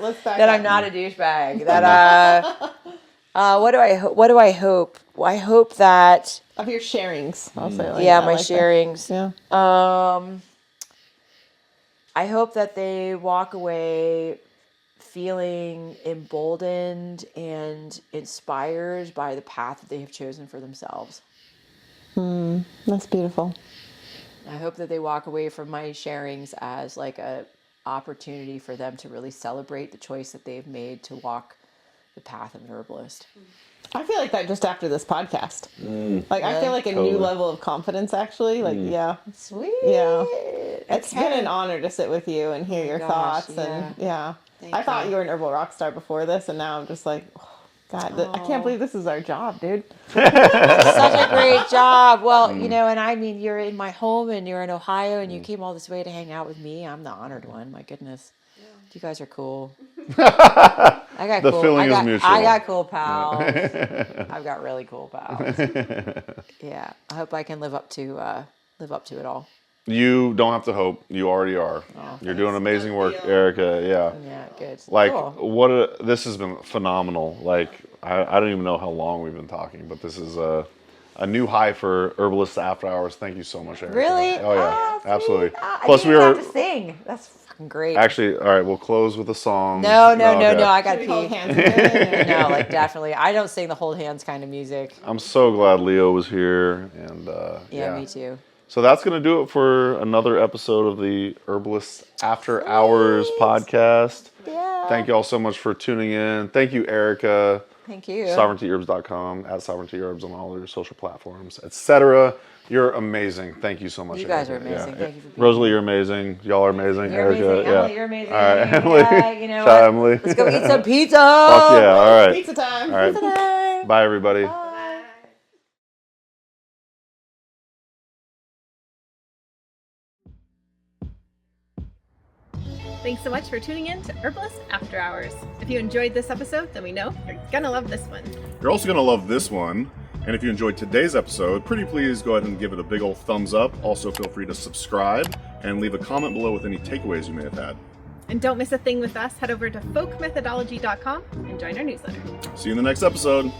Let's back That up. I'm not a douchebag. That what do I hope? Well, I hope that Of your sharings, I'll say. my like sharings. that. Yeah. I hope that they walk away feeling emboldened and inspired by the path that they have chosen for themselves. That's beautiful. I hope that they walk away from my sharings as like a opportunity for them to really celebrate the choice that they've made to walk the path of an herbalist. I feel like that just after this podcast. I feel like a new level of confidence, actually. Sweet. Yeah. It's been an honor to sit with you and hear your thoughts. And I thought you were an herbal rock star before this, and now I'm just like, oh, God, I can't believe this is our job, dude. Such a great job. Well, and I mean, you're in my home and you're in Ohio and you came all this way to hang out with me. I'm the honored one. My goodness. You guys are cool. I got mutual. I got cool pals. I've got really cool pals. Yeah. I hope I can live up to it all. You don't have to hope. You already are. You're doing amazing work, Erika. Yeah. Yeah, good. Like, cool. This has been phenomenal. Like, I don't even know how long we've been talking, but this is a new high for Herbalists After Hours. Thank you so much, Erika. Really? Oh, yeah. Absolutely. Plus, we were... have to sing. That's fucking great. Actually, all right, we'll close with a song. No, I got to pee. Hold hands No, like, definitely. I don't sing the hold hands kind of music. I'm so glad Leo was here. And Yeah, me too. So that's going to do it for another episode of the Herbalists After Hours podcast. Yeah. Thank you all so much for tuning in. Thank you, Erika. Thank you. SovereigntyHerbs.com, at SovereigntyHerbs on all your social platforms, etc. You're amazing. Thank you so much, You guys Erika. are amazing. Yeah. Thank you for being Rosalie, you're amazing. Y'all are amazing. You're Erika, amazing. yeah. Emily, you're amazing. All right, Emily. Yeah, Shout out, Emily. Let's go eat some pizza. Fuck yeah. All right. Pizza time. All right. Pizza time. Bye, everybody. Bye. Thanks so much for tuning in to Herbalists After Hours. If you enjoyed this episode, then we know you're gonna love this one. You're also going to love this one. And if you enjoyed today's episode, pretty please go ahead and give it a big old thumbs up. Also, feel free to subscribe and leave a comment below with any takeaways you may have had. And don't miss a thing with us. Head over to folkmethodology.com and join our newsletter. See you in the next episode.